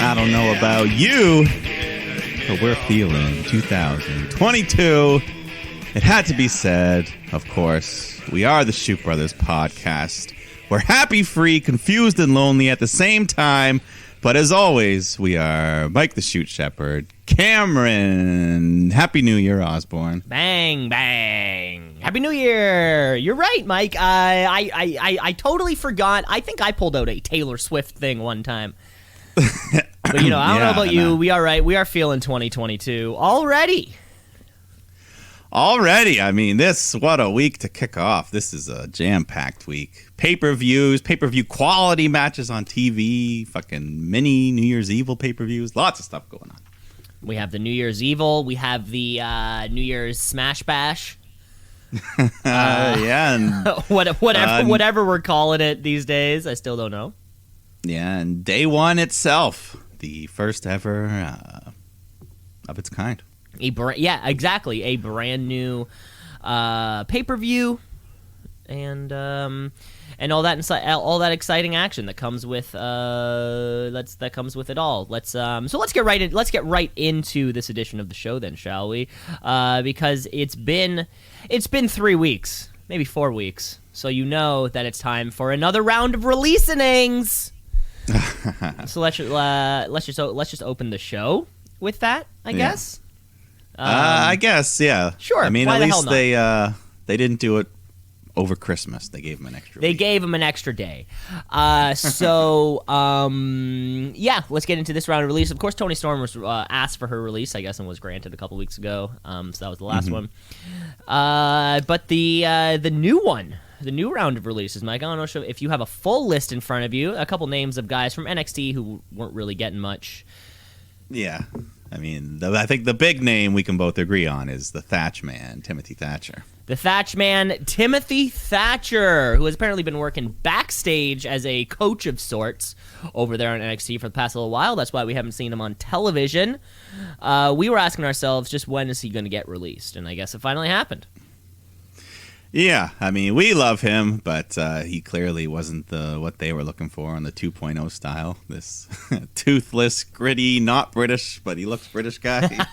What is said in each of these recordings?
I don't know about you, but we're feeling 2022. It had to be said, of course. We are the Shoot Brothers podcast. We're happy, free, confused, and lonely at the same time. But as always, we are Mike the Shoot Shepherd, Cameron. Happy New Year, Osborne. Bang, bang. Happy New Year. You're right, Mike. I totally forgot. I think I pulled out a Taylor Swift thing one time. But, you know, I don't know about you. We are right. We are feeling 2022 already. I mean, what a week to kick off. This is a jam-packed week. Pay-per-views, pay-per-view quality matches on TV, fucking mini New Year's Evil pay-per-views, lots of stuff going on. We have the New Year's Evil. We have the New Year's Smash Bash. Yeah. And, whatever we're calling it these days. I still don't know. Yeah, and day one itself, the first ever of its kind. Exactly. A brand new pay-per-view, and all that exciting action that comes with it all. Let's get right into this edition of the show then, shall we? Because it's been 3 weeks, maybe 4 weeks, so you know that it's time for another round of release innings. So let's just open the show with that, I guess. I guess, yeah. Sure. I mean, why at the least hell not? they didn't do it over Christmas. They gave him an extra. They week. gave him an extra day. Let's get into this round of release. Of course, Toni Storm was asked for her release, I guess, and was granted a couple weeks ago. So that was the last one. But the new one. The new round of releases, Mike. I don't know if you have a full list in front of you. A couple names of guys from NXT who weren't really getting much. Yeah. I mean, I think the big name we can both agree on is the Thatch Man, Timothy Thatcher. The Thatch Man, Timothy Thatcher, who has apparently been working backstage as a coach of sorts over there on NXT for the past little while. That's why we haven't seen him on television. We were asking ourselves, just when is he going to get released? And I guess it finally happened. Yeah, I mean, we love him, but he clearly wasn't what they were looking for on the 2.0 style. This toothless, gritty, not British, but he looks British guy.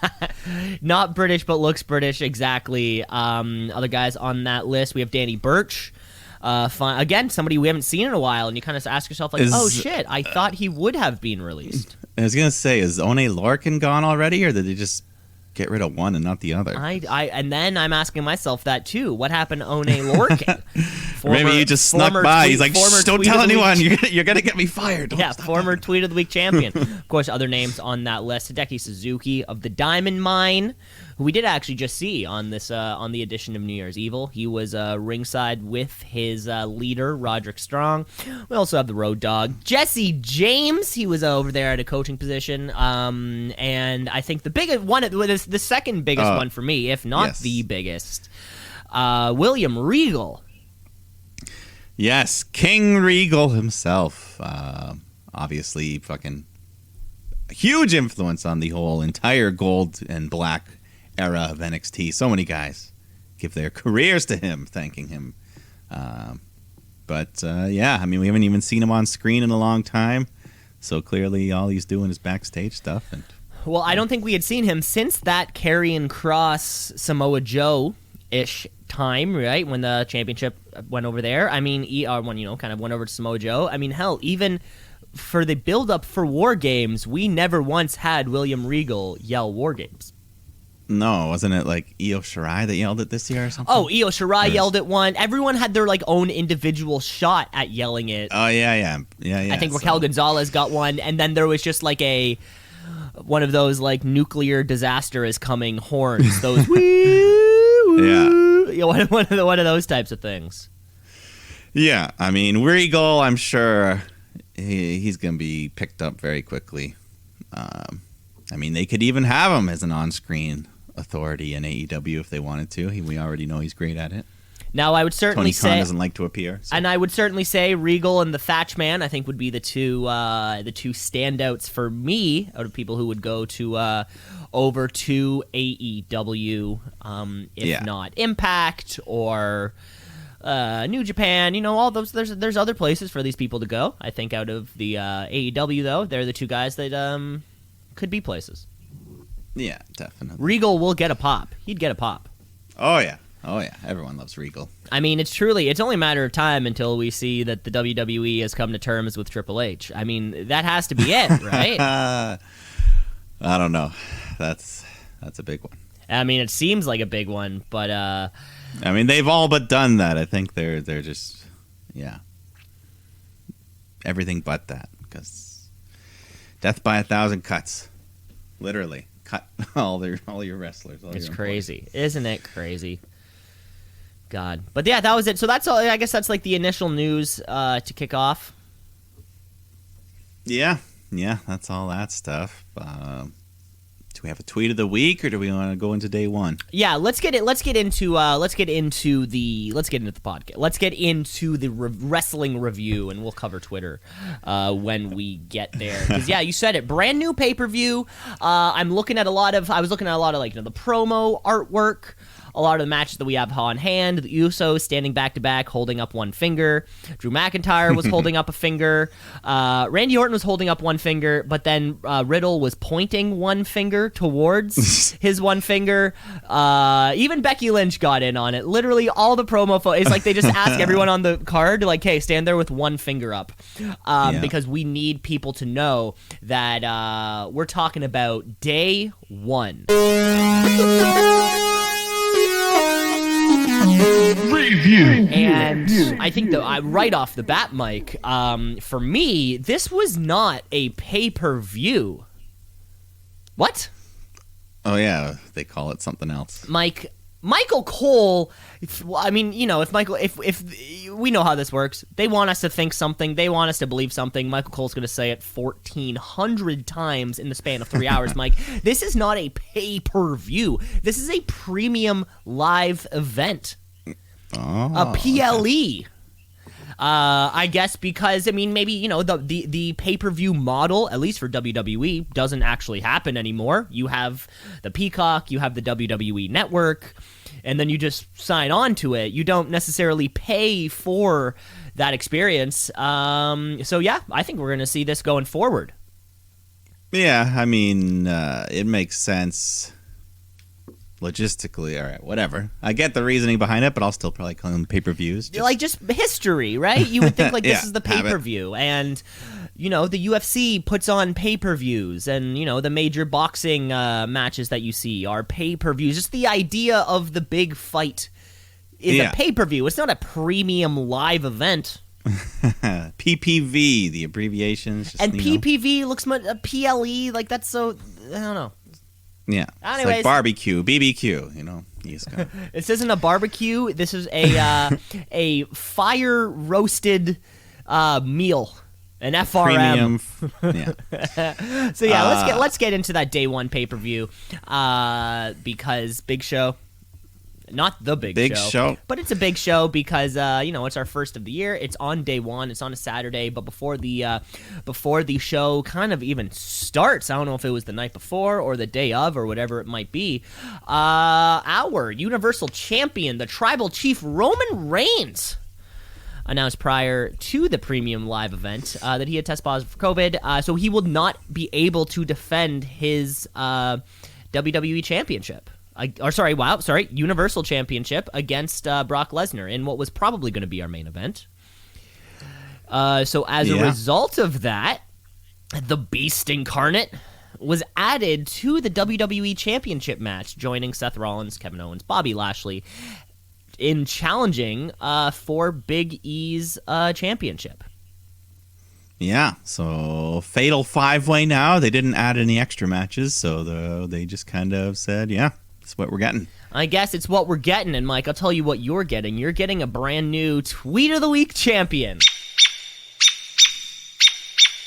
Not British, but looks British, exactly. Other guys on that list, we have Danny Burch. Again, somebody we haven't seen in a while, and you kind of ask yourself, like, oh shit, I thought he would have been released. I was going to say, is One Lorcan gone already, or did they just get rid of one and not the other? And then I'm asking myself that too. What happened to One Lorcan? Maybe he just snuck by. He's like, shh, don't tell anyone. You're going to get me fired. Former Tweet of the Week champion. Of course, other names on that list. Hideki Suzuki of the Diamond Mine, who we did actually just see on this on the edition of New Year's Evil. He was ringside with his leader, Roderick Strong. We also have the Road Dogg, Jesse James. He was over there at a coaching position. And I think the biggest one, the second biggest one for me, if not the biggest, William Regal. Yes, King Regal himself. Obviously, fucking huge influence on the whole entire gold and black era of NXT. So many guys give their careers to him, thanking him. I mean, we haven't even seen him on screen in a long time. So clearly all he's doing is backstage stuff. Well, I don't think we had seen him since that Karrion Kross Samoa Joe-ish time, right? When the championship went over there. I mean, kind of went over to Samoa Joe. I mean, hell, even for the build-up for War Games, we never once had William Regal yell War Games. No, wasn't it like Io Shirai that yelled it this year or something? Oh, Io Shirai yelled it one. Everyone had their own individual shot at yelling it. Oh, yeah. I think Raquel Gonzalez got one, and then there was just one of those nuclear disaster is coming horns. Those one of those types of things. Yeah, I mean, Regal, I'm sure he's going to be picked up very quickly. I mean, they could even have him as an on-screen authority in AEW if they wanted to. We already know he's great at it. Now, I would certainly Tony Khan doesn't like to appear. So. And I would certainly say Regal and the Thatch Man, I think, would be the two standouts for me out of people who would go to over to AEW, if not Impact or New Japan, all those. There's other places for these people to go. I think out of the AEW though, they're the two guys that could be places. Yeah, definitely. Regal will get a pop. He'd get a pop. Oh yeah. Everyone loves Regal. I mean, it's only a matter of time until we see that the WWE has come to terms with Triple H. I mean, that has to be it, right? I don't know. That's a big one. I mean, it seems like a big one, but I mean, they've all but done that. I think they're just everything but that, because death by 1,000 cuts, literally cut all your wrestlers. It's crazy, isn't it crazy? God, but yeah, that was it. So that's all. I guess that's like the initial news to kick off. Yeah, that's all that stuff. Do we have a tweet of the week, or do we want to go into day one? Yeah, let's get into the podcast. Let's get into the wrestling review, and we'll cover Twitter when we get there. Because yeah, you said it, brand new pay-per-view. I was looking at a lot of like the promo artwork. A lot of the matches that we have on hand, the Usos standing back-to-back, holding up one finger. Drew McIntyre was holding up a finger. Randy Orton was holding up one finger, but then Riddle was pointing one finger towards his one finger. Even Becky Lynch got in on it. Literally all the promo it's like they just ask everyone on the card, like, hey, stand there with one finger up. Because we need people to know that we're talking about day one. Review. And I think that right off the bat, Mike, for me, this was not a pay-per-view. What? Oh yeah, they call it something else. Michael Cole. If we know how this works, they want us to think something, they want us to believe something. Michael Cole's going to say it 1,400 times in the span of 3 hours. Mike, this is not a pay-per-view. This is a premium live event. A PLE. I guess because, I mean, maybe, the pay-per-view model, at least for WWE, doesn't actually happen anymore. You have the Peacock, you have the WWE Network, and then you just sign on to it. You don't necessarily pay for that experience. So, yeah, I think we're going to see this going forward. Yeah, I mean, it makes sense. Logistically, all right, whatever. I get the reasoning behind it, but I'll still probably call them pay-per-views. Like, just history, right? You would think, like, this is the pay-per-view. And, the UFC puts on pay-per-views. And, the major boxing matches that you see are pay-per-views. Just the idea of the big fight is a pay-per-view. It's not a premium live event. PPV, the abbreviations. And PPV looks much... PLE, like, that's so... I don't know. Yeah, anyways, it's like barbecue, BBQ, This isn't a barbecue. This is a fire roasted meal, an FRM. Premium, yeah. So yeah, let's get into that day one pay per view, because big show. Not the big show, but it's a big show because it's our first of the year. It's on day one. It's on a Saturday, but before the show kind of even starts, I don't know if it was the night before or the day of or whatever it might be. Our Universal Champion, the Tribal Chief Roman Reigns, announced prior to the premium live event that he had tested positive for COVID, so he will not be able to defend his WWE Championship. Universal Championship against Brock Lesnar in what was probably going to be our main event. So as a result of that, the Beast Incarnate was added to the WWE Championship match, joining Seth Rollins, Kevin Owens, Bobby Lashley in challenging for Big E's championship. Yeah, so fatal 5-way now. They didn't add any extra matches, so they just kind of said, that's what we're getting. I guess it's what we're getting, and Mike, I'll tell you what you're getting. You're getting a brand new Tweet of the Week champion.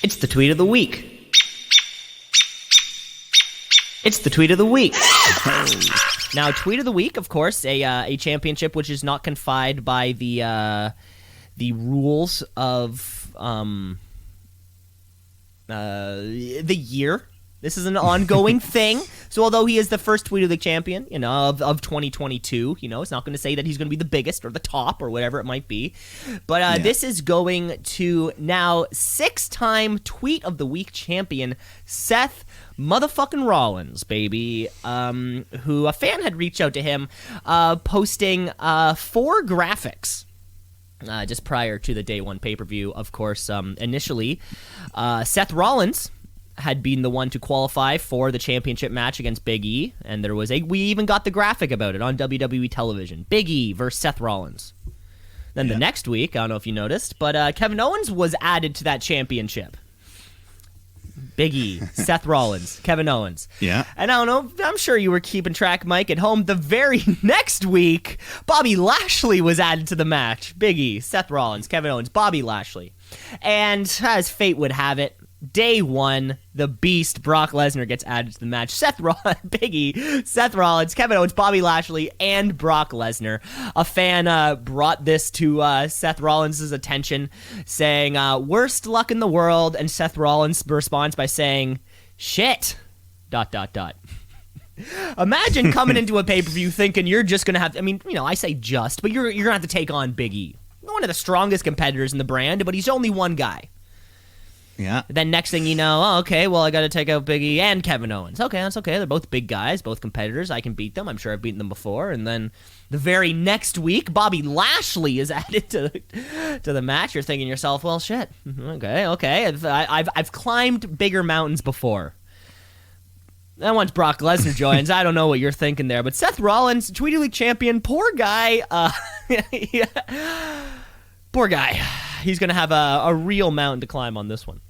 It's the Tweet of the Week. It's the Tweet of the Week. Now, Tweet of the Week, of course, a championship which is not confined by the rules of the year. This is an ongoing thing. So although he is the first Tweety League champion, of 2022, it's not going to say that he's going to be the biggest or the top or whatever it might be. But this is going to now 6-time Tweet of the Week champion Seth motherfucking Rollins, baby, who a fan had reached out to him posting 4 graphics. Just prior to the day one pay-per-view, of course, initially, Seth Rollins had been the one to qualify for the championship match against Big E, and we even got the graphic about it on WWE television. Big E versus Seth Rollins. Then the next week, I don't know if you noticed, but Kevin Owens was added to that championship. Big E, Seth Rollins, Kevin Owens. Yeah. And I don't know, I'm sure you were keeping track, Mike, at home. The very next week, Bobby Lashley was added to the match. Big E, Seth Rollins, Kevin Owens, Bobby Lashley. And as fate would have it, day one, the Beast, Brock Lesnar, gets added to the match. Big E, Seth Rollins, Kevin Owens, Bobby Lashley, and Brock Lesnar. A fan brought this to Seth Rollins' attention, saying, worst luck in the world, and Seth Rollins responds by saying, shit, ... Imagine coming into a pay-per-view thinking you're just going to have, I say just, but you're going to have to take on Big E. One of the strongest competitors in the brand, but he's only one guy. Yeah. Then next thing you know, okay, well, I got to take out Big E and Kevin Owens. Okay, that's okay. They're both big guys, both competitors. I can beat them. I'm sure I've beaten them before. And then the very next week, Bobby Lashley is added to the match. You're thinking to yourself, well, shit. Okay. I've climbed bigger mountains before. Then once Brock Lesnar joins, I don't know what you're thinking there. But Seth Rollins, Tweety League champion, poor guy. Poor guy. He's going to have a real mountain to climb on this one.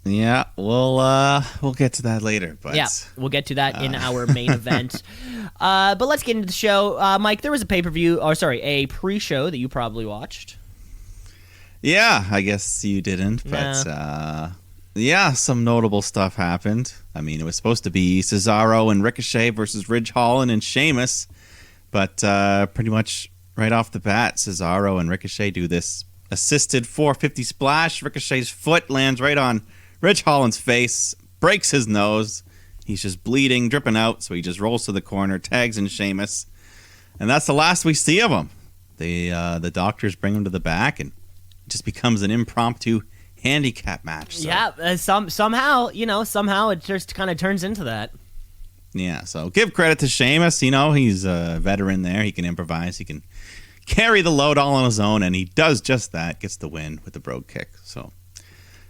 Yeah, we'll get to that later. But yeah, we'll get to that in our main event. But let's get into the show. Mike, there was a a pre-show that you probably watched. Yeah, I guess you didn't, but some notable stuff happened. It was supposed to be Cesaro and Ricochet versus Ridge Holland and Sheamus, but pretty much right off the bat, Cesaro and Ricochet do this assisted 450 splash. Ricochet's foot lands right on Ridge Holland's face, breaks his nose. He's just bleeding, dripping out, so he just rolls to the corner, tags in Sheamus, and that's the last we see of him. The doctors bring him to the back, and it just becomes an impromptu handicap match. So. Yeah, somehow it just kind of turns into that. Yeah, so give credit to Sheamus. He's a veteran there. He can improvise. He can carry the load all on his own, and he does just that. Gets the win with the brogue kick. So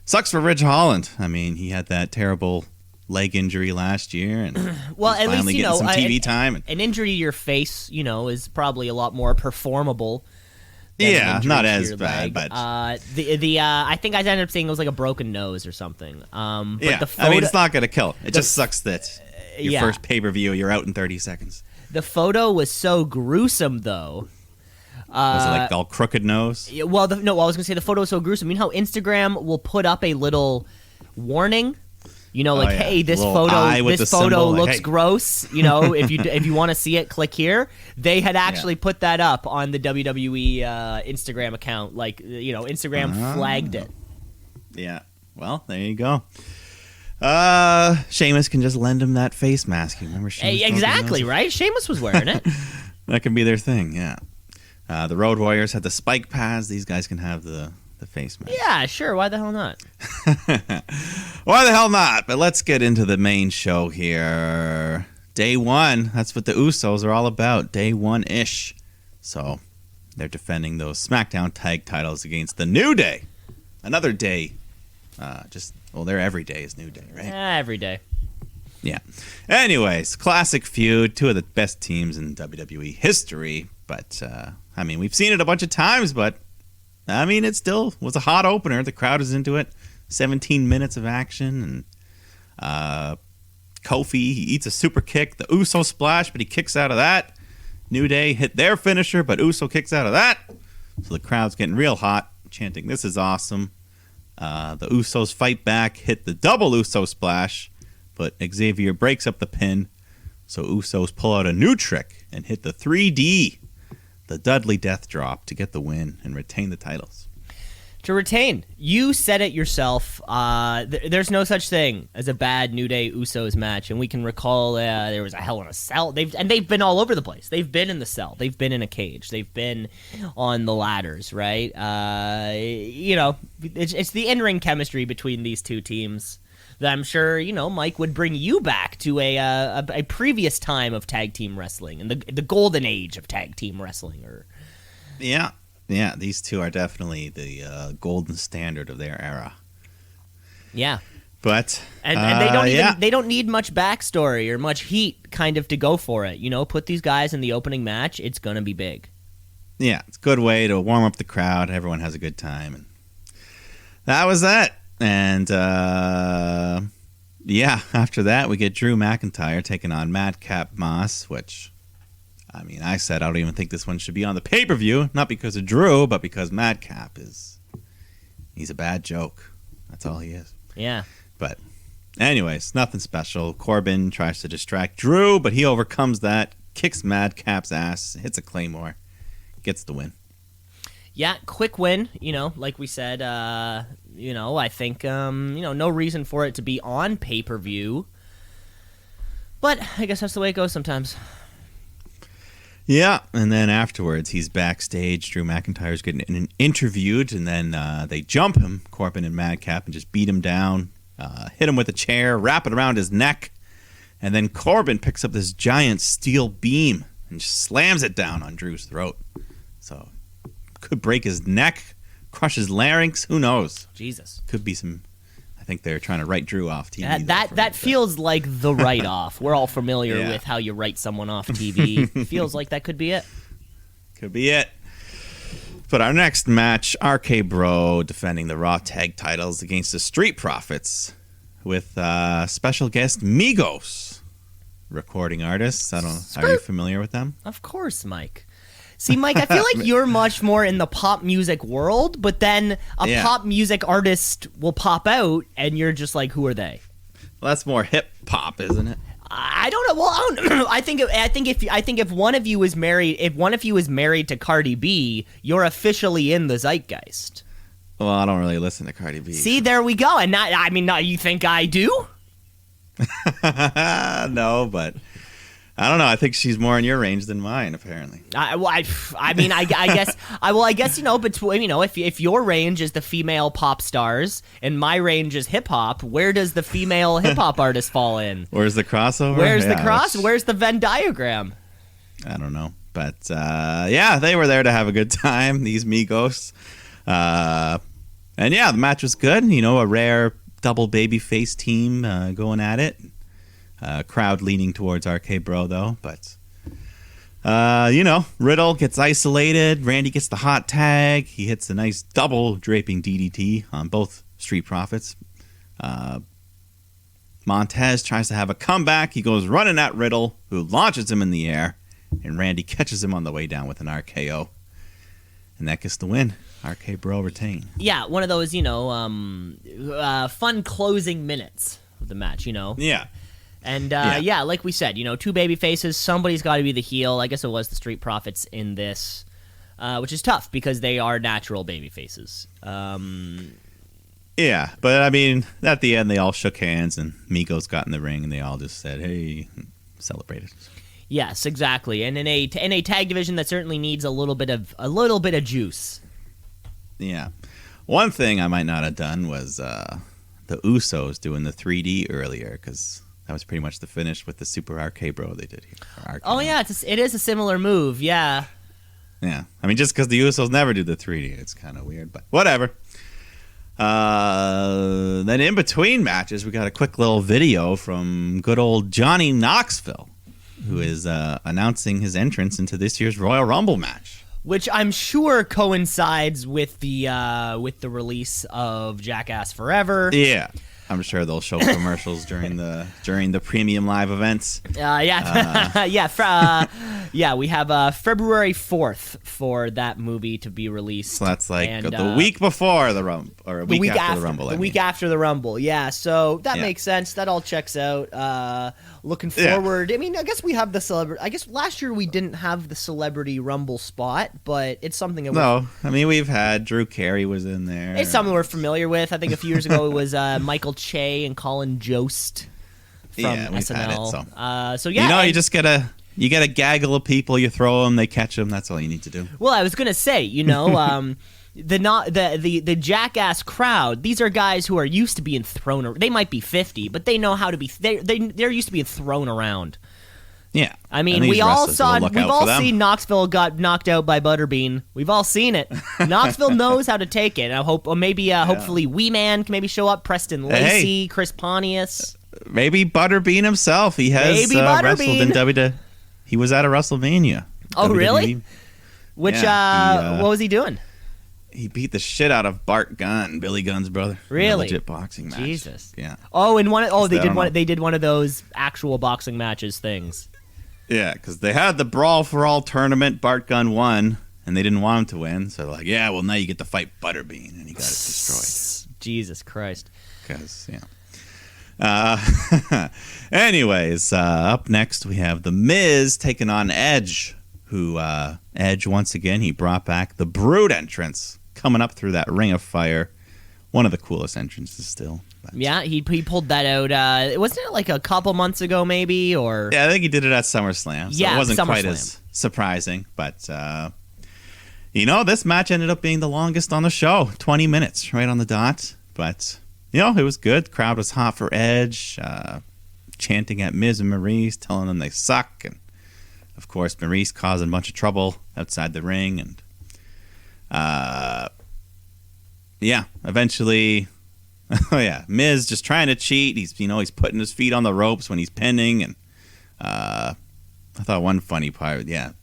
sucks for Ridge Holland. He had that terrible leg injury last year, and well, at least getting some TV time. An injury to your face, is probably a lot more performable. Yeah, not as bad, but I think I ended up saying it was like a broken nose or something. But yeah, it's not gonna kill. It just sucks that your first pay-per-view, you're out in 30 seconds. The photo was so gruesome, though. Was it like all crooked nose? I was going to say the photo was so gruesome. You know how Instagram will put up a little warning? Hey, this photo looks gross. If you want to see it, click here. They had actually put that up on the WWE Instagram account. Instagram flagged it. Yeah. Well, there you go. Sheamus can just lend him that face mask. You remember Sheamus? Exactly, right? Sheamus was wearing it. That can be their thing, yeah. The Road Warriors had the spike pads. These guys can have the face mask. Yeah, sure. Why the hell not? Why the hell not? But let's get into the main show here. Day one. That's what the Usos are all about. Day one-ish. So they're defending those SmackDown tag titles against the New Day. Another day. Their every day is New Day, right? Yeah, every day. Yeah. Anyways, classic feud. Two of the best teams in WWE history. But, we've seen it a bunch of times, but, it still was a hot opener. The crowd is into it. 17 minutes of action. And Kofi, he eats a super kick. The Uso splash, but he kicks out of that. New Day hit their finisher, but Uso kicks out of that. So the crowd's getting real hot, chanting, "This is awesome." The Usos fight back, hit the double Uso splash, but Xavier breaks up the pin. So Usos pull out a new trick and hit the 3D, the Dudley Death Drop, to get the win and retain the titles. to retain. You said it yourself. There's no such thing as a bad New Day Usos match, and we can recall there was a Hell in a Cell. They've been all over the place. They've been in the cell. They've been in a cage. They've been on the ladders. Right? It's the in-ring chemistry between these two teams that I'm sure Mike would bring you back to a previous time of tag team wrestling and the golden age of tag team wrestling. Yeah, these two are definitely the golden standard of their era. Yeah, but and they don't need much backstory or much heat kind of to go for it. Put these guys in the opening match. It's gonna be big. Yeah, it's a good way to warm up the crowd. Everyone has a good time, and that was that. And after that we get Drew McIntyre taking on Madcap Moss, which. I mean, I said I don't even think this one should be on the pay-per-view, not because of Drew, but because Madcap he's a bad joke. That's all he is. Yeah. But anyways, nothing special. Corbin tries to distract Drew, but he overcomes that, kicks Madcap's ass, hits a Claymore, gets the win. Yeah, quick win, like we said, I think, no reason for it to be on pay-per-view. But I guess that's the way it goes sometimes. Yeah, and then afterwards, he's backstage. Drew McIntyre's getting interviewed, and then they jump him, Corbin and Madcap, and just beat him down, hit him with a chair, wrap it around his neck, and then Corbin picks up this giant steel beam and just slams it down on Drew's throat. So, could break his neck, crush his larynx, who knows? Jesus. Could be some... I think they're trying to write Drew off TV. That feels like the write-off. We're all familiar with how you write someone off TV. Feels like that could be it. Could be it. But our next match, RK Bro defending the Raw Tag titles against the Street Profits with special guest Migos, recording artists. Are you familiar with them? Of course, Mike. See, Mike, I feel like you're much more in the pop music world, but then a pop music artist will pop out, and you're just like, who are they? Well, that's more hip hop, isn't it? I don't know. Well, I think if one of you is married, to Cardi B, you're officially in the zeitgeist. Well, I don't really listen to Cardi B. See, there we go. And you think I do? No, but. I don't know. I think she's more in your range than mine, apparently. I guess. Between if your range is the female pop stars and my range is hip hop, where does the female hip hop artist fall in? Where's the crossover? Where's the Venn diagram? I don't know, but they were there to have a good time. These Migos, and the match was good. A rare double babyface team going at it. Crowd leaning towards RK Bro, though. But, Riddle gets isolated. Randy gets the hot tag. He hits a nice double draping DDT on both Street Profits. Montez tries to have a comeback. He goes running at Riddle, who launches him in the air. And Randy catches him on the way down with an RKO. And that gets the win. RK Bro retain. Yeah, one of those, fun closing minutes of the match, Yeah. And, like we said, two baby faces, somebody's got to be the heel. I guess it was the Street Profits in this, which is tough because they are natural baby faces. Yeah, but, at the end, they all shook hands, and Migos got in the ring, and they all just said, hey, celebrated. Yes, exactly. And in a tag division that certainly needs a little bit of juice. Yeah. One thing I might not have done was the Usos doing the 3D earlier, because... that was pretty much the finish with the Super RK Bro they did here. Oh, yeah, it is a similar move, yeah. Yeah, just because the Usos never do the 3D, it's kind of weird, but whatever. Then in between matches, we got a quick little video from good old Johnny Knoxville, who is announcing his entrance into this year's Royal Rumble match. Which I'm sure coincides with the release of Jackass Forever. Yeah. I'm sure they'll show commercials during the premium live events. Yeah, we have February 4th for that movie to be released. So that's like the week before the Rumble, or a week after the Rumble. The week after the Rumble, yeah. So that makes sense. That all checks out. Looking forward. Yeah. I mean, I guess we have the celebrity. I guess last year we didn't have the Celebrity Rumble spot, but it's something that I mean, we've had Drew Carey was in there. It's something we're familiar with. I think a few years ago it was Michael Che and Colin Jost from SNL. Had it, so yeah, you just gotta. You get a gaggle of people, you throw them, they catch them. That's all you need to do. Well, I was gonna say, the jackass crowd. These are guys who are used to being thrown. They might be 50, but they know how to be. They're used to being thrown around. Yeah, I mean, we've all seen Knoxville got knocked out by Butterbean. We've all seen it. Knoxville knows how to take it. I hope, or maybe, hopefully, Wee Man can maybe show up. Preston Lacey, Chris Pontius, maybe Butterbean himself. He has wrestled in WWE. He was at a WrestleMania. Oh, WWE. Really? Which, what was he doing? He beat the shit out of Bart Gunn, Billy Gunn's brother. Really? In a legit boxing match. Jesus. Yeah. Oh, and they did one of those actual boxing matches things. Yeah, because they had the Brawl for All tournament. Bart Gunn won, and they didn't want him to win. So they're like, yeah, well, now you get to fight Butterbean, and he got it destroyed. Jesus Christ. Because, anyways, up next we have The Miz taking on Edge, who, Edge, once again, he brought back the Brood entrance, coming up through that ring of fire. One of the coolest entrances still. But. Yeah, he pulled that out, wasn't it like a couple months ago maybe, or? Yeah, I think he did it at SummerSlam, so it wasn't quite as surprising, but, this match ended up being the longest on the show, 20 minutes, right on the dot, but... it was good. Crowd was hot for Edge, chanting at Miz and Maurice, telling them they suck. And, of course, Maurice causing a bunch of trouble outside the ring. And, eventually, Miz just trying to cheat. He's putting his feet on the ropes when he's pinning. And I thought one funny part, the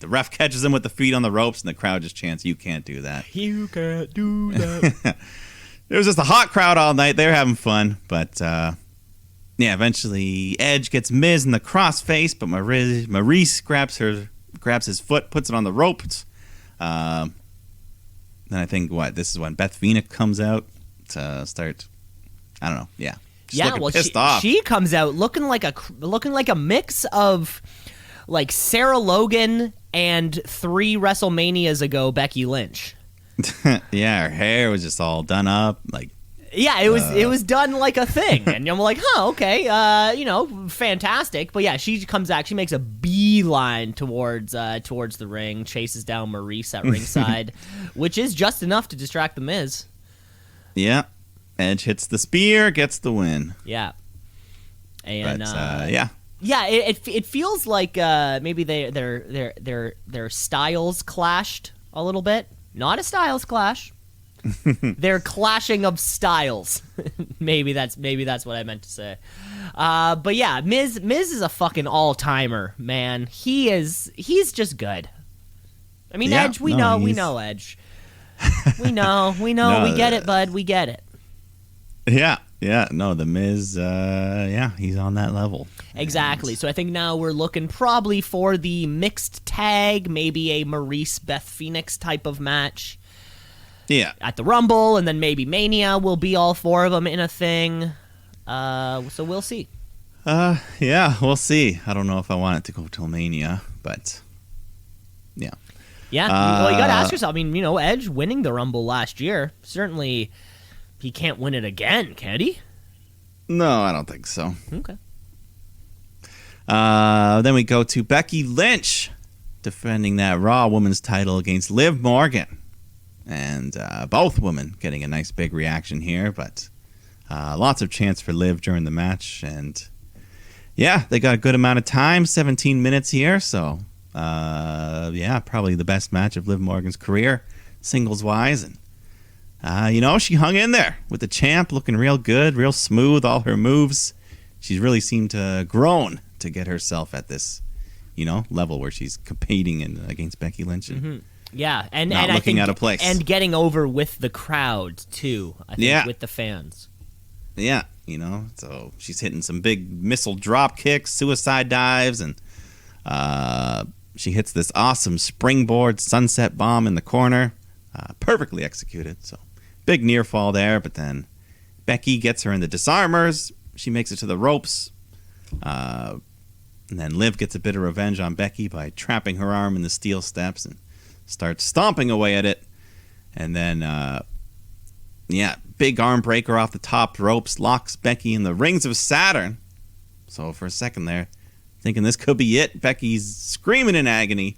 ref catches him with the feet on the ropes, and the crowd just chants, "You can't do that. You can't do that." It was just a hot crowd all night. They were having fun. But, eventually Edge gets Miz in the crossface, but Maurice grabs his foot, puts it on the ropes. Then I think, this is when Beth Phoenix comes out to start, I don't know, just pissed off. She comes out looking like a mix of, like, Sarah Logan and 3 WrestleManias ago Becky Lynch. Yeah, her hair was just all done up, like. Yeah, it was done like a thing, and I'm like, okay, fantastic. But yeah, she comes back, she makes a beeline towards the ring, chases down Maurice at ringside, which is just enough to distract the Miz. Yeah, Edge hits the spear, gets the win. Yeah, and it feels like maybe their styles clashed a little bit. Not a styles clash. They're clashing of styles. maybe that's what I meant to say. But yeah, Miz is a fucking all-timer, man. He's just good. I mean, Edge, we know Edge. We know, we get it, bud. We get it. Yeah, no, the Miz, he's on that level. Exactly. So I think now we're looking probably for the mixed tag, maybe a Maurice Beth Phoenix type of match. Yeah. At the Rumble, and then maybe Mania will be all 4 of them in a thing. So we'll see. We'll see. I don't know if I want it to go till Mania, but yeah. Yeah, well, you got to ask yourself. I mean, Edge winning the Rumble last year, certainly he can't win it again, can he? No, I don't think so. Okay. Then we go to Becky Lynch defending that Raw Women's title against Liv Morgan. And both women getting a nice big reaction here, but lots of chants for Liv during the match. And they got a good amount of time, 17 minutes here. So, probably the best match of Liv Morgan's career, singles-wise. And she hung in there with the champ, looking real good, real smooth, all her moves. She's really seemed to grown to get herself at this, level where she's competing against Becky Lynch. And yeah, and not looking out of place. And getting over with the crowd, too, I think, with the fans. Yeah, so she's hitting some big missile drop kicks, suicide dives, and, she hits this awesome springboard sunset bomb in the corner. Perfectly executed. So big near fall there, but then Becky gets her in the disarmers. She makes it to the ropes. And then Liv gets a bit of revenge on Becky by trapping her arm in the steel steps and starts stomping away at it. And then, big arm breaker off the top ropes, locks Becky in the rings of Saturn. So for a second there, thinking this could be it, Becky's screaming in agony,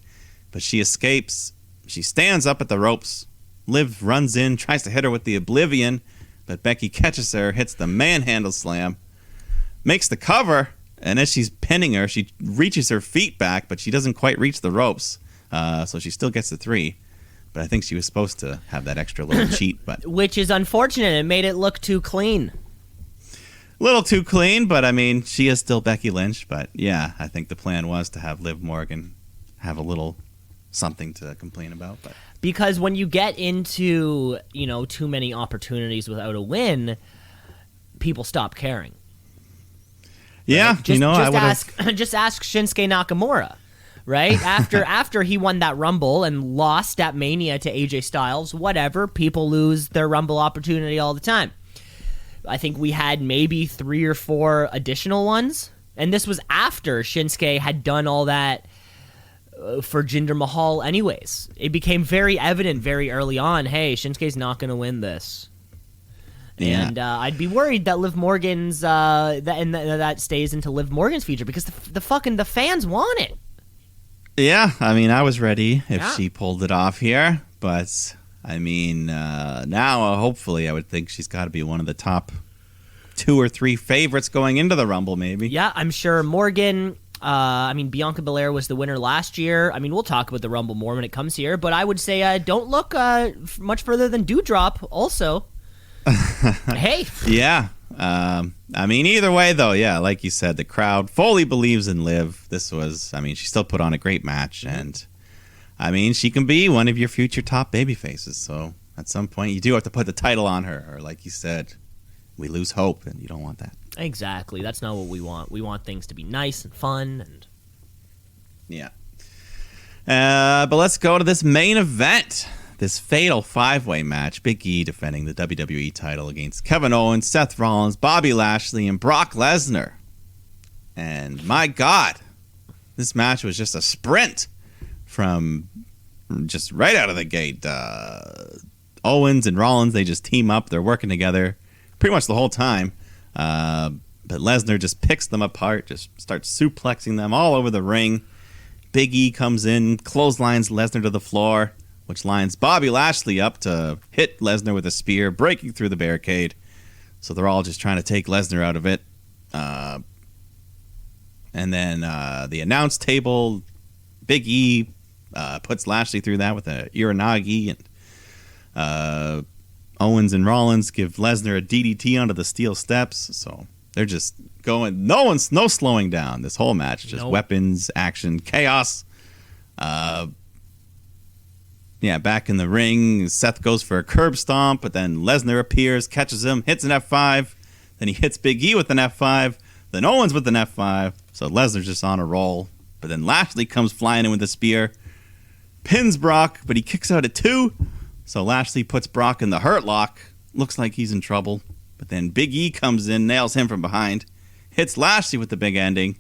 but she escapes. She stands up at the ropes. Liv runs in, tries to hit her with the Oblivion, but Becky catches her, hits the manhandle slam, makes the cover, and as she's pinning her, she reaches her feet back, but she doesn't quite reach the ropes, so she still gets the 3. But I think she was supposed to have that extra little cheat. Which is unfortunate. It made it look too clean. A little too clean, but I mean, she is still Becky Lynch. But yeah, I think the plan was to have Liv Morgan have a little something to complain about. But because when you get into, too many opportunities without a win, people stop caring. Yeah, right? Just I would just ask Shinsuke Nakamura, right? After he won that Rumble and lost at Mania to AJ Styles, whatever, people lose their Rumble opportunity all the time. I think we had maybe 3 or 4 additional ones, and this was after Shinsuke had done all that for Jinder Mahal anyways. It became very evident very early on, hey, Shinsuke's not going to win this. Yeah. And I'd be worried that Liv Morgan's that stays into Liv Morgan's future because the fans want it. Yeah, I mean, I was ready if she pulled it off here, but I mean, now hopefully I would think she's got to be one of the top 2 or 3 favorites going into the Rumble, maybe. Yeah, I'm sure Morgan. Bianca Belair was the winner last year. I mean, we'll talk about the Rumble more when it comes here, but I would say don't look much further than Doudrop also. Hey. Yeah. I mean, either way, though, yeah, like you said, the crowd fully believes in Liv. She still put on a great match, and I mean, she can be one of your future top baby faces. So at some point, you do have to put the title on her, or like you said, we lose hope, and you don't want that. Exactly. That's not what we want. We want things to be nice and fun. And yeah. But let's go to this main event. This fatal 5-way match. Big E defending the WWE title against Kevin Owens, Seth Rollins, Bobby Lashley, and Brock Lesnar. And my God, this match was just a sprint from just right out of the gate. Owens and Rollins, they just team up. They're working together pretty much the whole time. But Lesnar just picks them apart, just starts suplexing them all over the ring. Big E comes in, clotheslines Lesnar to the floor, which lines Bobby Lashley up to hit Lesnar with a spear, breaking through the barricade. So they're all just trying to take Lesnar out of it. And then the announce table, Big E puts Lashley through that with a Uranagi, and Owens and Rollins give Lesnar a DDT onto the steel steps. So they're just going, no slowing down. This whole match, just weapons, action, chaos. Back in the ring, Seth goes for a curb stomp, but then Lesnar appears, catches him, hits an F5. Then he hits Big E with an F5. Then Owens with an F5. So Lesnar's just on a roll. But then Lashley comes flying in with a spear, pins Brock, but he kicks out at 2. So Lashley puts Brock in the hurt lock. Looks like he's in trouble. But then Big E comes in, nails him from behind, hits Lashley with the big ending.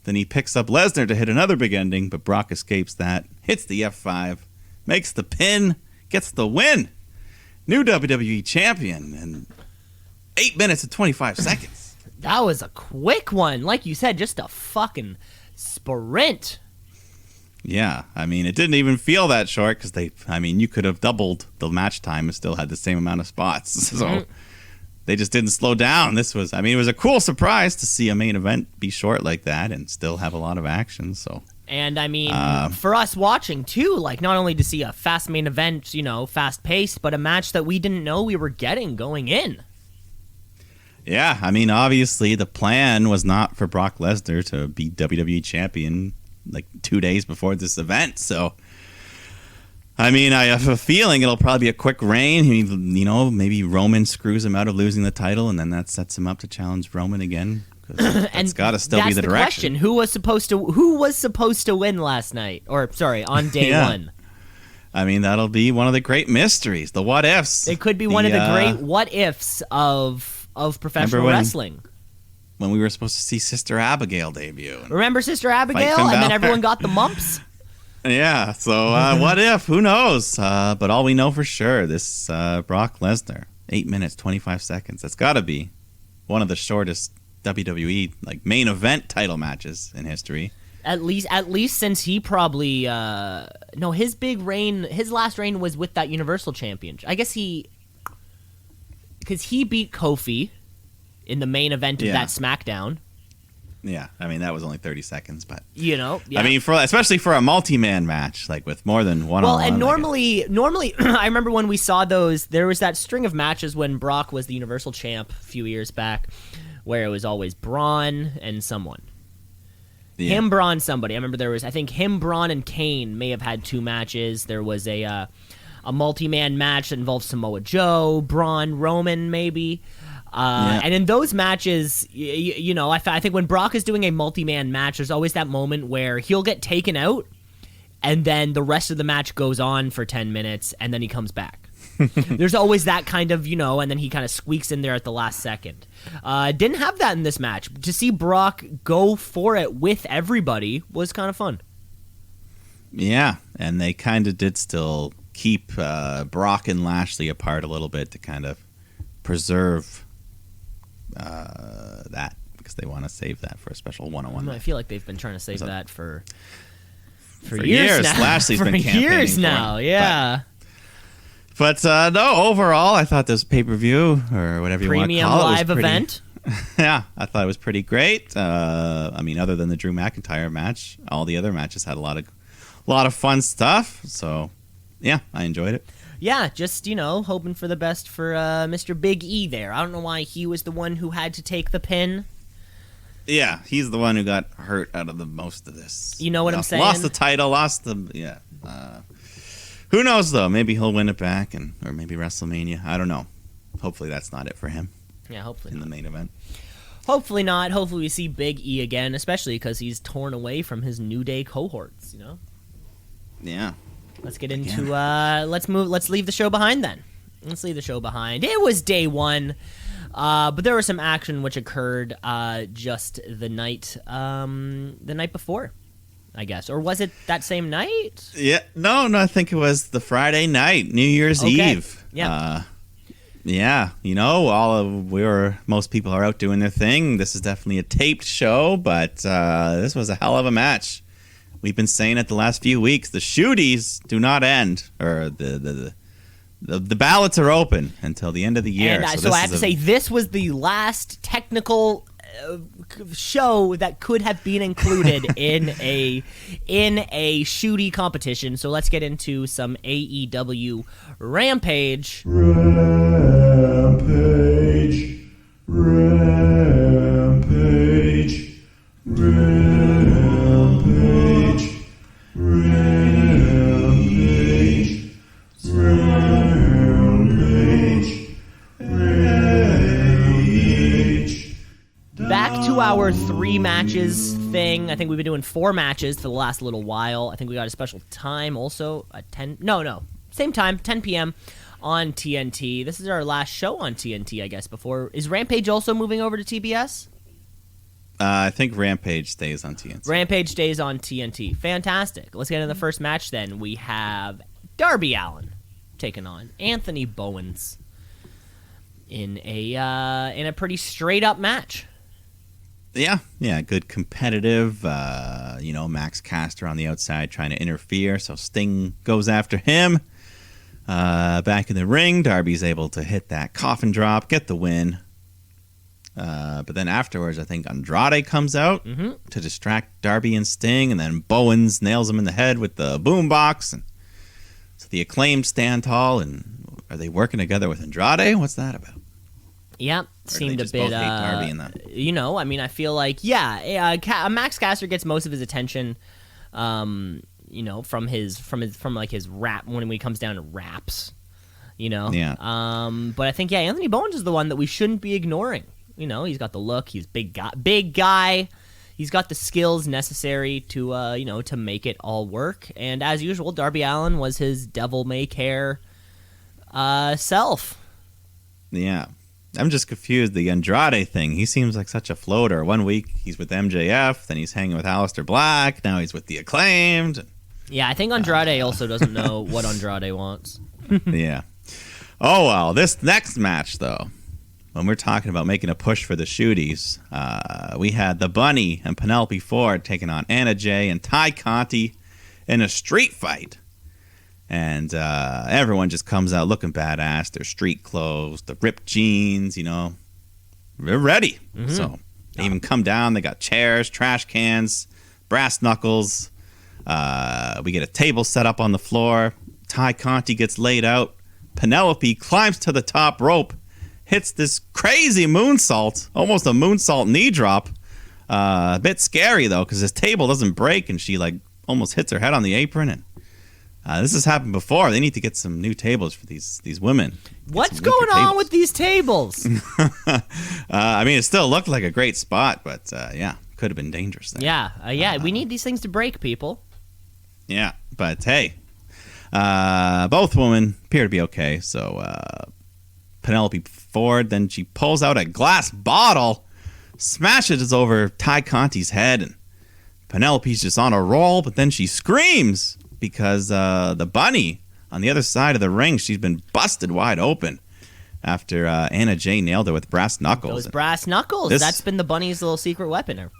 Then he picks up Lesnar to hit another big ending, but Brock escapes that, hits the F5, makes the pin, gets the win. New WWE champion in 8 minutes and 25 seconds. That was a quick one. Like you said, just a fucking sprint. Yeah, I mean, it didn't even feel that short because you could have doubled the match time and still had the same amount of spots. So they just didn't slow down. It was a cool surprise to see a main event be short like that and still have a lot of action. So. And for us watching too, like not only to see a fast main event, fast paced, but a match that we didn't know we were getting going in. Yeah, obviously the plan was not for Brock Lesnar to be WWE champion like 2 days before this event. So, I have a feeling it'll probably be a quick reign. Maybe Roman screws him out of losing the title, and then that sets him up to challenge Roman again It's got to still be the direction. Question. Who was supposed to win last night? Or sorry, on day one? I mean, that'll be one of the great mysteries, the what ifs. It could be one of the great what ifs of professional wrestling. When we were supposed to see Sister Abigail debut. Remember Sister Abigail? And then everyone got the mumps? Yeah, so what if? Who knows? But all we know for sure, this Brock Lesnar, 8 minutes, 25 seconds. That's got to be one of the shortest WWE main event title matches in history. At least since he probably his last reign was with that Universal Championship. I guess because he beat Kofi in the main event of that SmackDown. Yeah, I mean that was only 30 seconds, but yeah. I mean, especially for a multi-man match, with more than one. Well, and normally, I remember when we saw those, there was that string of matches when Brock was the Universal Champ a few years back, where it was always Braun and someone. Yeah. Him, Braun, somebody. I remember there was, I think him, Braun, and Kane may have had 2 matches. There was a multi-man match that involved Samoa Joe, Braun, Roman, maybe. And in those matches, I think when Brock is doing a multi-man match, there's always that moment where he'll get taken out, and then the rest of the match goes on for 10 minutes, and then he comes back. There's always that kind of, and then he kind of squeaks in there at the last second. Didn't have that in this match. To see Brock go for it with everybody was kind of fun. Yeah, and they kind of did still keep Brock and Lashley apart a little bit to kind of preserve that, because they want to save that for a special one-on-one. I feel like they've been trying to save that for years now. Lashley's been campaigning years now, yeah. But no, overall, I thought this pay-per-view, or whatever you want to call it, was Premium live event. Yeah, I thought it was pretty great. I mean, other than the Drew McIntyre match, all the other matches had a lot of fun stuff. So, yeah, I enjoyed it. Yeah, just, hoping for the best for Mr. Big E there. I don't know why he was the one who had to take the pin. Yeah, he's the one who got hurt out of the most of this. You know what I'm saying? Lost the title, yeah. Who knows, though? Maybe he'll win it back, or maybe WrestleMania. I don't know. Hopefully that's not it for him. Yeah, hopefully in the main event. Hopefully not. Hopefully we see Big E again, especially because he's torn away from his New Day cohorts, Yeah. Let's get into let's leave the show behind then. Let's leave the show behind. It was day one, but there was some action which occurred just the night before, I guess. Or was it that same night? Yeah. No, I think it was the Friday night, New Year's Eve. Yeah. Yeah, most people are out doing their thing. This is definitely a taped show, but this was a hell of a match. We've been saying it the last few weeks. The Shooties do not end, or the ballots are open until the end of the year. And so I have to say, this was the last technical show that could have been included in a Shootie competition. So let's get into some AEW Rampage. Back to our 3 matches thing. I think we've been doing 4 matches for the last little while. I think we got a special time also at 10. No. Same time, 10 p.m. on TNT. This is our last show on TNT, I guess, before. Is Rampage also moving over to TBS? I think Rampage stays on TNT. Rampage stays on TNT. Fantastic. Let's get into the first match then. We have Darby Allin taking on Anthony Bowens in a pretty straight up match. Yeah, good competitive. Max Caster on the outside trying to interfere, so Sting goes after him. Back in the ring, Darby's able to hit that coffin drop, get the win. But then afterwards, I think Andrade comes out to distract Darby and Sting, and then Bowens nails him in the head with the boombox. And so the Acclaimed stand tall, and are they working together with Andrade? What's that about? Yeah, seemed a bit. Both hate Darby in that? I feel like Max Caster gets most of his attention. From his rap when he comes down to raps. Yeah. But I think Anthony Bowens is the one that we shouldn't be ignoring. he's got the look. He's big guy. He's got the skills necessary to to make it all work. And as usual, Darby Allin was his devil may care self. Yeah. I'm just confused. The Andrade thing, he seems like such a floater. 1 week he's with MJF, then he's hanging with Aleister Black, now he's with the Acclaimed. Yeah, I think Andrade also doesn't know what Andrade wants. Yeah. Oh, well, this next match, though, when we're talking about making a push for the Shooties, we had the Bunny and Penelope Ford taking on Anna Jay and Ty Conti in a street fight. And everyone just comes out looking badass. Their street clothes, the ripped jeans, they're ready. Mm-hmm. So they even come down. They got chairs, trash cans, brass knuckles. We get a table set up on the floor. Ty Conti gets laid out. Penelope climbs to the top rope, hits this crazy moonsault, almost a moonsault knee drop. A bit scary, though, because this table doesn't break, and she almost hits her head on the apron, and this has happened before. They need to get some new tables for these women. What's going on with these tables? It still looked like a great spot, but could have been dangerous there. Yeah. We need these things to break, people. Yeah, but hey, both women appear to be okay. So Penelope Ford, then she pulls out a glass bottle, smashes it over Ty Conti's head, and Penelope's just on a roll, but then she screams because the Bunny on the other side of the ring, she's been busted wide open after Anna Jay nailed her with brass knuckles. Those brass knuckles. That's been the Bunny's little secret weapon.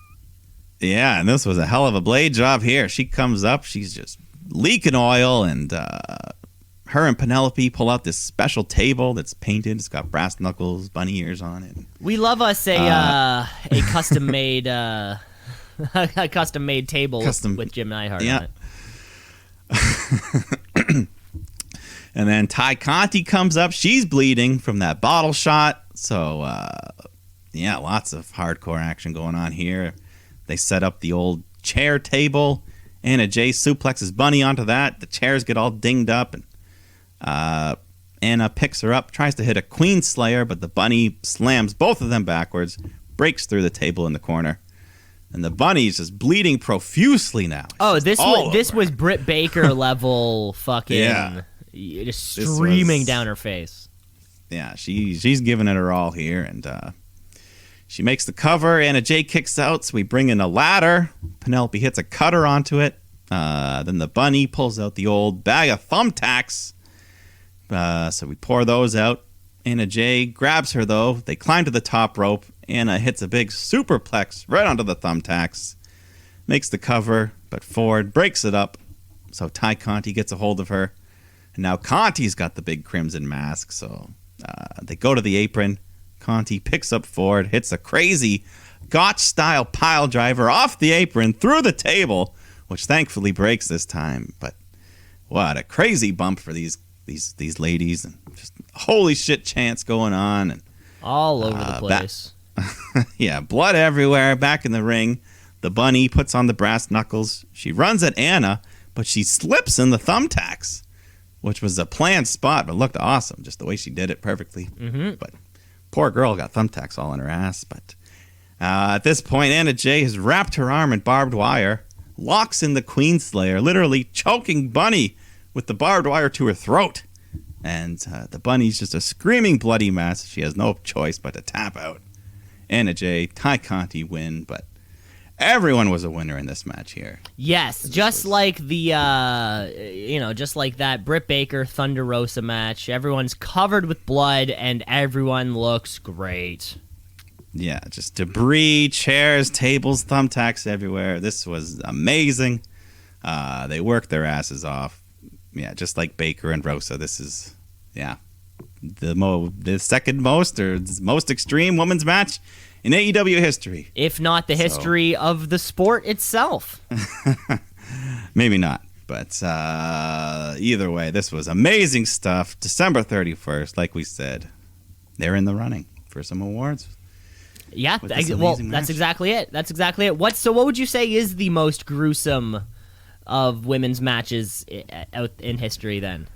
Yeah, and this was a hell of a blade job here. She comes up, she's just leaking oil, and her and Penelope pull out this special table that's painted. It's got brass knuckles, bunny ears on it. We love us a custom-made table with Jim Neidhart on it. And then Ty Conti comes up. She's bleeding from that bottle shot. So, lots of hardcore action going on here. They set up the old chair table. Anna Jay suplexes Bunny onto that. The chairs get all dinged up. And Anna picks her up, tries to hit a Queen Slayer, but the Bunny slams both of them backwards, breaks through the table in the corner. And the Bunny's just bleeding profusely now. Oh, this was Britt Baker level fucking just streaming down her face. Yeah, she's giving it her all here, and she makes the cover. Anna Jay kicks out, so we bring in a ladder. Penelope hits a cutter onto it. Then the Bunny pulls out the old bag of thumbtacks. So we pour those out. Anna Jay grabs her, though. They climb to the top rope. Anna hits a big superplex right onto the thumbtacks. Makes the cover, but Ford breaks it up. So Ty Conti gets a hold of her. And now Conti's got the big crimson mask. So they go to the apron. Conti picks up Ford, hits a crazy Gotch-style pile driver off the apron through the table, which thankfully breaks this time. But what a crazy bump for these ladies. And just holy shit chants going on. And all over the place. Yeah, blood everywhere. Back in the ring, the Bunny puts on the brass knuckles. She runs at Anna, but she slips in the thumbtacks, which was a planned spot, but looked awesome. Just the way she did it perfectly. Mm-hmm. But poor girl got thumbtacks all in her ass. But at this point, Anna Jay has wrapped her arm in barbed wire, locks in the Queen Slayer, literally choking Bunny with the barbed wire to her throat. And the Bunny's just a screaming bloody mess. She has no choice but to tap out. Anna Jay, Ty Conti win, but everyone was a winner in this match here. Yes, just like that Britt Baker Thunder Rosa match. Everyone's covered with blood, and everyone looks great. Yeah, just debris, chairs, tables, thumbtacks everywhere. This was amazing. They worked their asses off. Yeah, just like Baker and Rosa. This is, the second most or most extreme women's match in AEW history. If not the history of the sport itself. Maybe not. But either way, this was amazing stuff. December 31st, like we said, they're in the running for some awards. Yeah, that's exactly it. What would you say is the most gruesome of women's matches out in history then?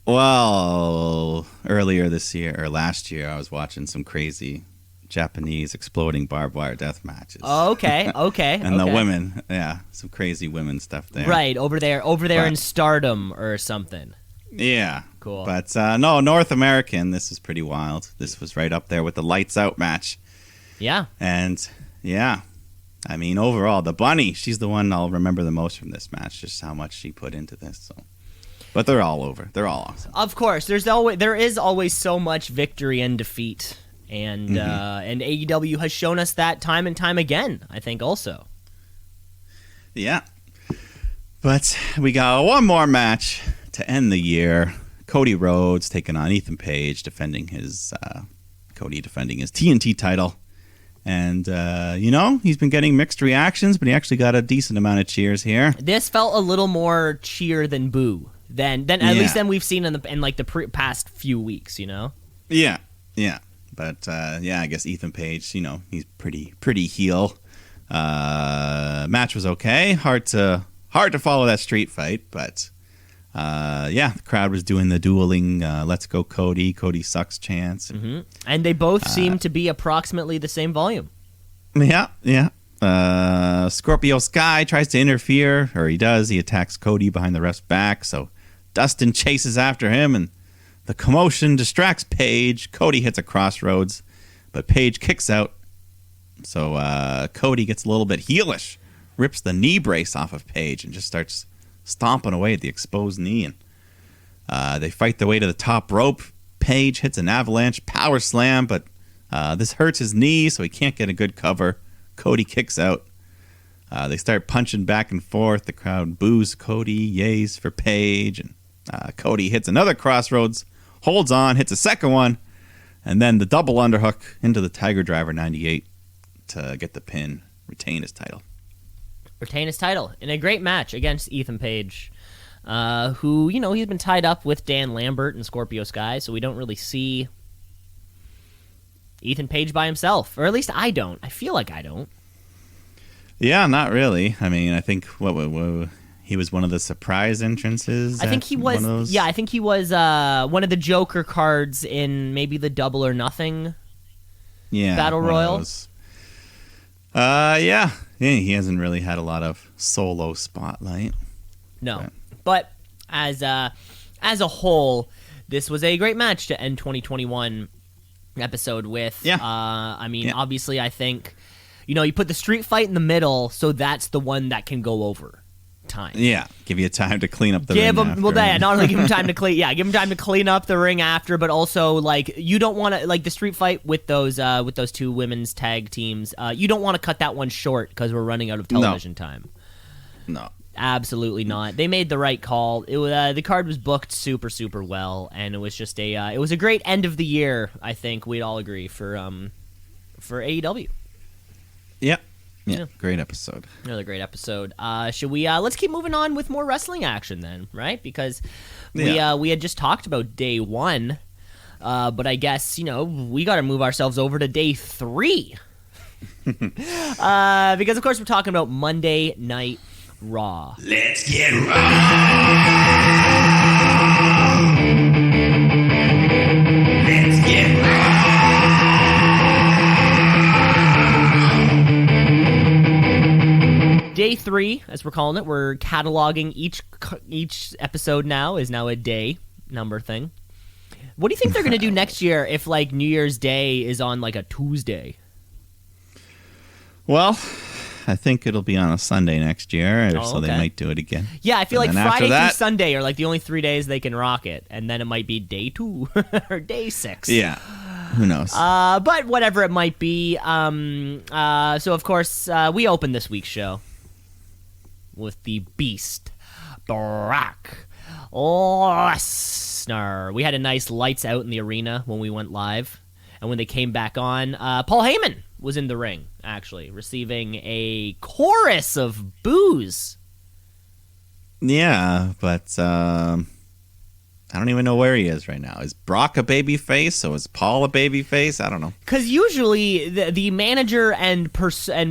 Well, earlier this year or last year, I was watching some crazy Japanese exploding barbed wire death matches. Oh, okay. And the women, some crazy women stuff there. Right, over there in Stardom or something. Yeah. Cool. But no, North American, this is pretty wild. This was right up there with the Lights Out match. Yeah. And, yeah. I mean, overall, the Bunny, she's the one I'll remember the most from this match, just how much she put into this. So, but they're all over. They're all awesome. Of course, there is always so much victory and defeat, and AEW has shown us that time and time again, I think also. Yeah. But we got one more match to end the year. Cody Rhodes taking on Ethan Page, defending his TNT title. And, he's been getting mixed reactions, but he actually got a decent amount of cheers here. This felt a little more cheer than boo than at least than we've seen in the past few weeks, Yeah. But, I guess Ethan Page, he's pretty heel. Match was okay. Hard to follow that street fight, but... the crowd was doing the dueling "Let's go Cody sucks" chants. And they both seem to be approximately the same volume. Yeah. Scorpio Sky tries to interfere, or he does. He attacks Cody behind the ref's back, so Dustin chases after him, and the commotion distracts Page. Cody hits a crossroads, but Page kicks out. So Cody gets a little bit heelish, rips the knee brace off of Page, and just starts stomping away at the exposed knee, and they fight their way to the top rope. Page hits an avalanche power slam, but this hurts his knee, so he can't get a good cover. Cody kicks out. They start punching back and forth. The crowd boos Cody, yays for Page, and Cody hits another crossroads, holds on, hits a second one, and then the double underhook into the Tiger Driver 98 to get the pin, retain his title in a great match against Ethan Page, who, he's been tied up with Dan Lambert and Scorpio Sky, so we don't really see Ethan Page by himself, or at least I don't. I feel like I don't. Yeah, not really. I mean, I think he was one of the surprise entrances. I think he was. Yeah, I think he was one of the Joker cards in maybe the Double or Nothing. Battle Royal. Yeah, he hasn't really had a lot of solo spotlight. No, but as a whole, this was a great match to end 2021 episode with. Yeah. Obviously, I think, you put the street fight in the middle, so that's the one that can go over time. Yeah, give you time to clean up the ring after. Not only give him time to clean, give him time to clean up the ring after, but also you don't want to the street fight with those two women's tag teams. You don't want to cut that one short because we're running out of television time. No, absolutely not. They made the right call. The card was booked super, super well, and it was just it was a great end of the year. I think we'd all agree for AEW. Yep. Yeah, great episode. Another great episode. Should we let's keep moving on with more wrestling action then, right? Because we had just talked about day 1, but I guess we got to move ourselves over to day 3, because of course we're talking about Monday Night Raw. Let's get raw. Let's get raw. Day 3, as we're calling it, we're cataloging each episode now is now a day number thing. What do you think they're going to do next year if New Year's Day is on a Tuesday? Well, I think it'll be on a Sunday next year, so they might do it again. Yeah, I feel like Friday through Sunday are the only 3 days they can rock it, and then it might be day 2 or day 6. Yeah. Who knows? But whatever it might be. So, of course, we opened this week's show with the Beast, Brock Lesnar. We had a nice lights out in the arena when we went live. And when they came back on, Paul Heyman was in the ring, actually, receiving a chorus of boos. Yeah, but I don't even know where he is right now. Is Brock a baby face? So is Paul a baby face? I don't know. Because usually the manager and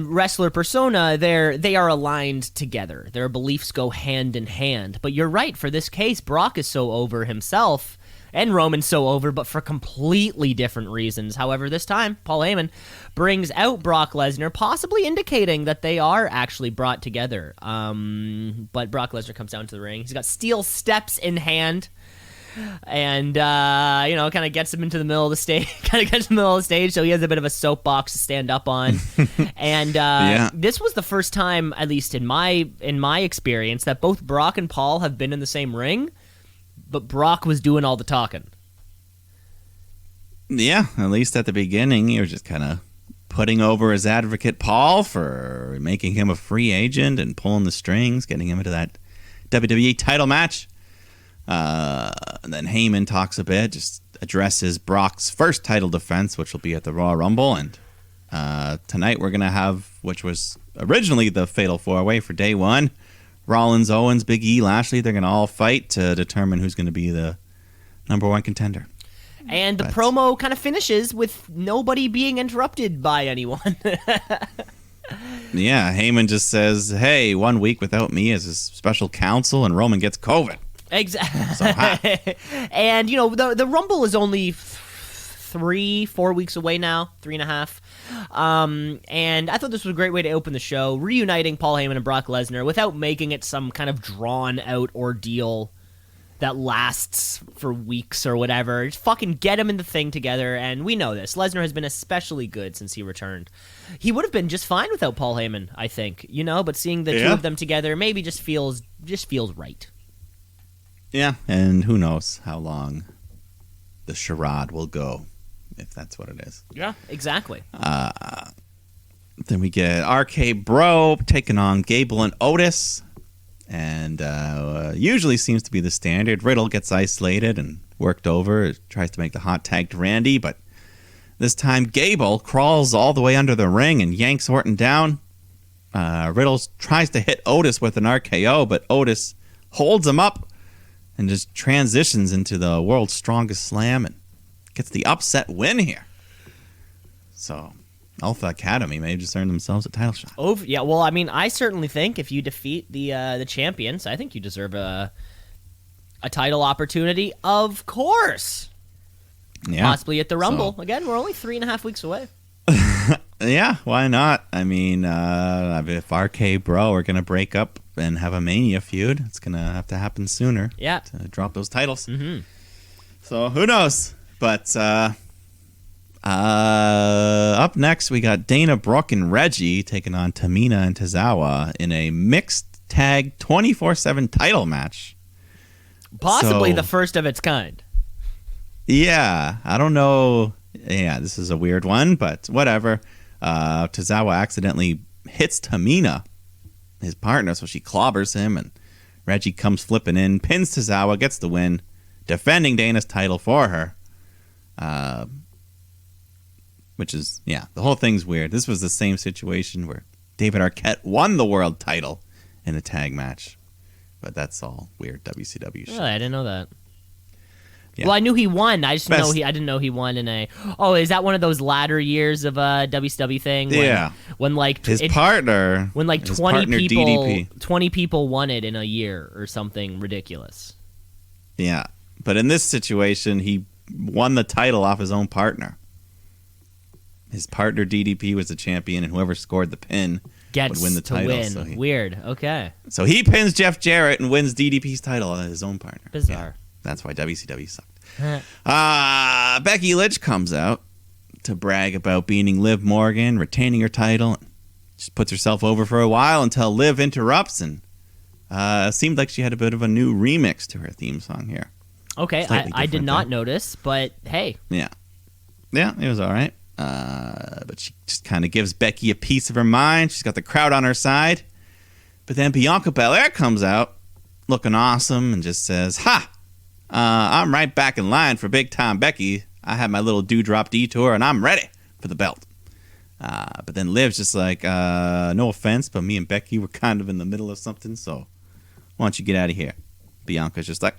wrestler persona, they are aligned together. Their beliefs go hand in hand. But you're right. For this case, Brock is so over himself and Roman's so over, but for completely different reasons. However, this time, Paul Heyman brings out Brock Lesnar, possibly indicating that they are actually brought together. But Brock Lesnar comes down to the ring. He's got steel steps in hand. And kind of gets him into the middle of the stage. So he has a bit of a soapbox to stand up on. And this was the first time, at least in my experience, that both Brock and Paul have been in the same ring, but Brock was doing all the talking. Yeah, at least at the beginning, he was just kind of putting over his advocate Paul for making him a free agent and pulling the strings, getting him into that WWE title match. And then Heyman talks a bit, just addresses Brock's first title defense, which will be at the Royal Rumble. And tonight we're going to have, which was originally the Fatal 4-Way for day one, Rollins, Owens, Big E, Lashley. They're going to all fight to determine who's going to be the number one contender. And the promo kind of finishes with nobody being interrupted by anyone. Yeah, Heyman just says, hey, 1 week without me as his special counsel, and Roman gets COVID. Exactly. And, the Rumble is only 3-4 weeks away now, 3.5. And I thought this was a great way to open the show, reuniting Paul Heyman and Brock Lesnar without making it some kind of drawn-out ordeal that lasts for weeks or whatever. Just fucking get them in the thing together, and we know this. Lesnar has been especially good since he returned. He would have been just fine without Paul Heyman, I think, but seeing the two of them together maybe just feels right. Yeah, and who knows how long the charade will go, if that's what it is. Yeah, exactly. Then we get RK Bro taking on Gable and Otis, and usually seems to be the standard. Riddle gets isolated and worked over, tries to make the hot tag to Randy, but this time Gable crawls all the way under the ring and yanks Orton down. Riddle tries to hit Otis with an RKO, but Otis holds him up and just transitions into the world's strongest slam and gets the upset win here. So, Alpha Academy may have just earned themselves a title shot. Yeah, well, I mean, I certainly think if you defeat the champions, I think you deserve a title opportunity, of course. Yeah. Possibly at the Rumble. So, again, we're only 3.5 weeks away. Yeah, why not? I mean, if RK Bro are going to break up and have a Mania feud, it's going to have to happen sooner. Yeah. To drop those titles. Mm-hmm. So, who knows? But up next, we got Dana Brooke and Reggie taking on Tamina and Tozawa in a mixed tag 24/7 title match. Possibly the first of its kind. Yeah, I don't know. Yeah, this is a weird one, but whatever. Tozawa accidentally hits Tamina, his partner, so she clobbers him, and Reggie comes flipping in, pins Tozawa, gets the win, defending Dana's title for her. Which is, the whole thing's weird. This was the same situation where David Arquette won the world title in a tag match. But that's all weird WCW shit. Really? I didn't know that. Yeah. Well, I knew he won. I didn't know he won in a. Oh, is that one of those latter years of a WCW thing? When his partner. When like 20 people, DDP. 20 people won it in a year or something ridiculous. Yeah, but in this situation, he won the title off his own partner. His partner DDP was the champion, and whoever scored the pin would win the title. So Weird. Okay. So he pins Jeff Jarrett and wins DDP's title on his own partner. Bizarre. Yeah, that's why WCW sucked. Becky Lynch comes out to brag about beating Liv Morgan, retaining her title, and just puts herself over for a while until Liv interrupts, and it seemed like she had a bit of a new remix to her theme song here. Okay, I did not notice, but hey. Yeah, it was all right. But she just kind of gives Becky a piece of her mind. She's got the crowd on her side. But then Bianca Belair comes out looking awesome and just says, "Ha! I'm right back in line for big time Becky. I had my little dewdrop detour and I'm ready for the belt." But then Liv's just like, no offense, but me and Becky were kind of in the middle of something, so why don't you get out of here? Bianca's just like,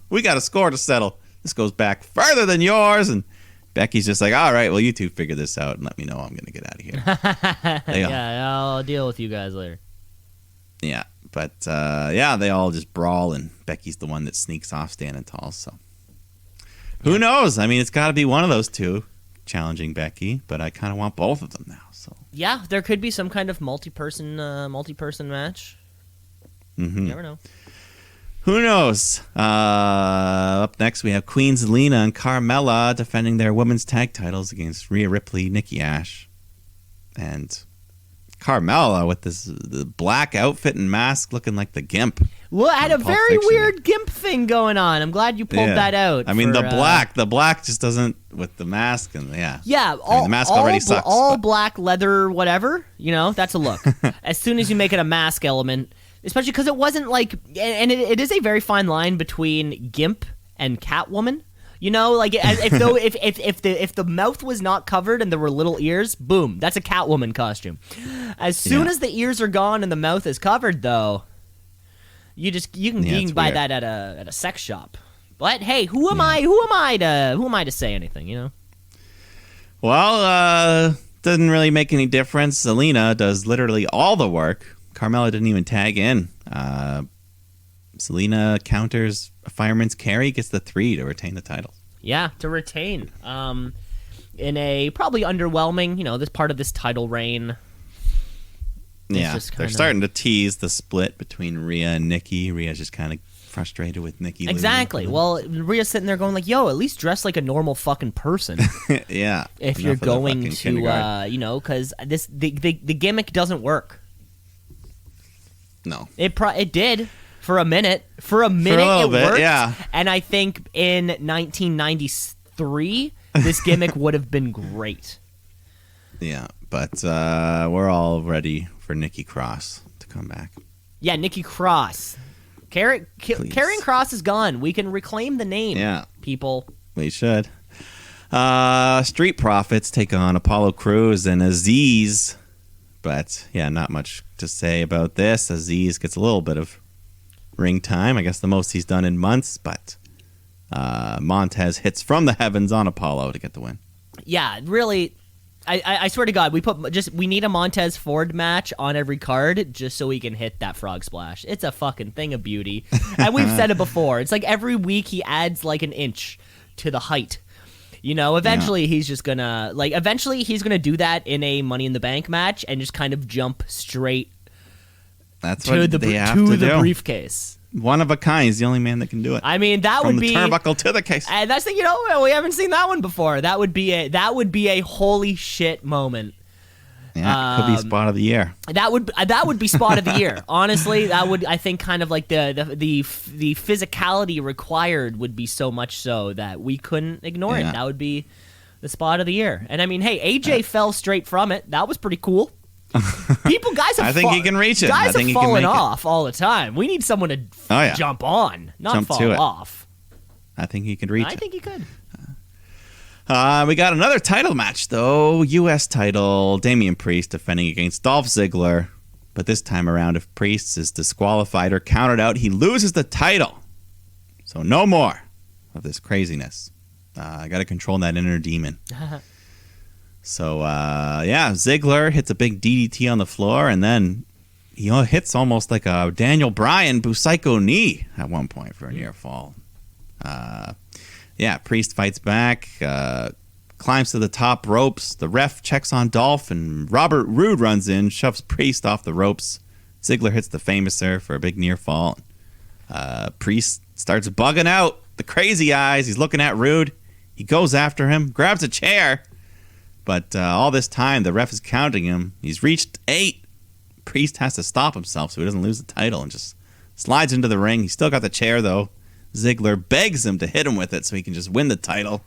we got a score to settle. This goes back further than yours. And Becky's just like, all right, well, you two figure this out and let me know I'm going to get out of here. Yeah, I'll deal with you guys later. Yeah, but they all just brawl, and Becky's the one that sneaks off standing tall. So Who knows? I mean, it's got to be one of those two challenging Becky, but I kind of want both of them now. So yeah, there could be some kind of multi-person match. You never know. Who knows? Up next, we have Queen Zelina and Carmella defending their women's tag titles against Rhea Ripley, Nikki Ash, and Carmella with the black outfit and mask looking like the Gimp. Well, I had a Pulp very Fiction. weird Gimp thing going on. I'm glad you pulled that out. I mean, for, the black just doesn't with the mask and Yeah, the mask already sucks. All but- black leather, whatever. That's a look. As soon as you make it a mask element, especially because it wasn't like, and it is a very fine line between Gimp and Catwoman. Like if the mouth was not covered and there were little ears, boom, that's a Catwoman costume. As soon as the ears are gone and the mouth is covered, though, you can buy that at a sex shop. But hey, who am I to say anything? Well, doesn't really make any difference. Zelina does literally all the work. Carmella didn't even tag in. Zelina counters a fireman's carry, gets the 3 to retain the title. Yeah, to retain. In a probably underwhelming, this part of this title reign. Yeah, they're starting to tease the split between Rhea and Nikki. Rhea's just kind of frustrated with Nikki. Exactly. Losing. Well, Rhea's sitting there going like, yo, at least dress like a normal fucking person. Yeah. If you're going to, because the gimmick doesn't work. No. It did. For a minute, it worked. Yeah. And I think in 1993, this gimmick would have been great. Yeah, but we're all ready for Nikki Cross to come back. Yeah, Nikki Cross. Karrion Kross is gone. We can reclaim the name. Yeah, people. We should. Street Profits take on Apollo Crews and Aziz, but yeah, not much to say about this. Aziz gets a little bit of ring time, I guess the most he's done in months, but Montez hits from the heavens on Apollo to get the win. Yeah, really, I swear to God, we need a Montez Ford match on every card just so we can hit that frog splash. It's a fucking thing of beauty, and we've said it before. It's like every week he adds like an inch to the height. Eventually he's just gonna do that in a Money in the Bank match and just kind of jump straight. That's to what the they have to do. Briefcase. One of a kind. He's the only man that can do it. I mean, that would be from the turnbuckle to the case. And that's the we haven't seen that one before. That would be a holy shit moment. Yeah, it could be spot of the year. That would be spot of the year. Honestly, that would, I think, kind of like the physicality required would be so much so that we couldn't ignore it. That would be the spot of the year. And I mean, hey, AJ fell straight from it. That was pretty cool. I think he can reach it. Guys I think have fallen off all the time. We need someone to jump on, not fall off. I think he can reach it. I think he could. We got another title match, though. U.S. title. Damian Priest defending against Dolph Ziggler. But this time around, if Priest is disqualified or counted out, he loses the title. So no more of this craziness. I got to control that inner demon. So, Ziggler hits a big DDT on the floor, and then he hits almost like a Daniel Bryan Busaiku knee at one point for a near fall. Priest fights back, climbs to the top ropes. The ref checks on Dolph, and Robert Roode runs in, shoves Priest off the ropes. Ziggler hits the Famouser for a big near fall. Priest starts bugging out. The crazy eyes. He's looking at Roode. He goes after him, grabs a chair. But all this time, the ref is counting him. He's reached 8. Priest has to stop himself so he doesn't lose the title and just slides into the ring. He's still got the chair, though. Ziggler begs him to hit him with it so he can just win the title.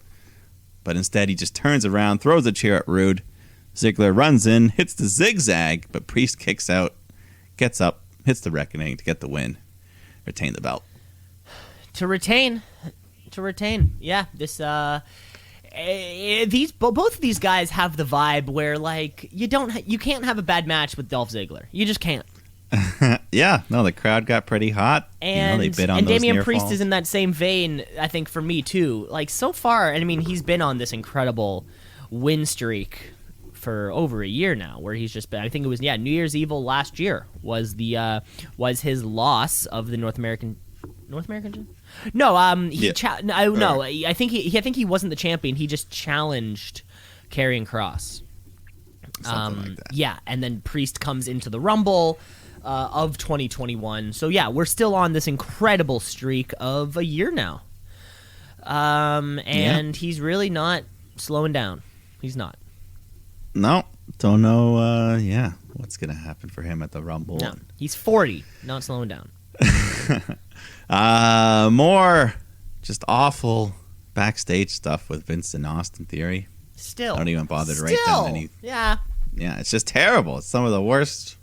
But instead, he just turns around, throws a chair at Roode. Ziggler runs in, hits the zigzag, but Priest kicks out, gets up, hits the Reckoning to get the win. Retain the belt. To retain. Yeah, this... both of these guys have the vibe where like you can't have a bad match with Dolph Ziggler. You just can't. The crowd got pretty hot. And they bid on and those Damian near Priest falls. is in that same vein, I think, for me too. Like so far, and I mean he's been on this incredible win streak for over a year now, where he's just been. I think it was New Year's Evil last year was his loss of the North American North American. No, Yeah. no, I think he wasn't the champion. He just challenged Karrion Kross. Something like that. Yeah, and then Priest comes into the Rumble of 2021. So yeah, we're still on this incredible streak of a year now. And he's really not slowing down. He's not. No, don't know. What's gonna happen for him at the Rumble? No, he's 40, not slowing down. More just awful backstage stuff with Vince and Austin Theory. Still, I don't even bother to write down any. Yeah. Yeah, it's just terrible. It's some of the worst.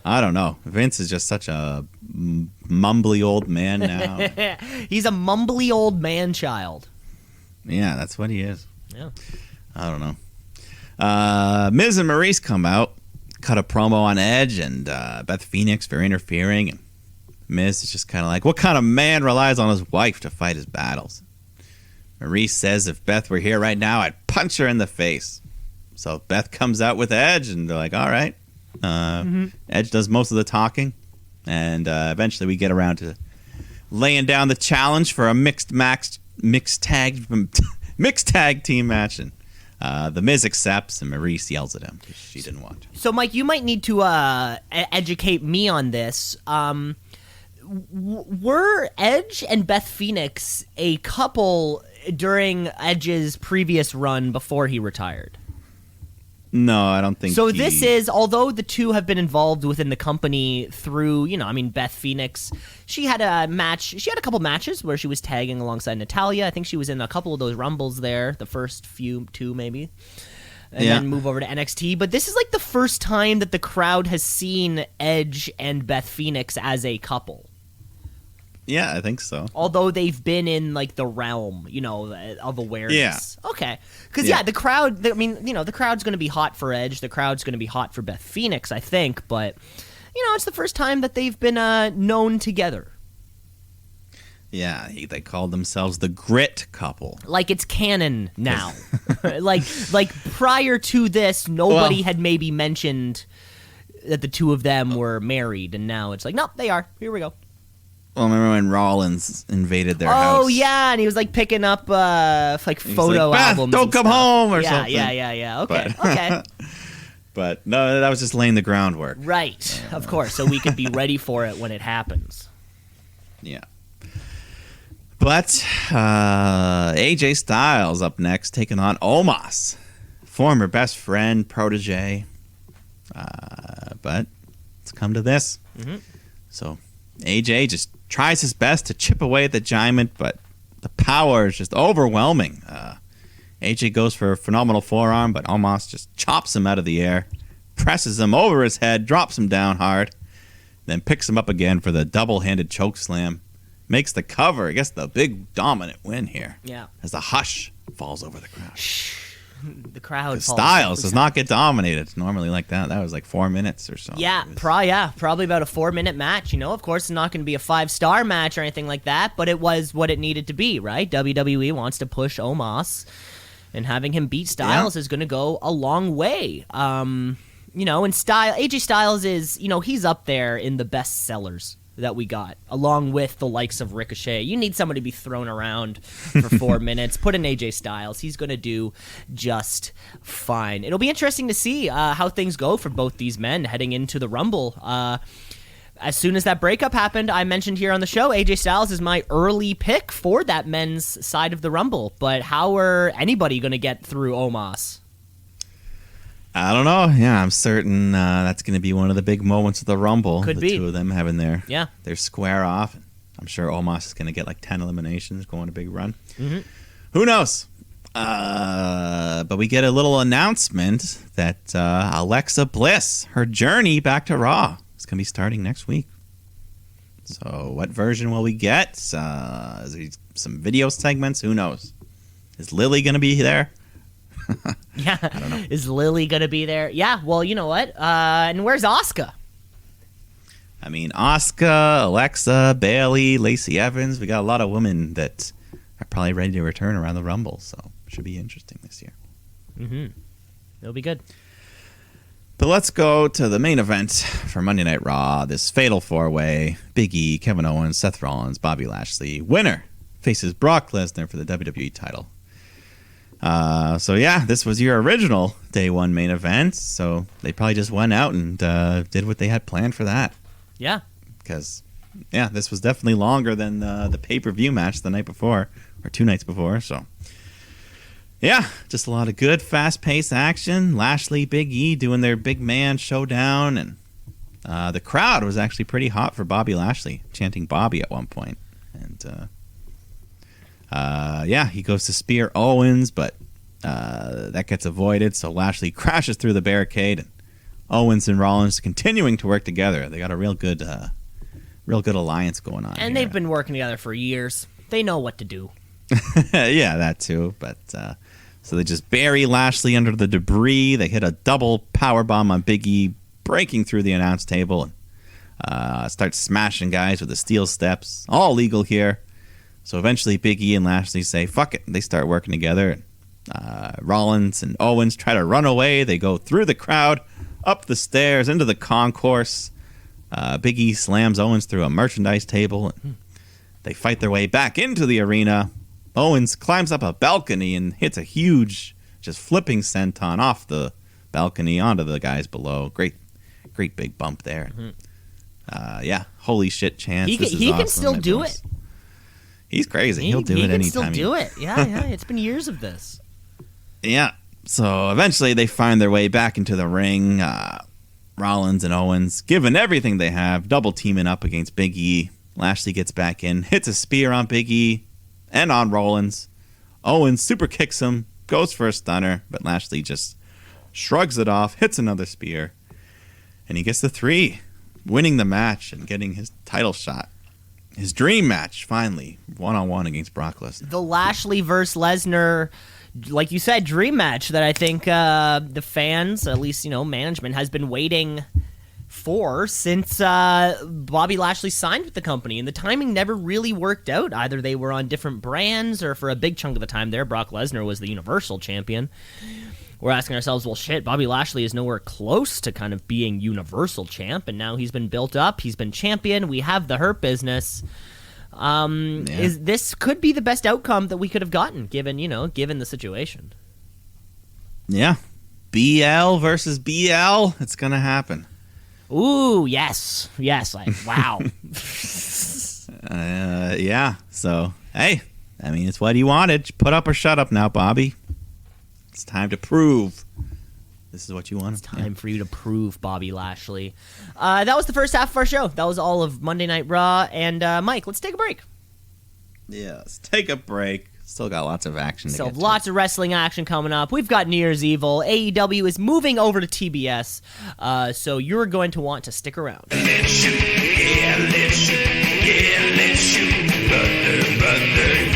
I don't know. Vince is just such a mumbly old man now. He's a mumbly old man child. Yeah, that's what he is. Yeah. I don't know. Miz and Maurice come out, cut a promo on Edge and Beth Phoenix for interfering. And Miz is just kind of like, what kind of man relies on his wife to fight his battles? Maurice says if Beth were here right now, I'd punch her in the face. So Beth comes out with Edge, and they're like, all right. Edge does most of the talking, and eventually we get around to laying down the challenge for a mixed tag team match. And the Miz accepts, and Maurice yells at him because she didn't want to. So, Mike, you might need to educate me on this. Were Edge and Beth Phoenix a couple during Edge's previous run before he retired? No, I don't think so. This is, although the two have been involved within the company through, Beth Phoenix, she had a match. She had a couple matches where she was tagging alongside Natalya. I think she was in a couple of those Rumbles there, the first two maybe, and then move over to NXT. But this is like the first time that the crowd has seen Edge and Beth Phoenix as a couple. Yeah, I think so. Although they've been in like the realm, of awareness. Yeah. Okay. Because the crowd. The crowd's going to be hot for Edge. The crowd's going to be hot for Beth Phoenix, I think. But it's the first time that they've been known together. Yeah, they called themselves the Grit Couple. Like it's canon now. like prior to this, nobody had maybe mentioned that the two of them were married, and now it's like, nope, they are. Here we go. Well, remember when Rollins invaded their house? Oh yeah, and he was like picking up photo like, albums. Don't come home or something. Yeah. Okay. But no, that was just laying the groundwork. Right, of course, so we could be ready for it when it happens. Yeah. But AJ Styles up next, taking on Omos, former best friend, protege. But it's come to this. Mm-hmm. So AJ just tries his best to chip away at the giant, but the power is just overwhelming. AJ goes for a phenomenal forearm, but Omos just chops him out of the air, presses him over his head, drops him down hard, then picks him up again for the double-handed choke slam. Makes the cover, I guess the big dominant win here. Yeah. As the hush falls over the crowd. The crowd. Styles does not get dominated. It's normally like that. That was like 4 minutes or so. Yeah, probably about a 4-minute match. Of course, it's not going to be a 5-star match or anything like that, but it was what it needed to be, right? WWE wants to push Omos, and having him beat Styles is going to go a long way. And AJ Styles is, he's up there in the best sellers that we got, along with the likes of Ricochet. You need somebody to be thrown around for 4 minutes. Put in AJ Styles. He's going to do just fine. It'll be interesting to see how things go for both these men heading into the Rumble. As soon as that breakup happened, I mentioned here on the show, AJ Styles is my early pick for that men's side of the Rumble. But how are anybody going to get through Omos? I don't know. Yeah, I'm certain that's going to be one of the big moments of the Rumble. Could the be. Two of them having their square off. I'm sure Omos is going to get like 10 eliminations, going a big run. Mm-hmm. Who knows? But we get a little announcement that Alexa Bliss, her journey back to Raw, is going to be starting next week. So what version will we get? Is there some video segments? Who knows? Is Lily going to be there? Yeah. I don't know. Is Lily going to be there? Yeah, well, you know what? And where's Asuka? I mean, Asuka, Alexa, Bayley, Lacey Evans. We got a lot of women that are probably ready to return around the Rumble, so it should be interesting this year. Mm-hmm. It'll be good. But let's go to the main event for Monday Night Raw. This fatal four-way. Big E, Kevin Owens, Seth Rollins, Bobby Lashley. Winner faces Brock Lesnar for the WWE title. So yeah, this was your original day one main event. So they probably just went out and did what they had planned for that. Yeah. Because, yeah, this was definitely longer than the pay-per-view match the night before, or 2 nights before. So, yeah, just a lot of good, fast-paced action. Lashley, Big E doing their big man showdown. And the crowd was actually pretty hot for Bobby Lashley, chanting Bobby at one point. And, yeah, he goes to spear Owens, but that gets avoided. So Lashley crashes through the barricade, and Owens and Rollins continuing to work together. They got a real good alliance going on. And they've been working together for years. They know what to do. Yeah, that too. But so they just bury Lashley under the debris. They hit a double power bomb on Big E, breaking through the announce table, and start smashing guys with the steel steps. All legal here. So eventually Big E and Lashley say, fuck it. They start working together. Rollins and Owens try to run away. They go through the crowd, up the stairs, into the concourse. Big E slams Owens through a merchandise table. And they fight their way back into the arena. Owens climbs up a balcony and hits a huge, just flipping senton off the balcony onto the guys below. Great big bump there. Yeah, holy shit chance. He awesome. can still do it. He's crazy. He'll do it anytime. He can still do it. Yeah. It's been years of this. Yeah. So eventually they find their way back into the ring. Rollins and Owens, given everything they have, double teaming up against Big E. Lashley gets back in, hits a spear on Big E and on Rollins. Owens super kicks him, goes for a stunner, but Lashley just shrugs it off, hits another spear, and he gets the 3, winning the match and getting his title shot. His dream match, finally, one-on-one against Brock Lesnar. The Lashley versus Lesnar, like you said, dream match that I think the fans, at least, management, has been waiting for since Bobby Lashley signed with the company. And the timing never really worked out. Either they were on different brands, or for a big chunk of the time there, Brock Lesnar was the Universal Champion. We're asking ourselves, well, shit, Bobby Lashley is nowhere close to kind of being Universal Champ, and now he's been built up, he's been champion, we have the Hurt Business. This could be the best outcome that we could have gotten, given the situation. Yeah. BL versus BL, it's going to happen. Ooh, yes, wow. Yeah, so, hey, I mean, it's what he wanted. Put up or shut up now, Bobby. It's time to prove this is what you want. It's time for you to prove, Bobby Lashley. That was the first half of our show. That was all of Monday Night Raw. And Mike, let's take a break. Yeah, let's take a break. Still got lots of action to get to. Lots of wrestling action coming up. We've got New Year's Evil. AEW is moving over to TBS, so you're going to want to stick around. Let's shoot, yeah, let's shoot, yeah, let's shoot, brother,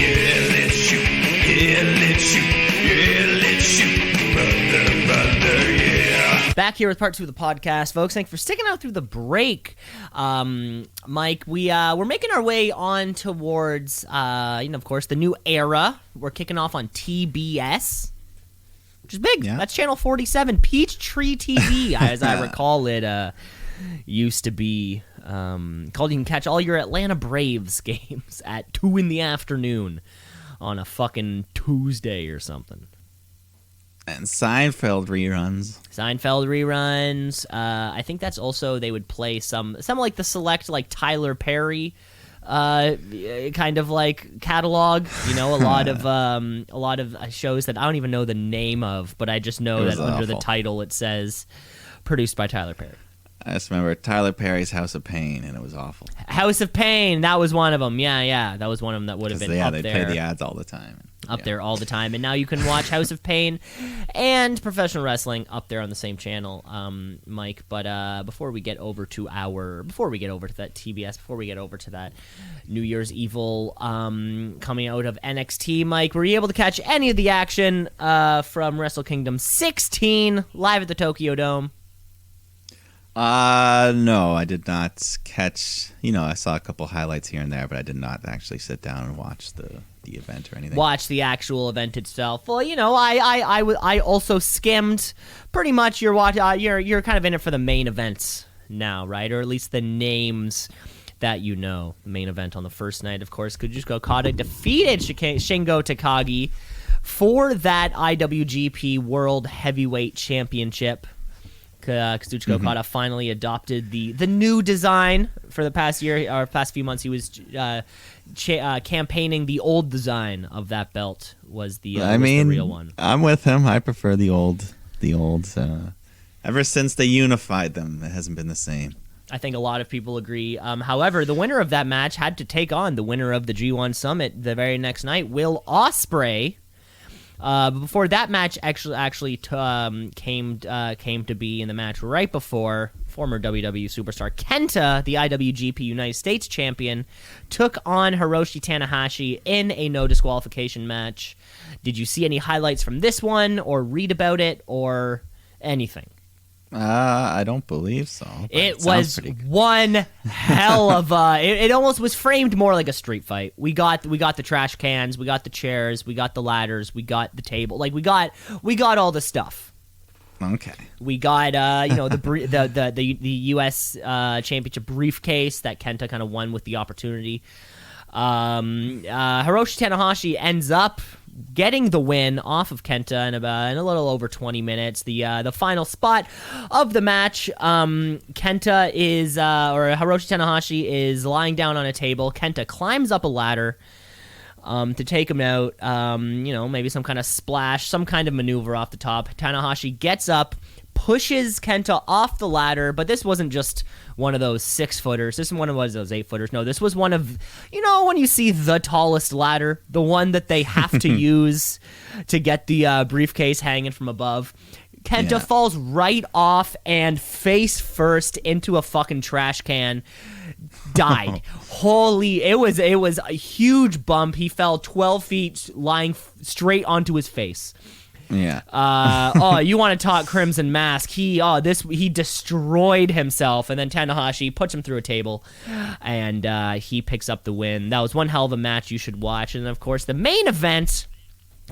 yeah, let's shoot, yeah, let's shoot, yeah, let's shoot, brother, yeah. Back here with part 2 of the podcast, folks. Thanks for sticking out through the break. Mike, we're making our way on towards, of course, the new era. We're kicking off on TBS, which is big. Yeah. That's channel 47, Peachtree TV, as I recall it used to be. Called you can catch all your Atlanta Braves games at 2 in the afternoon on a fucking Tuesday or something. And Seinfeld reruns. I think that's also, they would play some like the select, like Tyler Perry kind of like catalog. A lot of shows that I don't even know the name of, but I just know that under the title it says produced by Tyler Perry. I just remember Tyler Perry's House of Pain, and it was awful. House of Pain, that was one of them. Yeah, that was one of them that would have been up there. They play the ads all the time. There all the time, and now you can watch House of Pain and professional wrestling up there on the same channel, Mike. But before we get over to that TBS, before we get over to that New Year's Evil coming out of NXT, Mike, were you able to catch any of the action from Wrestle Kingdom 16 live at the Tokyo Dome? No, I did not catch. I saw a couple highlights here and there, but I did not actually sit down and watch the the event or anything. Watch the actual event itself. Well, I also skimmed pretty much. You're kind of in it for the main events now, right? Or at least the names that the main event on the first night, of course, Kazuchika Okada defeated Shingo Takagi for that IWGP World Heavyweight Championship. Kazuchika Okada finally adopted the new design for the past year or past few months. He was campaigning the old design of that belt was the real one. I'm with him. I prefer the old. Ever since they unified them, it hasn't been the same. I think a lot of people agree. However, the winner of that match had to take on the winner of the G1 Summit the very next night, Will Ospreay. Before that match actually came to be in the match right before, former WWE superstar Kenta, the IWGP United States champion, took on Hiroshi Tanahashi in a no disqualification match. Did you see any highlights from this one, or read about it, or anything? I don't believe so. It was one hell of a. It almost was framed more like a street fight. We got the trash cans, we got the chairs, we got the ladders, we got the table. Like we got all the stuff. Okay. We got the U.S. Championship briefcase that Kenta kind of won with the opportunity. Hiroshi Tanahashi ends up getting the win off of Kenta in a little over 20 minutes. The final spot of the match, Hiroshi Tanahashi is lying down on a table. Kenta climbs up a ladder to take him out. Maybe some kind of splash, some kind of maneuver off the top. Tanahashi gets up, pushes Kenta off the ladder, but this wasn't just one of those 6-footers. This one was those 8-footers. No, this was one of, when you see the tallest ladder, the one that they have to use to get the briefcase hanging from above. Kenta falls right off and face first into a fucking trash can. Died. It was a huge bump. He fell 12 feet lying straight onto his face. Yeah. You want to talk Crimson Mask? He destroyed himself, and then Tanahashi puts him through a table, and he picks up the win. That was one hell of a match you should watch. And of course, the main event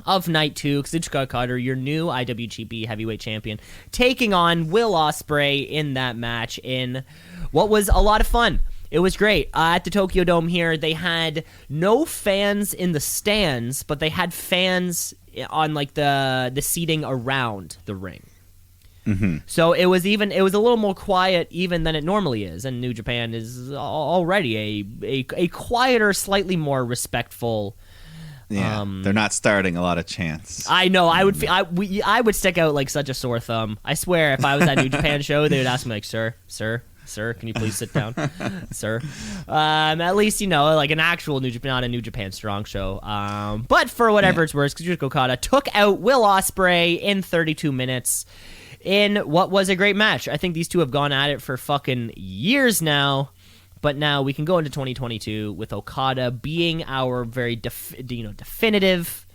of night 2, Kazuchika Okada, your new IWGP Heavyweight Champion, taking on Will Ospreay in that match in what was a lot of fun. It was great. At the Tokyo Dome here, they had no fans in the stands, but they had fans on like the seating around the ring. Mm-hmm. So it was a little more quiet even than it normally is, and New Japan is already a quieter, slightly more respectful. Yeah, they're not starting a lot of chants. I know. I would stick out like such a sore thumb. I swear, if I was at a New Japan show, they would ask me like, "Sir, can you please sit down, sir?" At least like an actual New Japan, not a New Japan Strong show. But for whatever it's worth, Kazuchika Okada took out Will Ospreay in 32 minutes in what was a great match. I think these two have gone at it for fucking years now. But now we can go into 2022 with Okada being our very definitive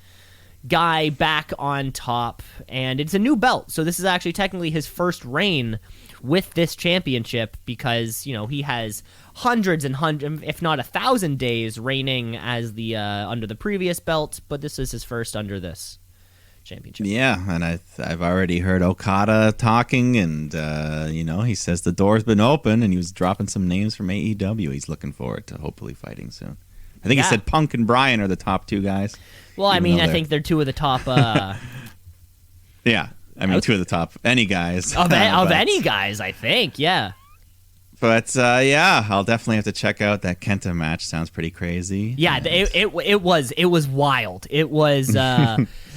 guy back on top, and it's a new belt. So this is actually technically his first reign with this championship, because he has hundreds and hundreds, if not 1,000 days reigning as the under the previous belt, but this is his first under this championship. Yeah, and I've already heard Okada talking, and he says the door's been open, and he was dropping some names from AEW. He's looking forward to hopefully fighting soon. I think he said Punk and Bryan are the top 2 guys. Well, I think they're 2 of the top. Yeah, 2 of the top any guys of any guys. I think, yeah. But I'll definitely have to check out that Kenta match. Sounds pretty crazy. Yeah, it was wild. It was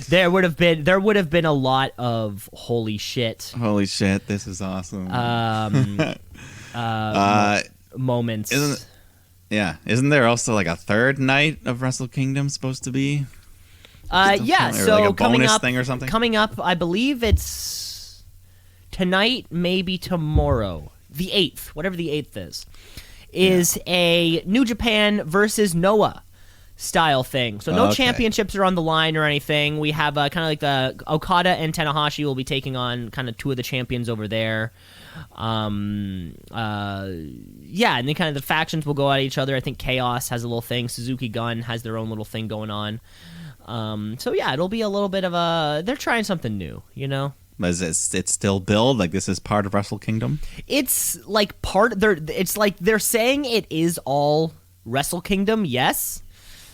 there would have been a lot of holy shit. Holy shit, this is awesome. Moments. Isn't there also like a third night of Wrestle Kingdom supposed to be? Yeah. So like a coming bonus up, thing or something. Coming up, I believe it's tonight, maybe tomorrow. The 8th, whatever the 8th is a New Japan versus Noah style thing. So no championships are on the line or anything. We have kind of like the Okada and Tanahashi will be taking on kind of 2 of the champions over there. yeah, and then kind of the factions will go at each other. I think Chaos has a little thing. Suzuki Gun has their own little thing going on. So yeah, it'll be a little bit of they're trying something new, you know? Is it's still billed like this is part of Wrestle Kingdom? It's like it's like they're saying it is all Wrestle Kingdom, yes.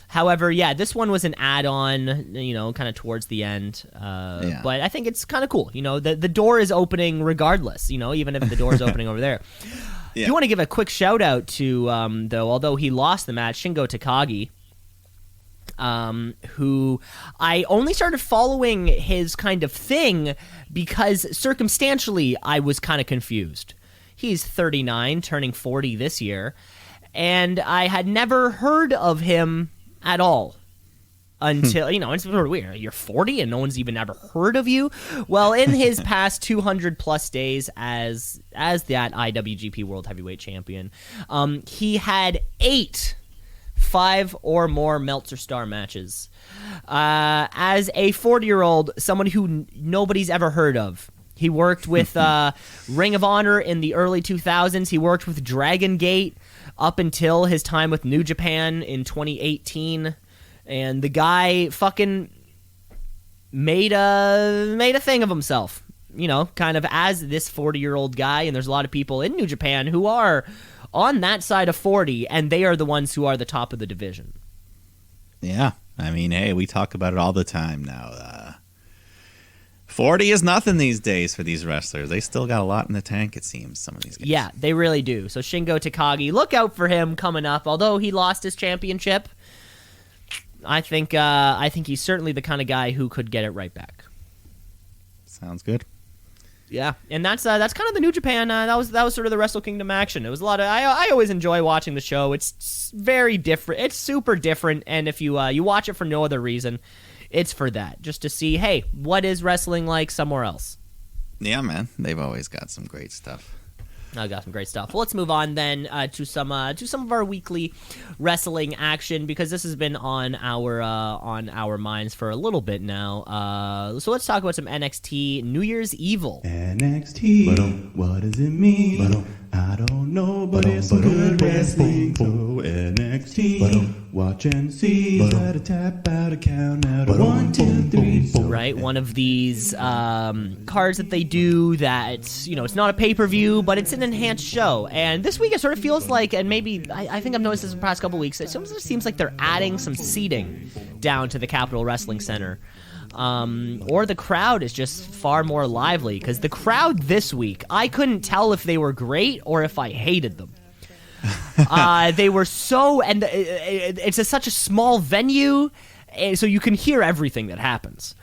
However, yeah, this one was an add-on, you know, kind of towards the end. But I think it's kind of cool. You know, the door is opening regardless, you know, even if the door is opening over there. Yeah. You want to give a quick shout-out to, though, although he lost the match, Shingo Takagi, who I only started following his kind of thing because circumstantially I was kind of confused. He's 39, turning 40 this year, and I had never heard of him at all until, you know, it's sort of weird. You're 40 and no one's even ever heard of you? Well, in his past 200-plus days as that IWGP World Heavyweight Champion, he had 8 5 or more Meltzer Star matches. As a 40-year-old, someone who nobody's ever heard of, he worked with Ring of Honor in the early 2000s. He worked with Dragon Gate up until his time with New Japan in 2018. And the guy fucking made a thing of himself, you know, kind of as this 40-year-old guy. And there's a lot of people in New Japan who are on that side of 40, and they are the ones who are the top of the division. Yeah. I mean, hey, we talk about it all the time now. 40 is nothing these days for these wrestlers. They still got a lot in the tank, it seems, some of these guys. Yeah, they really do. So Shingo Takagi, look out for him coming up. Although he lost his championship, I think he's certainly the kind of guy who could get it right back. Sounds good. Yeah, and that's kind of the New Japan. That was sort of the Wrestle Kingdom action. It was a lot of. I always enjoy watching the show. It's very different. It's super different, and if you watch it for no other reason, it's for that, just to see, hey, what is wrestling like somewhere else? Yeah, man, they've always got some great stuff. I got some great stuff. Well, let's move on then to some of our weekly wrestling action, because this has been on our minds for a little bit now. So let's talk about some NXT New Year's Evil. NXT, what does it mean? I don't know, but it's some good wrestling. So NXT, watch and see. Gotta tap out a count out of 1, 2, 3. Right, one of these cards that they do that, you know, it's not a pay-per-view, but it's an enhanced show. And this week it sort of feels like, and maybe I think I've noticed this in the past couple weeks, it seems like they're adding some seating down to the Capitol Wrestling Center. Or the crowd is just far more lively, because the crowd this week, I couldn't tell if they were great or if I hated them. They were so, and it's such a small venue, so you can hear everything that happens.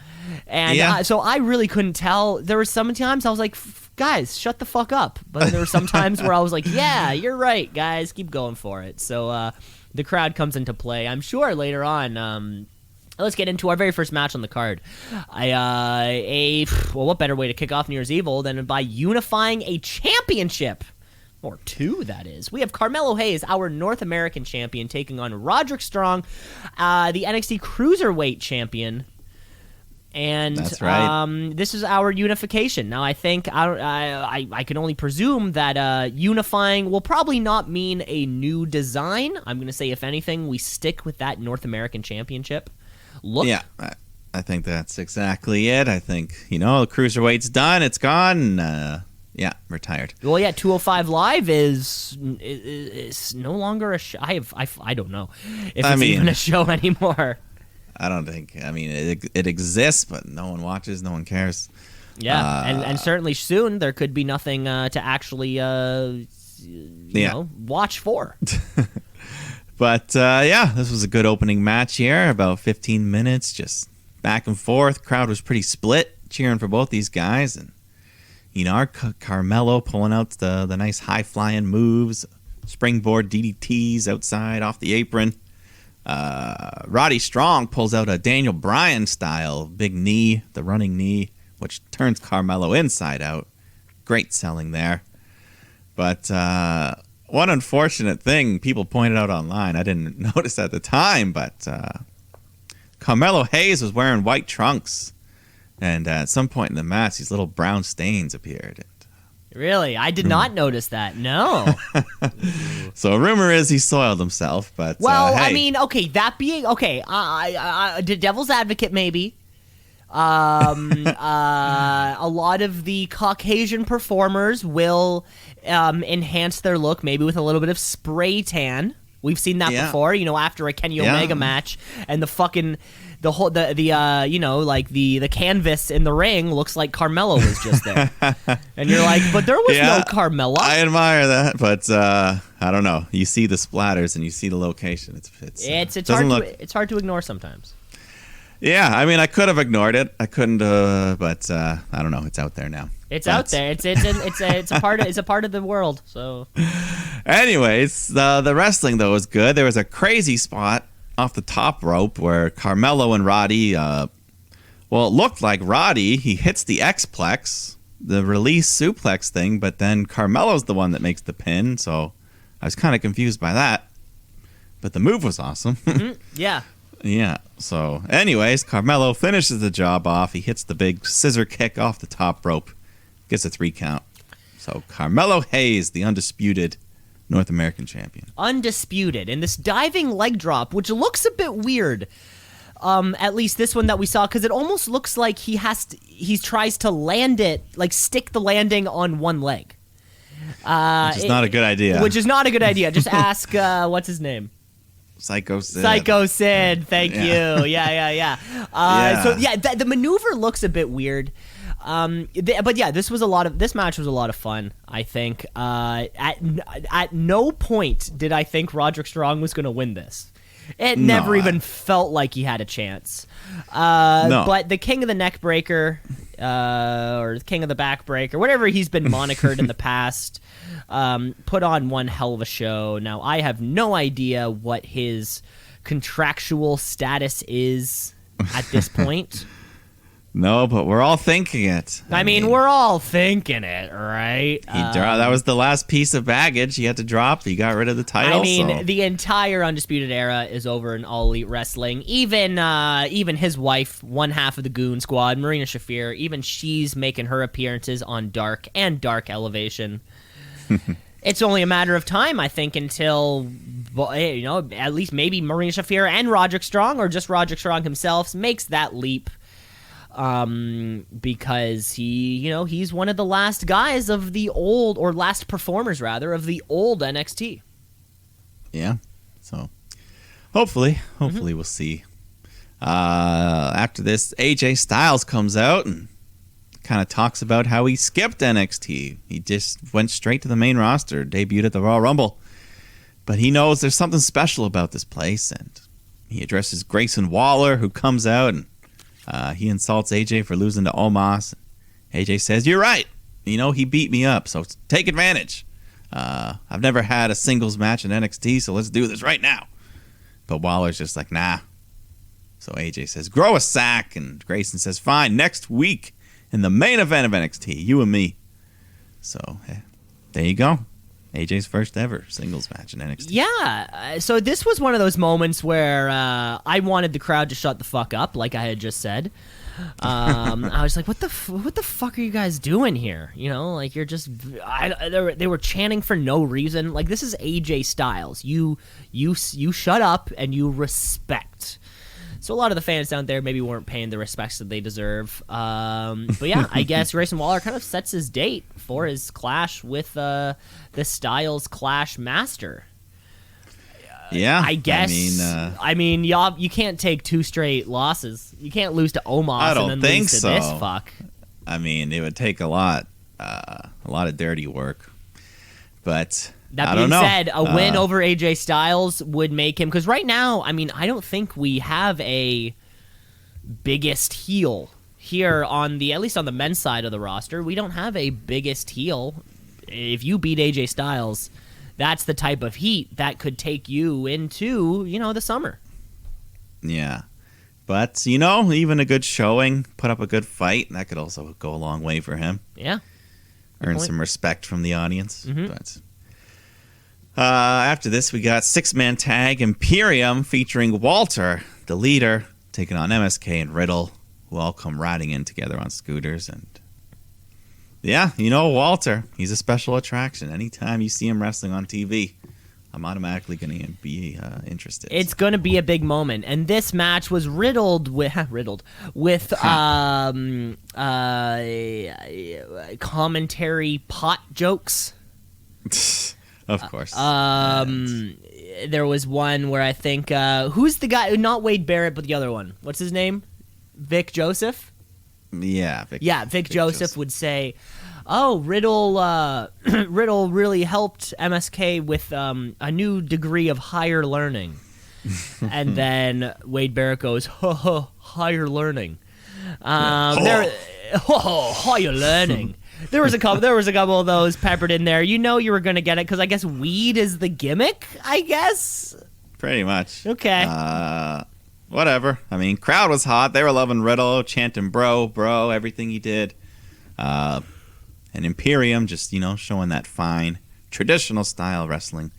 And so I really couldn't tell. There were some times I was like, guys, shut the fuck up. But there were some times where I was like, yeah, you're right, guys, keep going for it. So the crowd comes into play, I'm sure, later on. Let's get into our very first match on the card. What better way to kick off New Year's Evil than by unifying a championship? Or 2, that is. We have Carmelo Hayes, our North American champion, taking on Roderick Strong, the NXT Cruiserweight champion. And that's right. This is our unification. Now, I think I can only presume that unifying will probably not mean a new design. I'm going to say, if anything, we stick with that North American championship look. Yeah, I think that's exactly it. I think, you know, the Cruiserweight's done. It's gone. Yeah, retired. Well, yeah, 205 Live is no longer a show. I don't know if it's even a show anymore. I don't think. I mean, it exists, but no one watches. No one cares. Yeah, and certainly soon there could be nothing to actually you know, watch for. But this was a good opening match here. About 15 minutes, just back and forth. Crowd was pretty split, cheering for both these guys, and you know, our Carmelo pulling out the nice high flying moves, springboard DDTs outside off the apron. Roddy Strong pulls out a Daniel Bryan style big knee, the running knee, which turns Carmelo inside out. Great selling there. But one unfortunate thing people pointed out online, I didn't notice at the time, but Carmelo Hayes was wearing white trunks. And at some point in the match, these little brown stains appeared. Really? I did not notice that. No. So rumor is he soiled himself, but Well, hey. I mean, okay, that being okay, the devil's advocate maybe. A lot of the Caucasian performers will enhance their look maybe with a little bit of spray tan. We've seen that before, after a Kenny Omega match, and the canvas in the ring looks like Carmelo was just there. And you're like, but there was no Carmella. I admire that, but I don't know. You see the splatters and you see the location. It's hard to ignore sometimes. Yeah, I mean, I could have ignored it. I couldn't, but I don't know. It's out there now. It's out there. It's a part of the world. So, anyways, the wrestling though was good. There was a crazy spot off the top rope where Carmelo and Roddy. It looked like Roddy. He hits the X-Plex, the release suplex thing, but then Carmelo's the one that makes the pin. So I was kind of confused by that. But the move was awesome. Yeah. Yeah. So, anyways, Carmelo finishes the job off. He hits the big scissor kick off the top rope. Gets a 3 count. So, Carmelo Hayes, the undisputed North American champion. Undisputed. And this diving leg drop, which looks a bit weird. At least this one that we saw, because it almost looks like he tries to land it, like stick the landing on one leg. Which is not a good idea. Which is not a good idea. Just ask, what's his name? Psycho Sid. Psycho Sid, thank you. Yeah. So the maneuver looks a bit weird. But yeah, this match was a lot of fun, I think. At no point did I think Roderick Strong was going to win this. It never even felt like he had a chance. No. But the King of the Neck Breaker, or the King of the Back Breaker, whatever he's been monikered in the past, put on one hell of a show. Now, I have no idea what his contractual status is at this point. No, but we're all thinking it. I mean, we're all thinking it, right? That was the last piece of baggage he had to drop. He got rid of the title. I mean, the entire Undisputed Era is over in All Elite Wrestling. Even his wife, one half of the Goon Squad, Marina Shafir, even she's making her appearances on Dark and Dark Elevation. It's only a matter of time, I think, until, at least maybe Marina Shafir and Roderick Strong, or just Roderick Strong himself, makes that leap. Because he's one of the last guys of the old, or last performers rather, of the old NXT. Yeah. So hopefully we'll see. After this, AJ Styles comes out and kind of talks about how he skipped NXT. He just went straight to the main roster, debuted at the Royal Rumble. But he knows there's something special about this place, and he addresses Grayson Waller, who comes out and he insults AJ for losing to Omos. AJ says, "You're right. He beat me up, so take advantage. I've never had a singles match in NXT, so let's do this right now." But Waller's just like, nah. So AJ says, "Grow a sack," and Grayson says, "Fine, next week in the main event of NXT, you and me." So there you go. AJ's first ever singles match in NXT. Yeah, so this was one of those moments where I wanted the crowd to shut the fuck up, like I had just said. I was like, what the fuck are you guys doing here? Like, you're just... they were chanting for no reason. Like, this is AJ Styles. You shut up and you respect. So a lot of the fans down there maybe weren't paying the respects that they deserve. But yeah, I guess Grayson Waller kind of sets his date for his clash with the Styles Clash Master. Yeah, I guess. Y'all, you can't take 2 straight losses. You can't lose to Omos and then lose to this fuck. I mean, it would take a lot of dirty work. But that being said, a win over AJ Styles would make him, because right now, I don't think we have a biggest heel here at least on the men's side of the roster. We don't have a biggest heel. If you beat AJ Styles, that's the type of heat that could take you into, the summer. Yeah. But, even a good showing, put up a good fight, that could also go a long way for him. Yeah. Earn some respect from the audience. Mm-hmm. But after this, we got 6-man tag Imperium featuring Walter, the leader, taking on MSK and Riddle, who all come riding in together on scooters. And Yeah, Walter, he's a special attraction. Anytime you see him wrestling on TV, I'm automatically going to be interested. It's going to be a big moment, and this match was riddled with commentary pot jokes. Of course. There was one where I think who's the guy? Not Wade Barrett, but the other one. What's his name? Vic Joseph. Yeah, Vic Joseph would say, "Oh, Riddle really helped MSK with a new degree of higher learning." And then Wade Barrett goes, higher learning. Higher learning. There was a couple of those peppered in there. You were going to get it because I guess weed is the gimmick, I guess. Pretty much. Okay. Whatever. I mean, crowd was hot. They were loving Riddle, chanting bro, everything he did. And Imperium just, showing that fine, traditional style wrestling.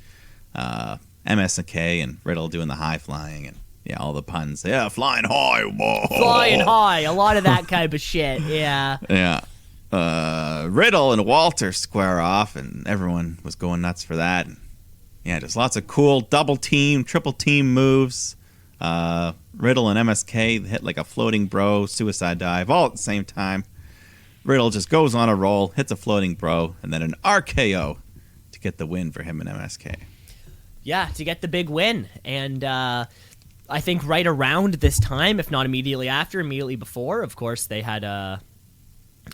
MSK and Riddle doing the high flying and, all the puns. Yeah, flying high. Whoa. Flying high. A lot of that kind of shit, yeah. Yeah. Riddle and Walter square off, and everyone was going nuts for that. And, just lots of cool double team, triple team moves. Riddle and MSK hit like a floating bro, suicide dive, all at the same time. Riddle just goes on a roll, hits a floating bro, and then an RKO to get the win for him and MSK. Yeah, to get the big win. And I think right around this time, if not immediately after, immediately before, of course, they had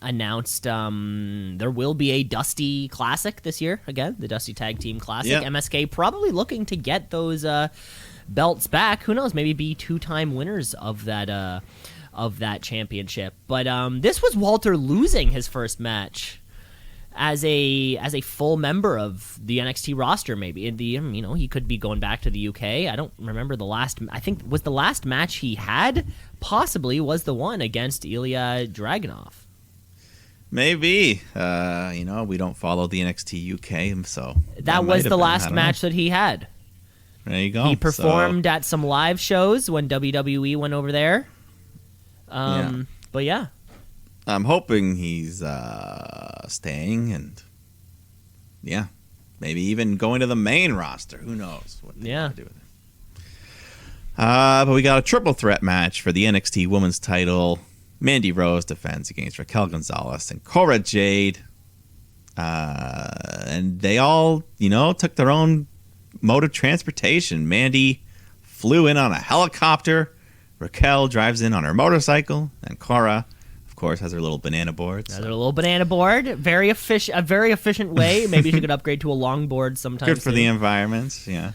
announced there will be a Dusty Classic this year. Again, the Dusty Tag Team Classic. Yep. MSK probably looking to get those belts back. Who knows? Maybe be 2-time winners of that championship. But this was Walter losing his first match as a full member of the NXT roster. Maybe he could be going back to the UK. I don't remember the last. I think was the last match he had. Possibly was the one against Ilya Dragunov. Maybe. We don't follow the NXT UK, so that was the last match that he had. There you go. He performed at some live shows when WWE went over there. But yeah. I'm hoping he's staying and, maybe even going to the main roster. Who knows what they want to do with it. But we got a triple threat match for the NXT Women's title. Mandy Rose defends against Raquel Gonzalez and Cora Jade. And they all, took their own mode of transportation. Mandy flew in on a helicopter. Raquel drives in on her motorcycle. And Cora, of course, has her little banana board. Has her little banana board. A very efficient way. Maybe she could upgrade to a longboard sometime Good for soon. the environment, yeah.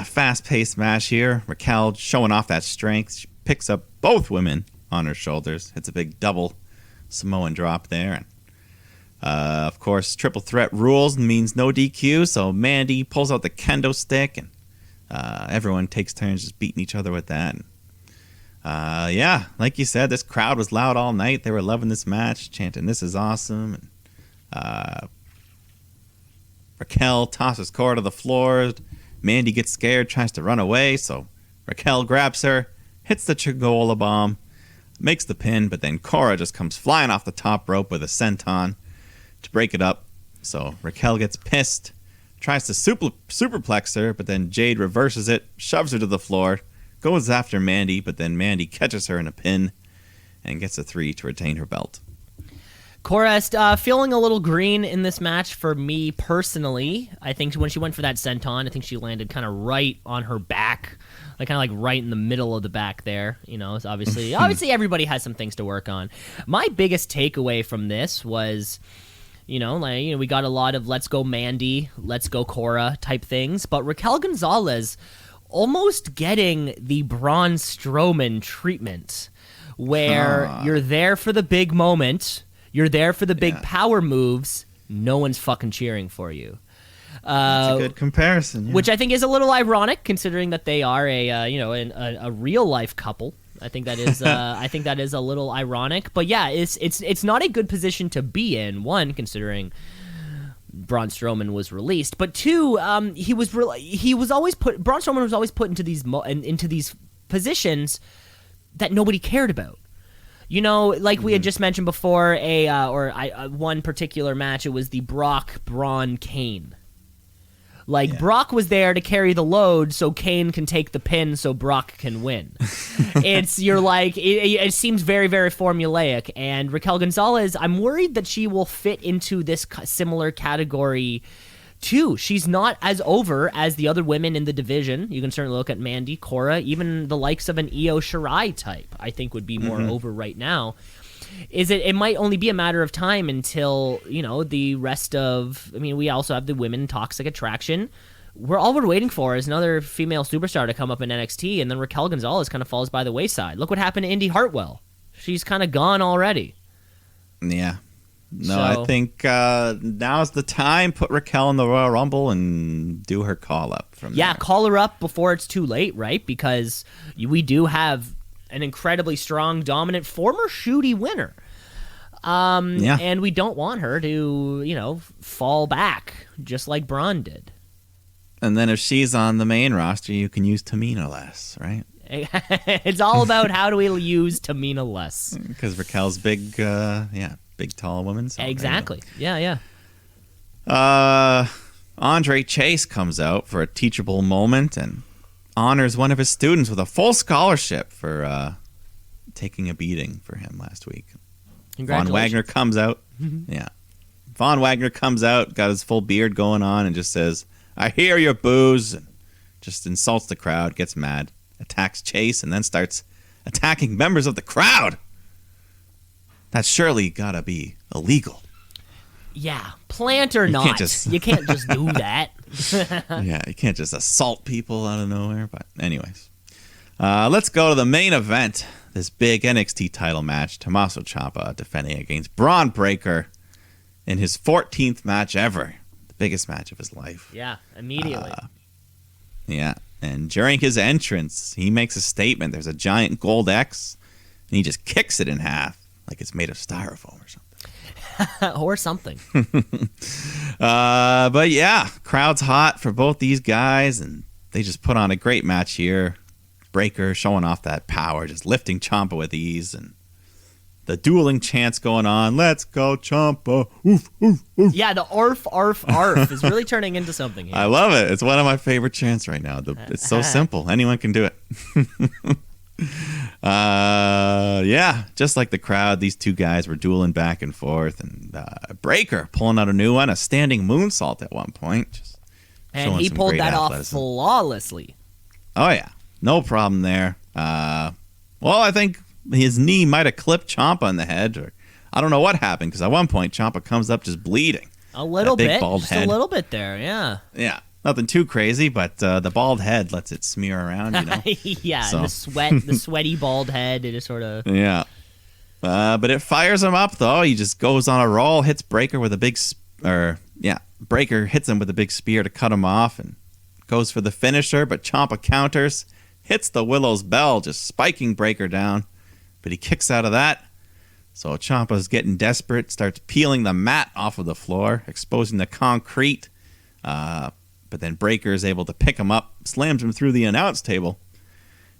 Fast-paced match here. Raquel showing off that strength. She picks up both women on her shoulders. Hits a big double Samoan drop there. And, of course, triple threat rules means no DQ. So Mandy pulls out the kendo stick, and everyone takes turns just beating each other with that. And, like you said, this crowd was loud all night. They were loving this match, chanting, "This is awesome." And, Raquel tosses Cora to the floor. Mandy gets scared, tries to run away, so Raquel grabs her, hits the Chigola bomb, makes the pin, but then Cora just comes flying off the top rope with a senton to break it up. So Raquel gets pissed, tries to superplex her, but then Jade reverses it, shoves her to the floor, goes after Mandy, but then Mandy catches her in a pin and gets a 3 to retain her belt. Cora feeling a little green in this match for me personally. I think when she went for that senton, I think she landed kind of right on her back, like kind of like right in the middle of the back there. It's obviously everybody has some things to work on. My biggest takeaway from this was, we got a lot of "let's go Mandy, let's go Cora" type things, but Raquel Gonzalez almost getting the Braun Strowman treatment, where you're there for the big moment. You're there for the big power moves. No one's fucking cheering for you. That's a good comparison. Yeah. Which I think is a little ironic, considering that they are a real life couple. I think that is a little ironic. But yeah, it's not a good position to be in. One, considering Braun Strowman was released, but two, Braun Strowman was always put into these positions that nobody cared about. You know, like we had just mentioned before, one particular match, it was the Brock, Braun, Kane. Like, Brock was there to carry the load so Kane can take the pin so Brock can win. It seems very, very formulaic. And Raquel Gonzalez, I'm worried that she will fit into this similar category too. She's not as over as the other women in the division. You can certainly look at Mandy, Cora, even the likes of an Io Shirai type, I think would be more over right now. It might only be a matter of time until, the rest of, we also have the women Toxic Attraction. All we're waiting for is another female superstar to come up in NXT, and then Raquel Gonzalez kind of falls by the wayside. Look what happened to Indy Hartwell. She's kind of gone already. Yeah. No, I think now's the time. Put Raquel in the Royal Rumble and do her call up from there. Call her up before it's too late, right? Because we do have an incredibly strong, dominant former Shootie winner. And we don't want her to, fall back just like Braun did. And then if she's on the main roster, you can use Tamina less, right? It's all about how do we use Tamina less. Because Raquel's big, big tall woman. So exactly. Yeah. Andre Chase comes out for a teachable moment and honors one of his students with a full scholarship for taking a beating for him last week. Von Wagner comes out. Yeah. Von Wagner comes out, got his full beard going on, and just says, "I hear your boos," and just insults the crowd, gets mad, attacks Chase, and then starts attacking members of the crowd. That's surely gotta be illegal. Yeah, plant or not, you can't just do that. Yeah, you can't just assault people out of nowhere. But anyways, let's go to the main event. This big NXT title match. Tommaso Ciampa defending against Braun Breaker in his 14th match ever. The biggest match of his life. Yeah, immediately. And during his entrance, he makes a statement. There's a giant gold X, and he just kicks it in half like it's made of styrofoam or something. Or something. But yeah, crowd's hot for both these guys, and they just put on a great match here. Breaker showing off that power, just lifting Ciampa with ease, and the dueling chants going on. Let's go, Ciampa. Oof, oof, oof. Yeah, the arf, arf, arf is really turning into something here. I love it. It's one of my favorite chants right now. It's so simple. Anyone can do it. Just like the crowd, these two guys were dueling back and forth, and Breaker pulling out a new one, a standing moonsault at one point. And he pulled that off flawlessly. Oh, yeah. No problem there. I think his knee might have clipped Ciampa in the head, or I don't know what happened, because at one point, Ciampa comes up just bleeding. A little bit. Bald just head. a little bit there, yeah. Yeah. Nothing too crazy, but the bald head lets it smear around, Yeah, so. the sweaty bald head, it just sort of... Yeah. But it fires him up, though. He just goes on a roll, hits Breaker with a big... Breaker hits him with a big spear to cut him off, and goes for the finisher, but Ciampa counters, hits the Willow's Bell, just spiking Breaker down, but he kicks out of that. So Ciampa's getting desperate, starts peeling the mat off of the floor, exposing the concrete. But then Breaker is able to pick him up, slams him through the announce table.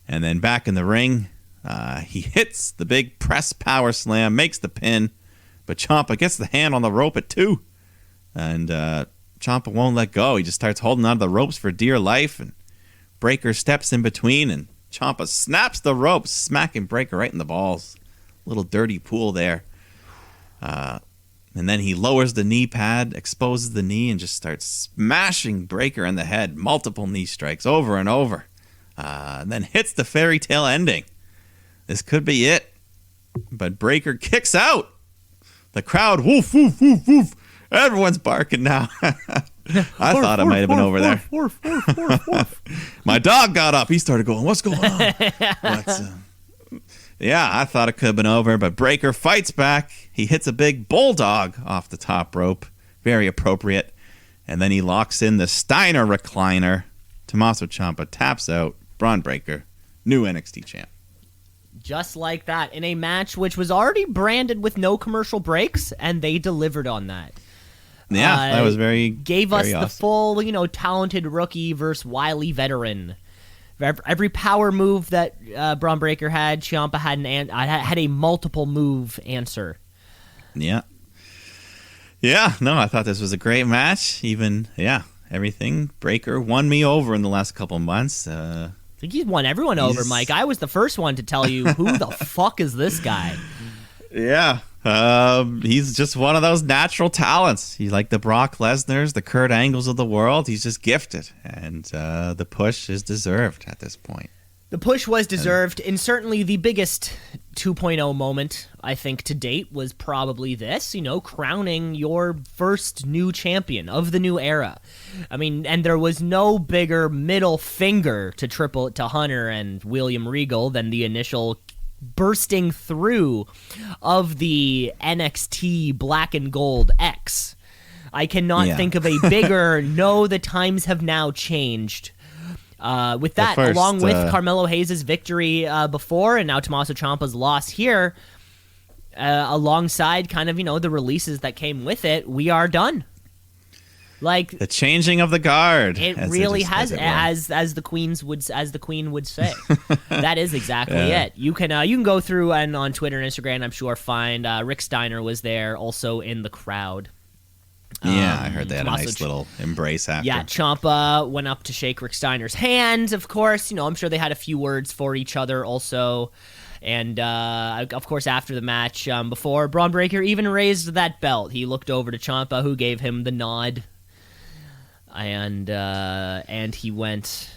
And then back in the ring, he hits the big press power slam, makes the pin. But Ciampa gets the hand on the rope at 2. And Ciampa won't let go. He just starts holding onto the ropes for dear life. And Breaker steps in between, and Ciampa snaps the ropes, smacking Breaker right in the balls. Little dirty pool there. And then he lowers the knee pad, exposes the knee, and just starts smashing Breaker in the head. Multiple knee strikes over and over. And then hits the fairy tale ending. This could be it. But Breaker kicks out. The crowd, woof, woof, woof, woof. Everyone's barking now. I thought it might have been over there. My dog got up. He started going, "What's going on?" But, yeah, I thought it could have been over, but Breaker fights back. He hits a big bulldog off the top rope. Very appropriate. And then he locks in the Steiner recliner. Tommaso Ciampa taps out. Braun Breaker, new NXT champ. Just like that, in a match which was already branded with no commercial breaks, and they delivered on that. Yeah, that was very gave very us awesome. The full, talented rookie versus wily veteran Every power move that Braun Breaker had, Ciampa had a multiple move answer. Yeah. Yeah, no, I thought this was a great match. Even, everything. Breaker won me over in the last couple months. I think he's won everyone over, Mike. I was the first one to tell you, who the fuck is this guy? Yeah. He's just one of those natural talents. He's like the Brock Lesnar's, the Kurt Angles of the world. He's just gifted. And the push is deserved at this point. The push was deserved, and certainly the biggest 2.0 moment, I think, to date was probably this, crowning your first new champion of the new era. I mean, and there was no bigger middle finger to Hunter and William Regal than the initial bursting through of the NXT Black and Gold X. I cannot think of a bigger, no, the times have now changed. With that, along with Carmelo Hayes' victory before, and now Tommaso Ciampa's loss here, alongside kind of, the releases that came with it, we are done. Like the changing of the guard. It really has, as the queen would say. That is exactly it. You can go through and on Twitter and Instagram, I'm sure, find Rick Steiner was there also in the crowd. Yeah, I heard they had a nice little embrace after. Yeah, Ciampa went up to shake Rick Steiner's hand, of course. I'm sure they had a few words for each other also. And, of course, after the match, before Braun Breaker even raised that belt, he looked over to Ciampa, who gave him the nod. And he went...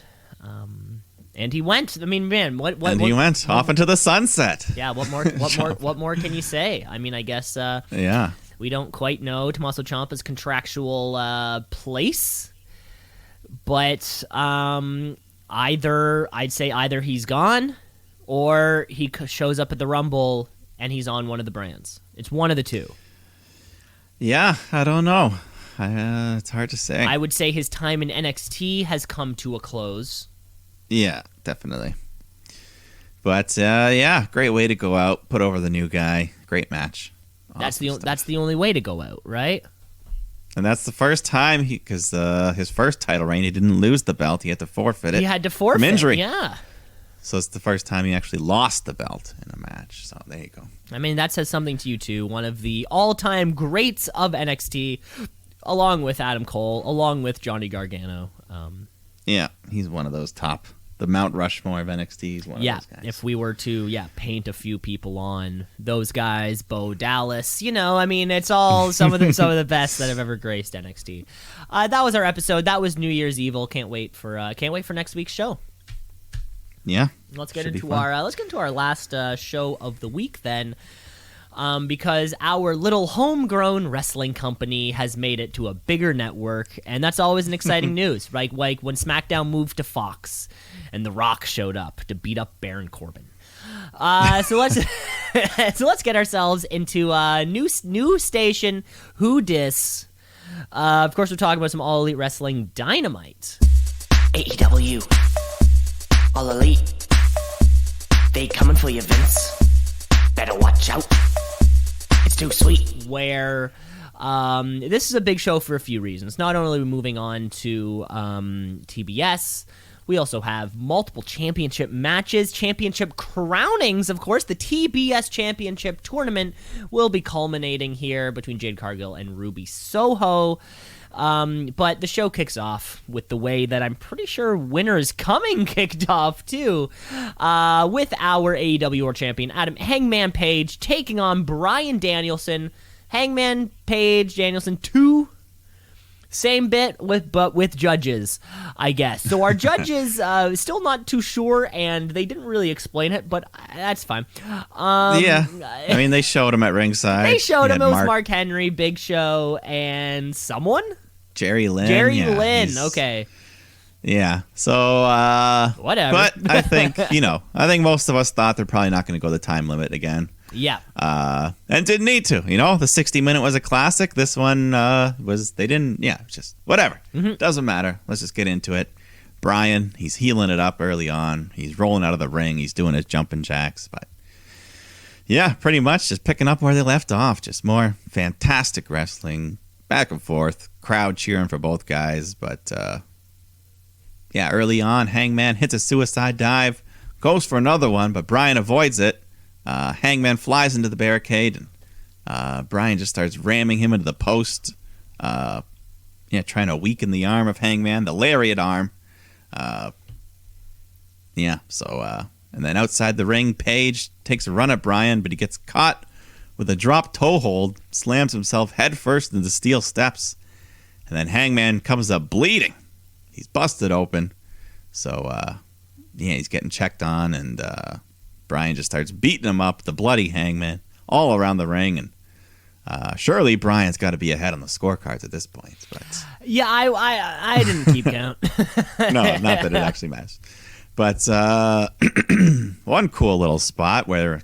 And he went. I mean, man, what? He went off into the sunset. Yeah. What more? What more can you say? I mean, I guess. Yeah. We don't quite know Tommaso Ciampa's contractual place, but either he's gone, or he shows up at the Rumble and he's on one of the brands. It's one of the two. Yeah, I don't know. It's hard to say. I would say his time in NXT has come to a close. Yeah, definitely. But great way to go out, put over the new guy. Great match. That's the only way to go out, right? And that's the first time because his first title reign, he didn't lose the belt. He had to forfeit it. He had to forfeit from injury. Yeah. So it's the first time he actually lost the belt in a match. So there you go. I mean, that says something to you too. One of the all-time greats of NXT, along with Adam Cole, along with Johnny Gargano. Yeah, he's one of those top. The Mount Rushmore of NXT is one of those guys. If we were to paint a few people on those guys, Bo Dallas, I mean, it's all some of the best that have ever graced NXT. That was our episode. That was New Year's Evil. Can't wait for next week's show. Yeah. Let's get into our last show of the week then. Because our little homegrown wrestling company has made it to a bigger network, and that's always an exciting news, right? Like when SmackDown moved to Fox, and The Rock showed up to beat up Baron Corbin. So let's get ourselves into a new station. Who dis? Of course, we're talking about some All Elite Wrestling Dynamite. AEW, All Elite, they coming for you, Vince. Better watch out. It's too sweet. Where this is a big show for a few reasons. Not only are we moving on to TBS, we also have multiple championship matches, championship crownings. Of course, the TBS Championship Tournament will be culminating here between Jade Cargill and Ruby Soho. But the show kicks off with the way that I'm pretty sure Winter's Coming kicked off too, with our AEW World Champion Adam Hangman Page taking on Bryan Danielson. Hangman Page, Danielson 2. Same bit but with judges, I guess. So our judges still not too sure, and they didn't really explain it, but that's fine. I mean, they showed him at ringside. They showed him. It was Mark Henry, Big Show, and someone? Jerry Lynn. Lynn, okay. Yeah, so... whatever. But I think, I think most of us thought they're probably not going to go the time limit again. Yeah. And didn't need to, the 60-minute was a classic. This one they didn't, just whatever. Mm-hmm. Doesn't matter. Let's just get into it. Bryan, he's healing it up early on. He's rolling out of the ring. He's doing his jumping jacks. But yeah, pretty much just picking up where they left off. Just more fantastic wrestling, back and forth, crowd cheering for both guys. But early on, Hangman hits a suicide dive, goes for another one, but Bryan avoids it. Hangman flies into the barricade, and Bryan just starts ramming him into the post. Trying to weaken the arm of Hangman, the lariat arm. And then outside the ring, Page takes a run at Bryan, but he gets caught with a drop toe hold, slams himself headfirst into the steel steps, and then Hangman comes up bleeding. He's busted open. So, he's getting checked on, and Bryan just starts beating him up, the bloody Hangman, all around the ring, and surely Bryan's got to be ahead on the scorecards at this point. But Yeah, I didn't keep count. no, not that it actually matters. But one cool little spot where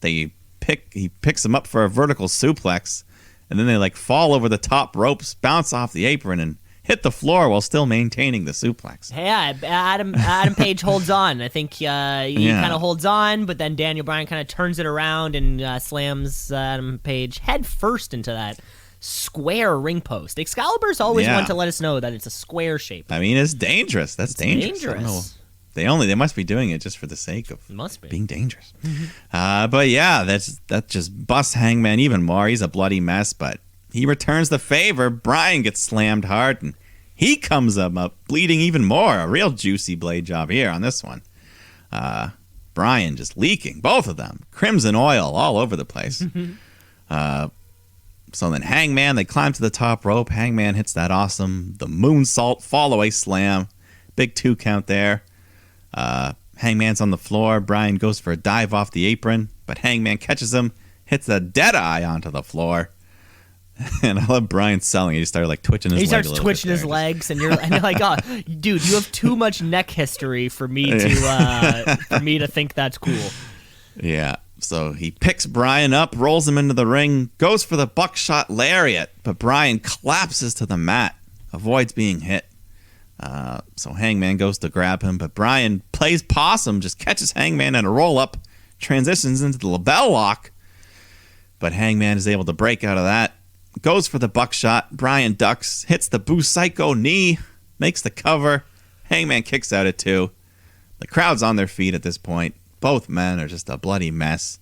he picks him up for a vertical suplex, and then they fall over the top ropes, bounce off the apron, and hit the floor while still maintaining the suplex. Yeah, Adam Page holds on. I think he kind of holds on, but then Daniel Bryan kind of turns it around and slams Adam Page head first into that square ring post. Excalibur's always want to let us know that it's a square shape. I mean, it's dangerous. That's dangerous. I don't know. They must be doing it just for the sake of being dangerous. But yeah, that just busts Hangman even more. He's a bloody mess, but he returns the favor. Bryan gets slammed hard, and he comes up bleeding even more. A real juicy blade job here on this one. Bryan just leaking, both of them. Crimson oil all over the place. So then Hangman, they climb to the top rope. Hangman hits the moonsault fall-away slam. Big 2 count there. Hangman's on the floor. Bryan goes for a dive off the apron, but Hangman catches him, hits a dead eye onto the floor. And I love Bryan selling it. He started twitching his legs. He starts twitching his legs, and you're like, oh, dude, you have too much neck history for me to think that's cool. Yeah. So he picks Bryan up, rolls him into the ring, goes for the buckshot lariat, but Bryan collapses to the mat, avoids being hit. So Hangman goes to grab him, but Bryan plays possum, just catches Hangman in a roll-up, transitions into the label lock, but Hangman is able to break out of that, goes for the buckshot. Bryan ducks, hits the Boo Psycho knee, makes the cover. Hangman kicks out at 2. The crowd's on their feet at this point. Both men are just a bloody mess,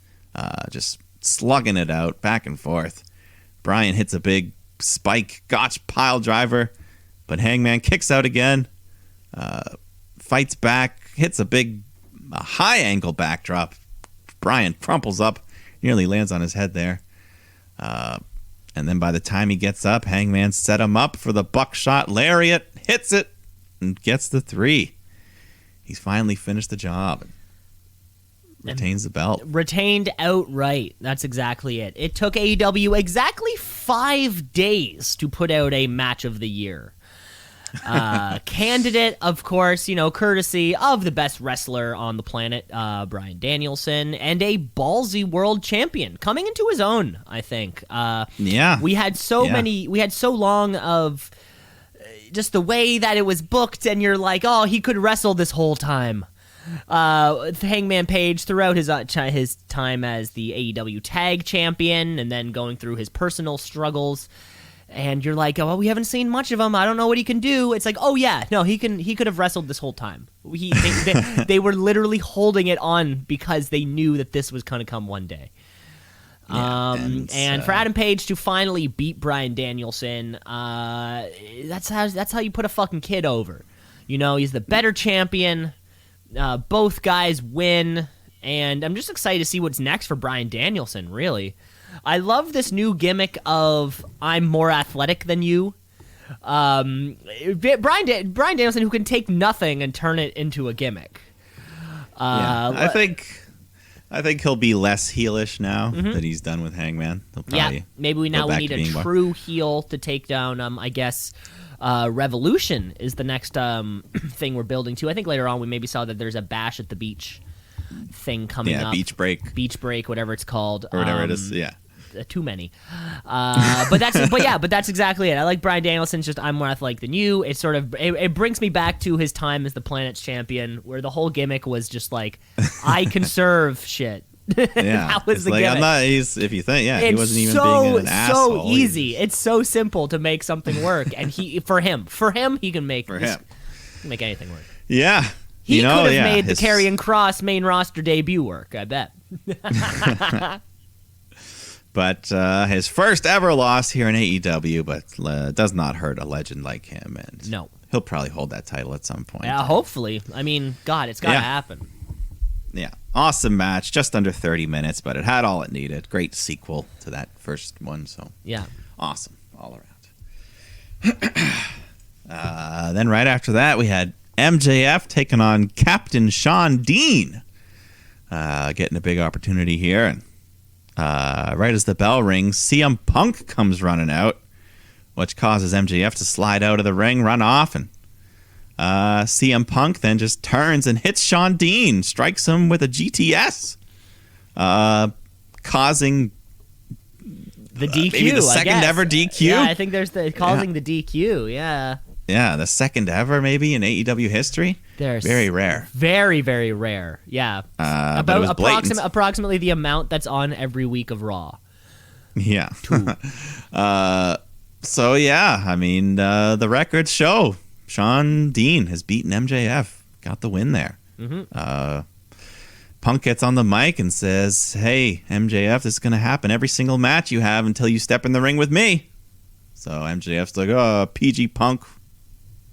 just slugging it out back and forth. Bryan hits a big spike gotch pile driver, but Hangman kicks out again, fights back, hits a high angle backdrop. Bryan crumples up, nearly lands on his head there. And then by the time he gets up, Hangman set him up for the buckshot lariat, hits it, and gets the 3. He's finally finished the job. Retains the belt. Retained outright. That's exactly it. It took AEW exactly 5 days to put out a match of the year. Candidate, of course, courtesy of the best wrestler on the planet, Bryan Danielson, and a ballsy world champion coming into his own, I think. We had so long of just the way that it was booked, and you're like, oh, he could wrestle this whole time. Hangman Page throughout his time as the AEW Tag Champion, and then going through his personal struggles. And you're like, oh, well, we haven't seen much of him. I don't know what he can do. It's like, oh yeah, no, he could have wrestled this whole time. They were literally holding it on because they knew that this was going to come one day. And for Adam Page to finally beat Bryan Danielson, that's how you put a fucking kid over. He's the better champion. Both guys win, and I'm just excited to see what's next for Bryan Danielson, really. I love this new gimmick of I'm more athletic than you. Bryan Danielson, who can take nothing and turn it into a gimmick. I think he'll be less heelish now that he's done with Hangman. Maybe we need a true heel to take down. I guess Revolution is the next thing we're building to. I think later on we maybe saw that there's a Bash at the Beach thing coming up. Beach break, whatever it's called, or whatever it is. Too many, but that's exactly it. I like Bryan Danielson's just I'm more athletic than you. It sort of it brings me back to his time as the Planet's champion, where the whole gimmick was just like I can serve shit. Yeah, that was the gimmick. I'm not. He wasn't even being an asshole. So easy. It's so simple to make something work, and for him, he can make for him. Make anything work. Yeah. He could have made the his- Karrion Kross main roster debut work, I bet. But his first ever loss here in AEW, but does not hurt a legend like him. And No. he'll probably hold that title at some point. Yeah, hopefully. I mean, God, it's got to Yeah. happen. Yeah. Awesome match. Just under 30 minutes, but it had all it needed. Great sequel to that first one. So Yeah. awesome all around. Then right after that, we had MJF taking on Captain Sean Dean. Getting a big opportunity here. And right as the bell rings, CM Punk comes running out, which causes MJF to slide out of the ring, run off, and CM Punk then just turns and hits Sean Dean, strikes him with a GTS, causing The DQ, maybe the I second guess. ever DQ? Yeah, I think there's causing the DQ, yeah. the second ever maybe in AEW history. There's Very rare. Very, very rare. Yeah. But it was blatant. Approximately the amount that's on every week of Raw. Yeah. So yeah, I mean, the records show Sean Dean has beaten MJF, got the win there. Punk gets on the mic and says, "Hey, MJF, this is going to happen every single match you have until you step in the ring with me." So MJF's like, "Oh, PG Punk,"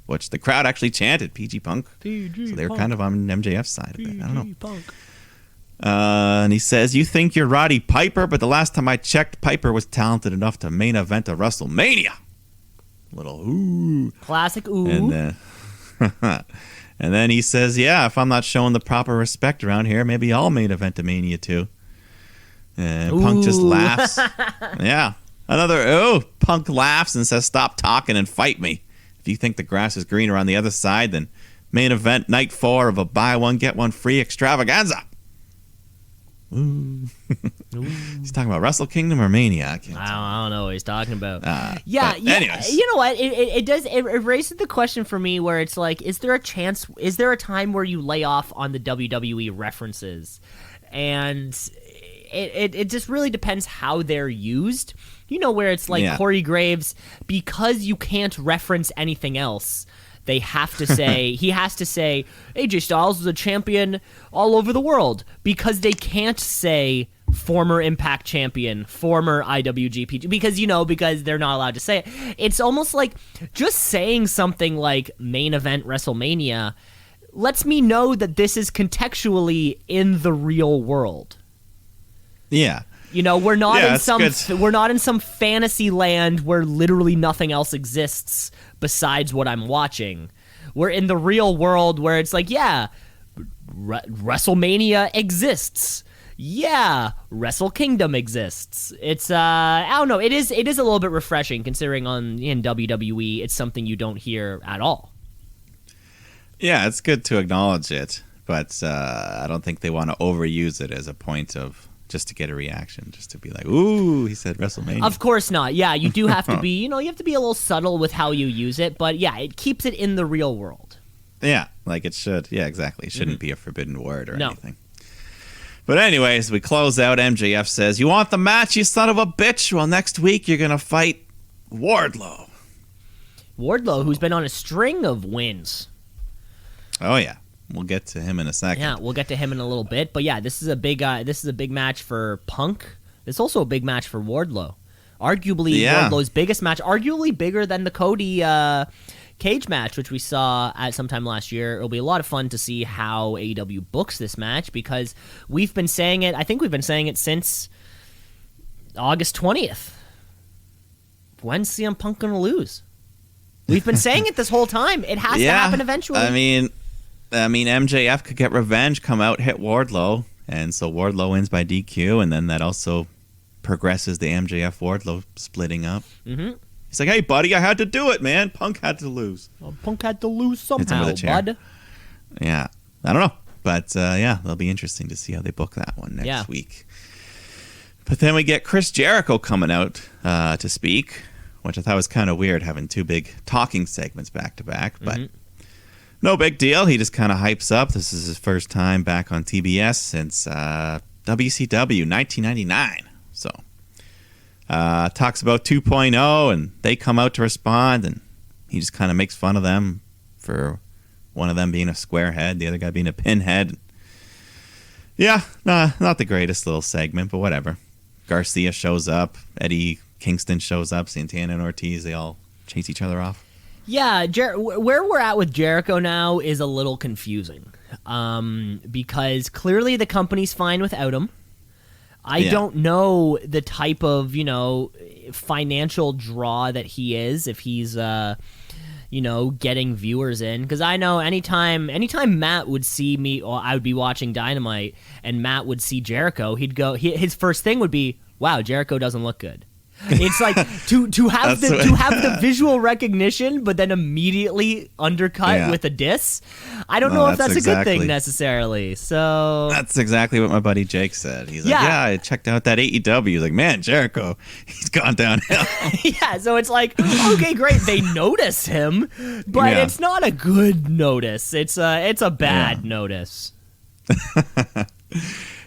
which the crowd actually chanted PG Punk. PG So they were Punk. kind of on MJF's side of it. I don't know. Punk. And he says, "You think you're Roddy Piper, but the last time I checked, Piper was talented enough to main event a WrestleMania." Little ooh. Classic ooh. And and then he says, "Yeah, if I'm not showing the proper respect around here, maybe I'll main event a Mania too." And Punk just Ooh. laughs. Yeah. Another ooh. Punk laughs and says, "Stop talking and fight me. If you think the grass is greener on the other side, then main event night 4 of a buy one, get one free extravaganza." Ooh. He's talking about Wrestle Kingdom or Mania. I can't tell. I don't know what he's talking about. but anyways. You know what? It raises the question for me where it's like, is there a time where you lay off on the WWE references? And it just really depends how they're used. You know, where it's like Corey Graves, because you can't reference anything else, they have to say, he has to say, AJ Styles is a champion all over the world, because they can't say former Impact champion, former IWGP, because they're not allowed to say it. It's almost like just saying something like main event WrestleMania lets me know that this is contextually in the real world. Yeah. We're not Yeah, in that's good. we're not in some fantasy land where literally nothing else exists besides what I'm watching. We're in the real world where it's like, yeah, WrestleMania exists. Yeah, Wrestle Kingdom exists. It's I don't know. It is a little bit refreshing considering in WWE it's something you don't hear at all. Yeah, it's good to acknowledge it, but I don't think they want to overuse it as a point of just to get a reaction, just to be like, "Ooh, he said WrestleMania." Of course not. Yeah, you do have to be, you have to be a little subtle with how you use it, but yeah, it keeps it in the real world. Yeah, like it should. Yeah, exactly. It shouldn't be a forbidden word or No. anything. But anyways, we close out. MJF says, "You want the match, you son of a bitch? Well, next week you're going to fight Wardlow." Wardlow, who's been on a string of wins. Oh, yeah. We'll get to him in a second. Yeah, we'll get to him in a little bit, but yeah, this is a big match for Punk. It's also a big match for Wardlow. Arguably Wardlow's biggest match, arguably bigger than the Cody cage match, which we saw at sometime last year. It'll be a lot of fun to see how AEW books this match, because we've been saying it. I think we've been saying it since August 20th. When's CM Punk gonna lose? We've been saying it this whole time. It has to happen eventually. I mean, MJF could get revenge, come out, hit Wardlow, and so Wardlow wins by DQ, and then that also progresses the MJF Wardlow splitting up. Mm-hmm. He's like, "Hey, buddy, I had to do it, man. Punk had to lose." Well, Punk had to lose Hits him with somehow, a chair. bud. Yeah, I don't know, but that'll be interesting to see how they book that one next week. But then we get Chris Jericho coming out to speak, which I thought was kind of weird, having two big talking segments back to back, but no big deal. He just kind of hypes up. This is his first time back on TBS since WCW 1999. So talks about 2.0, and they come out to respond, and he just kind of makes fun of them for One of them being a square head, the other guy being a pinhead. Yeah, nah, not the greatest little segment, but whatever. Garcia shows up. Eddie Kingston shows up. Santana and Ortiz, they all chase each other off. Yeah, where we're at with Jericho now is a little confusing. Because clearly the company's fine without him. I don't know the type of, financial draw that he is, if he's getting viewers in, because I know anytime Matt would see me, or I would be watching Dynamite and Matt would see Jericho, his first thing would be, wow, Jericho doesn't look good. It's like to have the visual recognition, but then immediately undercut with a diss. I don't know if that's a good thing necessarily. So that's exactly what my buddy Jake said. He's like, yeah, I checked out that AEW. He's like, man, Jericho, he's gone downhill. Yeah, so it's like, okay, great, they notice him, but it's not a good notice. It's a bad notice.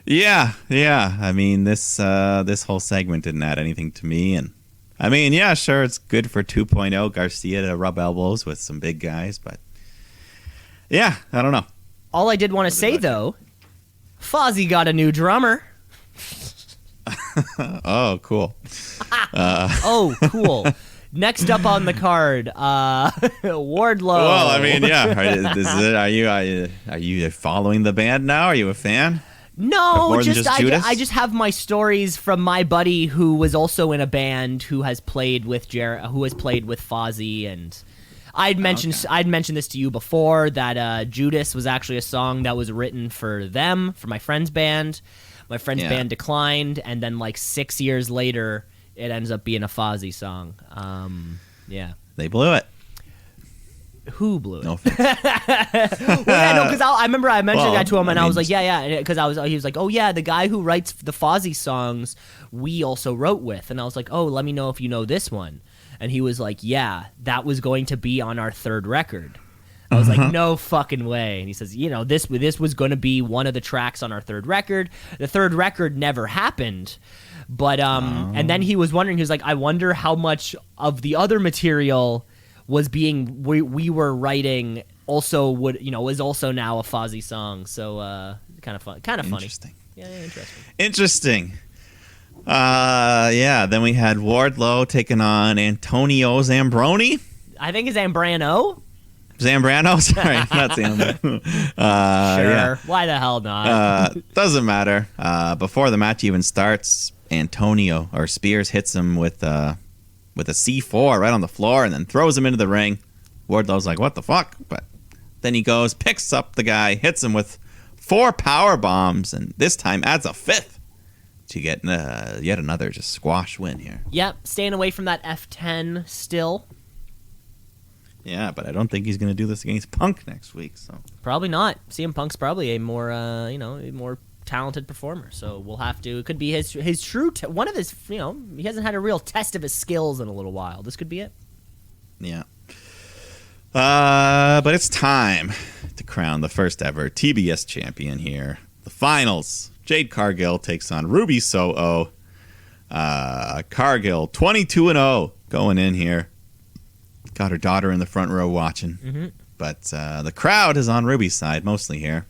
Yeah. I mean, this whole segment didn't add anything to me, and I mean, yeah, sure, it's good for 2.0 Garcia to rub elbows with some big guys, but yeah, I don't know. All I did want to say though, Fozzy got a new drummer. Oh, cool. Oh, cool. Next up on the card, Wardlow. Well, I mean, yeah. Are you following the band now? Are you a fan? No, I just have my stories from my buddy who was also in a band who has played with Fozzy, and I'd mentioned this to you before that Judas was actually a song that was written for them, for my friend's band. My friend's band declined, and then like 6 years later, it ends up being a Fozzy song. They blew it. Who blew it? No offense. Well, yeah, no, because I remember I mentioned that to him, and I was like, yeah, because he was like, oh yeah, the guy who writes the Fozzy songs, we also wrote with, and I was like, oh, let me know if you know this one, and he was like, yeah, that was going to be on our third record. I was like, no fucking way, and he says, this was going to be one of the tracks on our third record. The third record never happened. But and then he was wondering, he was like, I wonder how much of the other material was being we were writing also was also now a Fozzy song. So kind of funny. Interesting. Yeah, interesting. Interesting. Then we had Wardlow taking on Antonio Zambroni. I think it's Zambrano. Zambrano? Sorry, not Zambrano. Sure. Yeah. Why the hell not? Doesn't matter. Before the match even starts, Antonio or Spears hits him with a C4 right on the floor and then throws him into the ring. Wardlow's like, what the fuck? But then he goes, picks up the guy, hits him with 4 power bombs, and this time adds a 5th to get yet another just squash win here. Yep, staying away from that F10 still. Yeah, but I don't think he's going to do this against Punk next week. So probably not. CM Punk's probably a more talented performer, so we'll have to. It could be his true one of his. He hasn't had a real test of his skills in a little while. This could be it. Yeah. But it's time to crown the first ever TBS champion here. The finals. Jade Cargill takes on Ruby Soho. Cargill 22-0 going in here. Got her daughter in the front row watching. Mm-hmm. But the crowd is on Ruby's side mostly here.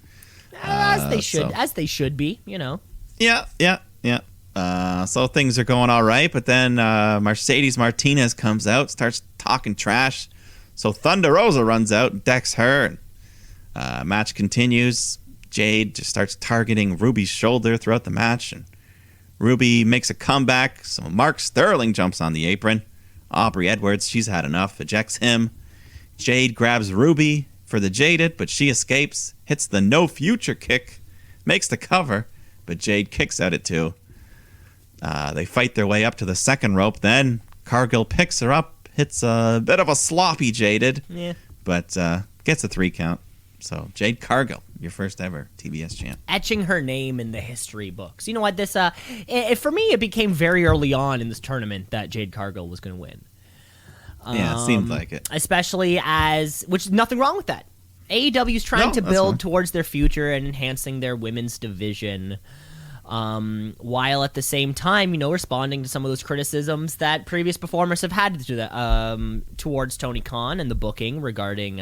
As they should be, Yeah. So things are going all right, but then Mercedes Martinez comes out, starts talking trash. So Thunder Rosa runs out and decks her. Match continues. Jade just starts targeting Ruby's shoulder throughout the match, and Ruby makes a comeback. So Mark Sterling jumps on the apron. Aubrey Edwards, she's had enough, ejects him. Jade grabs Ruby for the Jaded, but she escapes, hits the no future kick, makes the cover, but Jade kicks at it too. They fight their way up to the second rope. Then Cargill picks her up, hits a bit of a sloppy Jaded, but gets a 3 count. So Jade Cargill, your first ever TBS champ. Etching her name in the history books. You know what? This for me, it became very early on in this tournament that Jade Cargill was going to win. Yeah, it seemed like it. Especially which nothing wrong with that. AEW is trying to build towards their future and enhancing their women's division, while at the same time, responding to some of those criticisms that previous performers have had towards Tony Khan and the booking regarding,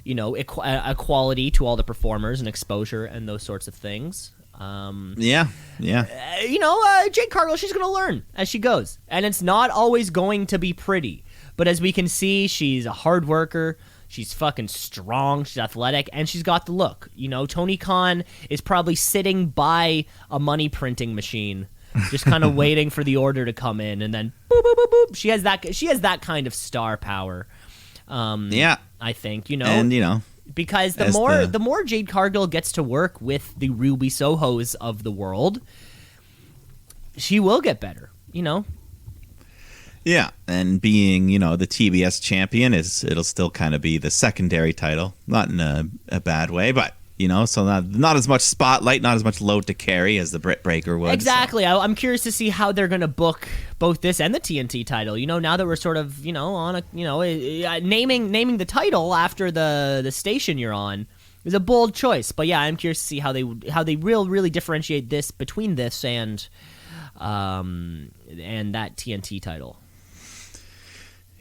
equality to all the performers and exposure and those sorts of things. Yeah. Jade Cargill, she's going to learn as she goes. And it's not always going to be pretty. But as we can see, she's a hard worker. She's fucking strong. She's athletic. And she's got the look. Tony Khan is probably sitting by a money printing machine, just kind of waiting for the order to come in. And then boop, boop, boop, boop. She has that kind of star power. I think, And, because the more Jade Cargill gets to work with the Ruby Sohos of the world, she will get better, Yeah, and being, the TBS champion, it'll still kind of be the secondary title. Not in a bad way, but, so not as much spotlight, not as much load to carry as the Britt Breaker would. Exactly. So. I'm curious to see how they're going to book both this and the TNT title. Now that we're sort of, on a, naming the title after the station you're on is a bold choice. But yeah, I'm curious to see how they really differentiate this between this and that TNT title.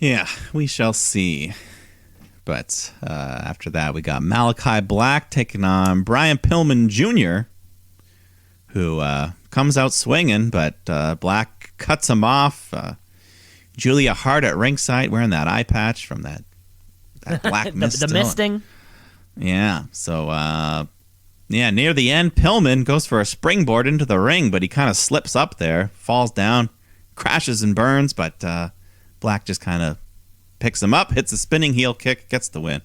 Yeah, we shall see. But after that, we got Malachi Black taking on Brian Pillman Jr., who comes out swinging, but Black cuts him off. Julia Hart at ringside wearing that eye patch from that black mist. the misting. Yeah, so near the end, Pillman goes for a springboard into the ring, but he kind of slips up there, falls down, crashes and burns, but Black just kind of picks him up, hits a spinning heel kick, gets the win.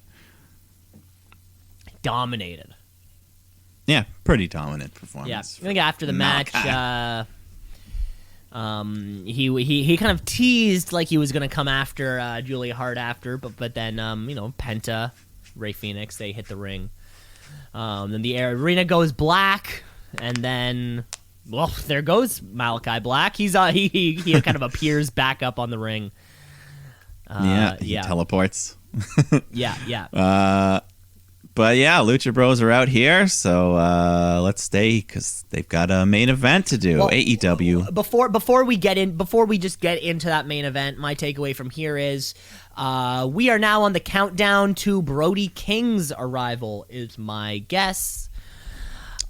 Dominated. Yeah, pretty dominant performance. Yeah, I think after the match, he kind of teased like he was going to come after Julia Hart after, but then Penta, Rey Fenix, they hit the ring. Then the arena goes black, and then there goes Malachi Black. He kind of appears back up on the ring. He teleports. Yeah. But yeah, Lucha Bros are out here, so let's stay because they've got a main event to do. AEW. Before we just get into that main event, my takeaway from here is we are now on the countdown to Brody King's arrival. Is my guess.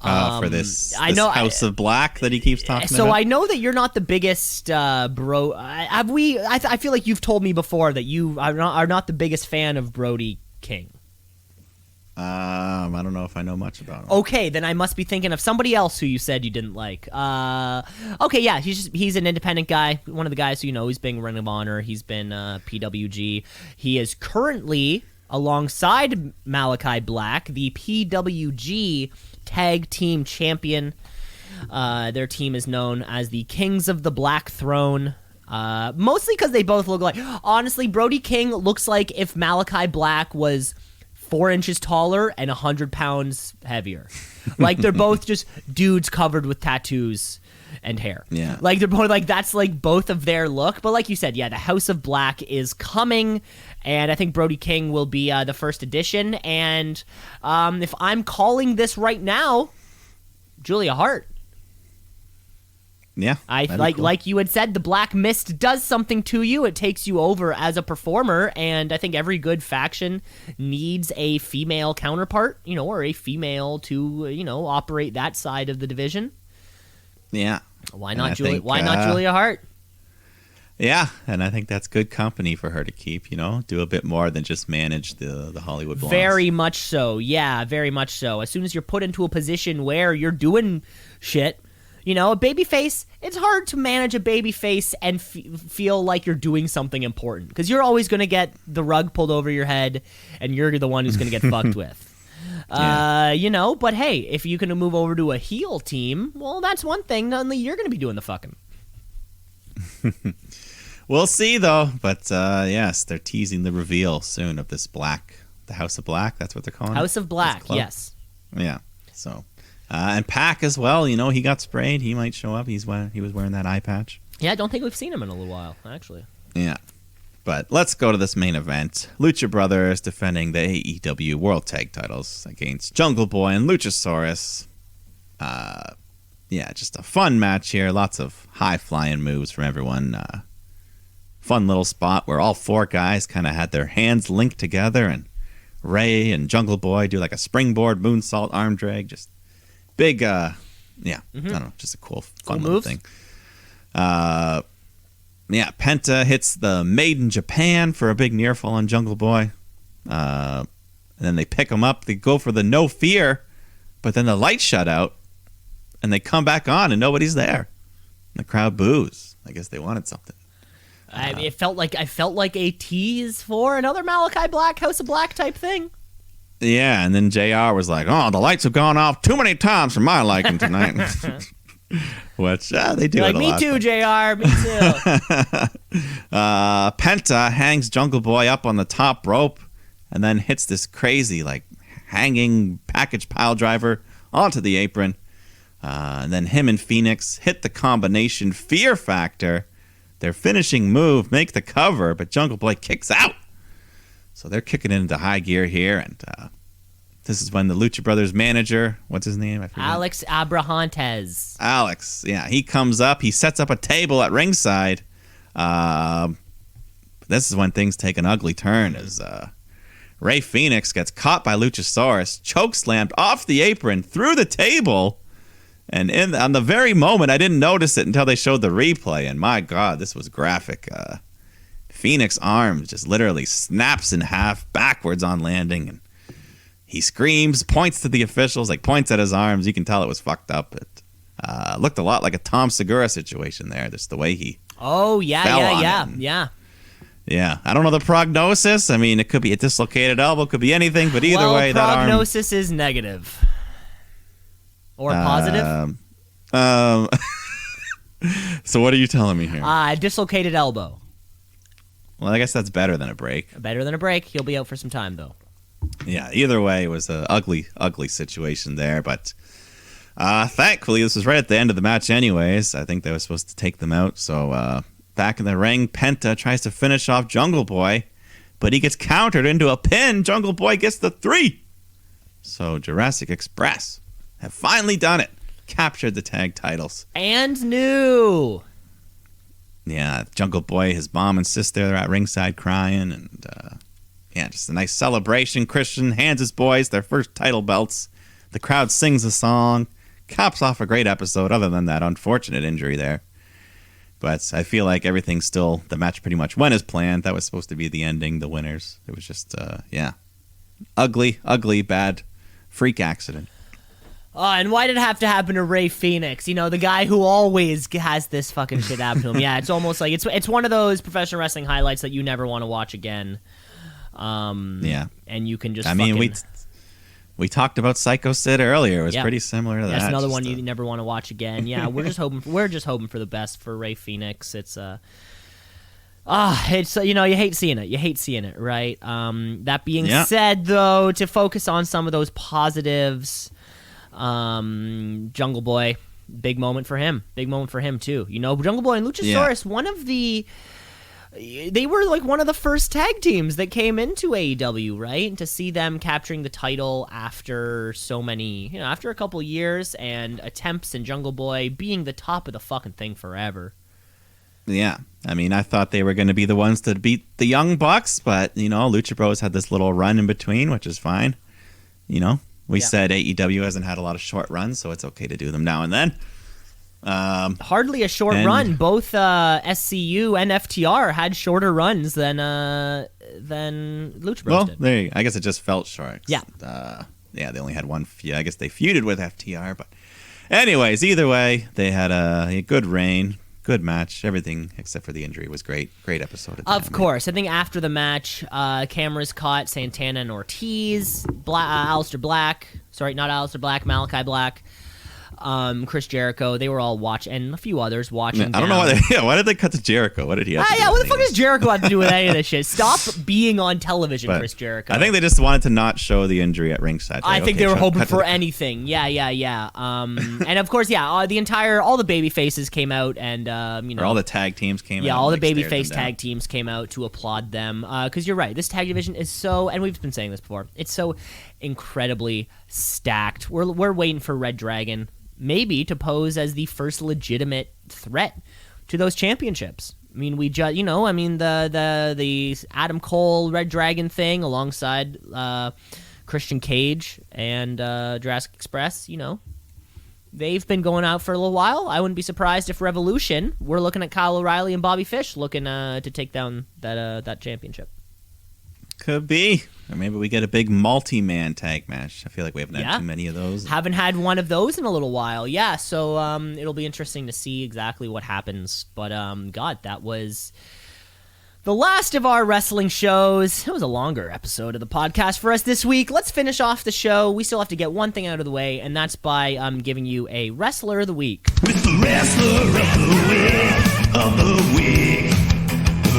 For this House of Black that he keeps talking about. So I know that you're not the biggest bro. I feel like you've told me before that you are not the biggest fan of Brody King. I don't know if I know much about him. Okay, then I must be thinking of somebody else who you said you didn't like. Okay, yeah, he's an independent guy, one of the guys who he's been Ring of Honor. He's been PWG. He is currently alongside Malachi Black, the PWG Tag Team Champion. Their team is known as the Kings of the Black Throne. Mostly because they both look like... Honestly, Brody King looks like if Malachi Black was 4 inches taller and 100 pounds heavier. Like, they're both just dudes covered with tattoos and hair. Yeah. Like, they're both, like, that's, like, both of their look. But like you said, yeah, the House of Black is coming, and I think Brody King will be the first edition. And if I'm calling this right now, Julia Hart. Yeah. Like you had said, the Black Mist does something to you. It takes you over as a performer, and I think every good faction needs a female counterpart, or a female to, operate that side of the division. Yeah. Why not Julia Hart? Yeah, and I think that's good company for her to keep, do a bit more than just manage the Hollywood Blondes. Very much so. Yeah, very much so. As soon as you're put into a position where you're doing shit, a babyface, it's hard to manage a babyface and feel like you're doing something important, because you're always going to get the rug pulled over your head, and you're the one who's going to get fucked with. Yeah. But hey, if you can move over to a heel team, well, that's one thing. Only you're going to be doing the fucking. We'll see, though. But yes, they're teasing the reveal soon of this the House of Black. That's what they're calling it. House of Black, yes. Yeah. So, and Pac as well. He got sprayed. He might show up. He was wearing that eye patch. Yeah, I don't think we've seen him in a little while, actually. Yeah. But let's go to this main event. Lucha Brothers defending the AEW World Tag Titles against Jungle Boy and Luchasaurus. Just a fun match here. Lots of high-flying moves from everyone. Fun little spot where all 4 guys kind of had their hands linked together and Ray and Jungle Boy do like a springboard moonsault arm drag. Just big, I don't know, just a cool, fun little moves. thing. Penta hits the Made in Japan for a big near fall on Jungle Boy. And then they pick him up. They go for the No Fear, but then the lights shut out, and they come back on, and nobody's there. And the crowd boos. I guess they wanted something. I felt like a tease for another Malachi Black, House of Black type thing. Yeah, and then JR was like, "Oh, the lights have gone off too many times for my liking tonight." Which they do. You're it like, a me lot, too, JR. Me too. Penta hangs Jungle Boy up on the top rope, and then hits this crazy like hanging package pile driver onto the apron. And then him and Phoenix hit the combination Fear Factor. Their finishing move, make the cover, but Jungle Boy kicks out. So they're kicking it into high gear here, and this is when the Lucha Brothers manager, what's his name? I forget. Alex Abrahantes. Alex, yeah, he comes up. He sets up a table at ringside. This is when things take an ugly turn as Ray Phoenix gets caught by Luchasaurus, chokeslammed off the apron through the table. And on the very moment, I didn't notice it until they showed the replay. And my God, this was graphic. Phoenix arm just literally snaps in half backwards on landing. And he screams, points to the officials, like points at his arms. You can tell it was fucked up. It looked a lot like a Tom Segura situation there. Just the way he Oh, fell yeah. on it. Yeah. I don't know the prognosis. I mean, it could be a dislocated elbow, could be anything. But either way, that arm... prognosis is negative. Or positive? So what are you telling me here? Dislocated elbow. Well, I guess that's better than a break. Better than a break. He'll be out for some time, though. Yeah, either way, it was an ugly, ugly situation there. But thankfully, this was right at the end of the match anyways. I think they were supposed to take them out. So back in the ring, Penta tries to finish off Jungle Boy, but he gets countered into a pin. Jungle Boy gets the 3. So Jurassic Express have finally done it. Captured the tag titles. And new. Yeah, Jungle Boy, his mom and sister are at ringside crying. And just a nice celebration. Christian hands his boys their first title belts. The crowd sings a song. Caps off a great episode other than that unfortunate injury there. But I feel like everything's still, the match pretty much went as planned. That was supposed to be the ending, the winners. It was just, ugly, ugly, bad freak accident. And why did it have to happen to Ray Phoenix? You know, the guy who always has this fucking shit happen to him. Yeah, it's almost like it's one of those professional wrestling highlights that you never want to watch again. And you can just. We talked about Psycho Sid earlier. It was pretty similar to that. That's another one you never want to watch again. Yeah, we're just hoping for the best for Ray Phoenix. It's you hate seeing it. You hate seeing it, right? That being said, though, to focus on some of those positives. Jungle Boy, big moment for him too. You know, Jungle Boy and Luchasaurus, they were like one of the first tag teams that came into AEW, right? And to see them capturing the title after after a couple years and attempts, and Jungle Boy being the top of the fucking thing forever. Yeah, I mean, I thought they were going to be the ones to beat the Young Bucks, but Lucha Bros had this little run in between, which is fine. We said AEW hasn't had a lot of short runs, so it's okay to do them now and then. Hardly a short run. Both SCU and FTR had shorter runs than Lucha Bros did. Well, I guess it just felt short. Yeah. They only had one. I guess they feuded with FTR, but anyways, either way, they had a good reign. Good match. Everything except for the injury was great. Great episode. Of course. I think after the match, cameras caught Santana and Ortiz, Aleister Black. Sorry, not Aleister Black, Malachi Black. Chris Jericho, they were all watching, and a few others watching. I don't know why did they cut to Jericho? What did he have to do? What the fuck does Jericho have to do with any of this shit? Stop being on television, Chris Jericho. I think they just wanted to not show the injury at ringside. I think they were hoping for anything. Yeah. And of course, all the baby faces came out, and all the tag teams came out. Yeah, all the babyface tag teams came out to applaud them. Because you're right, this tag division is so, and we've been saying this before, it's so incredibly stacked. We're waiting for Red Dragon maybe to pose as the first legitimate threat to those championships. I mean, we just, the Adam Cole Red Dragon thing alongside Christian Cage and Jurassic Express, they've been going out for a little while. I wouldn't be surprised if Revolution, we're looking at Kyle O'Reilly and Bobby Fish looking to take down that championship. Could be. Or maybe we get a big multi-man tag match. I feel like we haven't had too many of those. Haven't had one of those in a little while. Yeah, so it'll be interesting to see exactly what happens. But, God, that was the last of our wrestling shows. It was a longer episode of the podcast for us this week. Let's finish off the show. We still have to get one thing out of the way, and that's by giving you a Wrestler of the Week. With the Wrestler of the Week,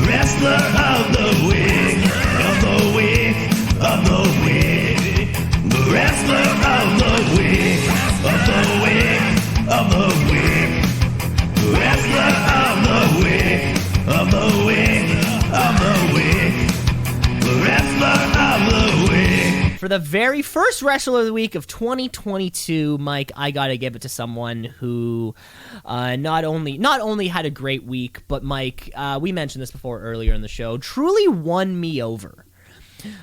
Wrestler of the Week, of the Week, of the Week, the Wrestler of the Week, of the Week, of the Week, Wrestler of the Week, of the Week, of the Week, the Wrestler of the Week. For the very first Wrestler of the Week of 2022, Mike, I gotta give it to someone who not only had a great week, but Mike, we mentioned this before earlier in the show, truly won me over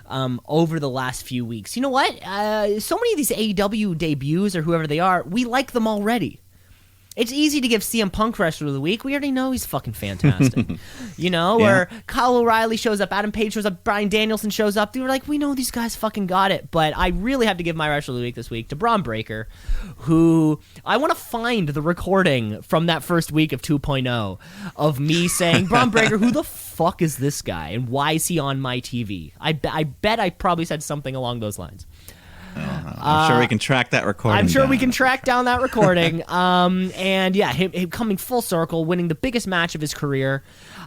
the last few weeks. You know what? So many of these AEW debuts or whoever they are, we like them already. It's easy to give CM Punk Wrestler of the Week. We already know he's fucking fantastic. Or Kyle O'Reilly shows up, Adam Page shows up, Bryan Danielson shows up. We're like, we know these guys fucking got it. But I really have to give my Wrestler of the Week this week to Braun Breaker, who I want to find the recording from that first week of 2.0 of me saying, Braun Breaker, who the fuck is this guy? And why is he on my TV? I bet I probably said something along those lines. I'm sure we can track that recording. I'm sure down. we can track down that recording. And yeah, him coming full circle, winning the biggest match of his career,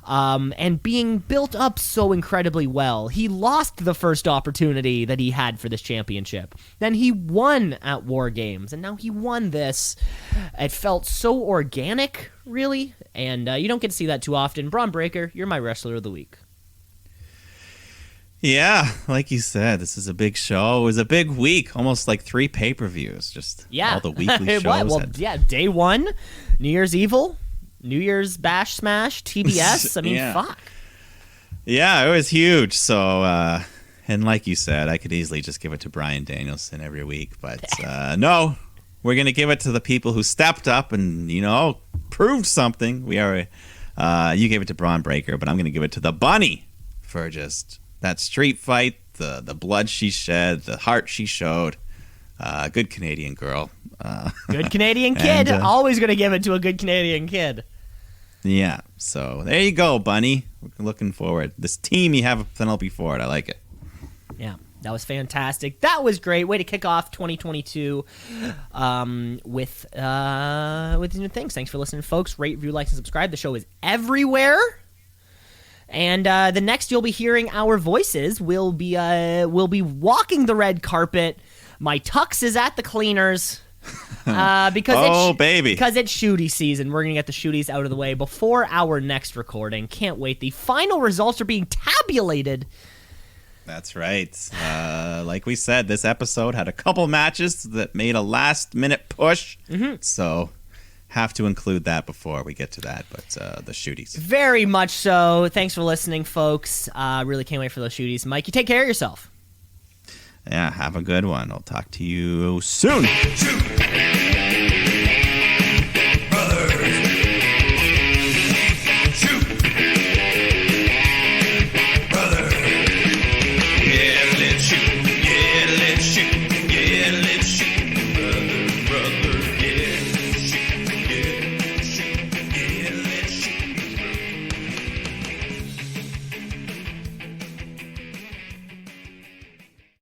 and being built up so incredibly well. He lost the first opportunity that he had for this championship. Then he won at War Games, and now he won this. It felt so organic, really, and you don't get to see that too often. Braun Breaker, you're my Wrestler of the Week. Yeah, like you said, this is a big show. It was a big week, almost like 3 pay-per-views. Just all the weekly shows. Day one, New Year's Evil, New Year's Bash Smash, TBS. I mean, fuck. Yeah, it was huge. So, and like you said, I could easily just give it to Bryan Danielson every week. But no, we're going to give it to the people who stepped up and, proved something. You gave it to Braun Breaker, but I'm going to give it to the Bunny for just that street fight, the blood she shed, the heart she showed. Good Canadian girl. Good Canadian kid. And, always going to give it to a good Canadian kid. Yeah, so there you go, Bunny. We're looking forward. This team you have with Penelope Ford, I like it. Yeah, that was fantastic. That was great. Way to kick off 2022 with new things. Thanks for listening, folks. Rate, review, like, and subscribe. The show is everywhere. And the next you'll be hearing our voices, we'll be walking the red carpet. My tux is at the cleaners because it's Shootie season. We're gonna get the Shooties out of the way before our next recording. Can't wait. The final results are being tabulated. That's right. Like we said, this episode had a couple matches that made a last-minute push. Mm-hmm. So have to include that before we get to that, but the Shooties. Very much so. Thanks for listening, folks. Really can't wait for those Shooties. Mike, you take care of yourself. Yeah, have a good one. I'll talk to you soon. Shoot.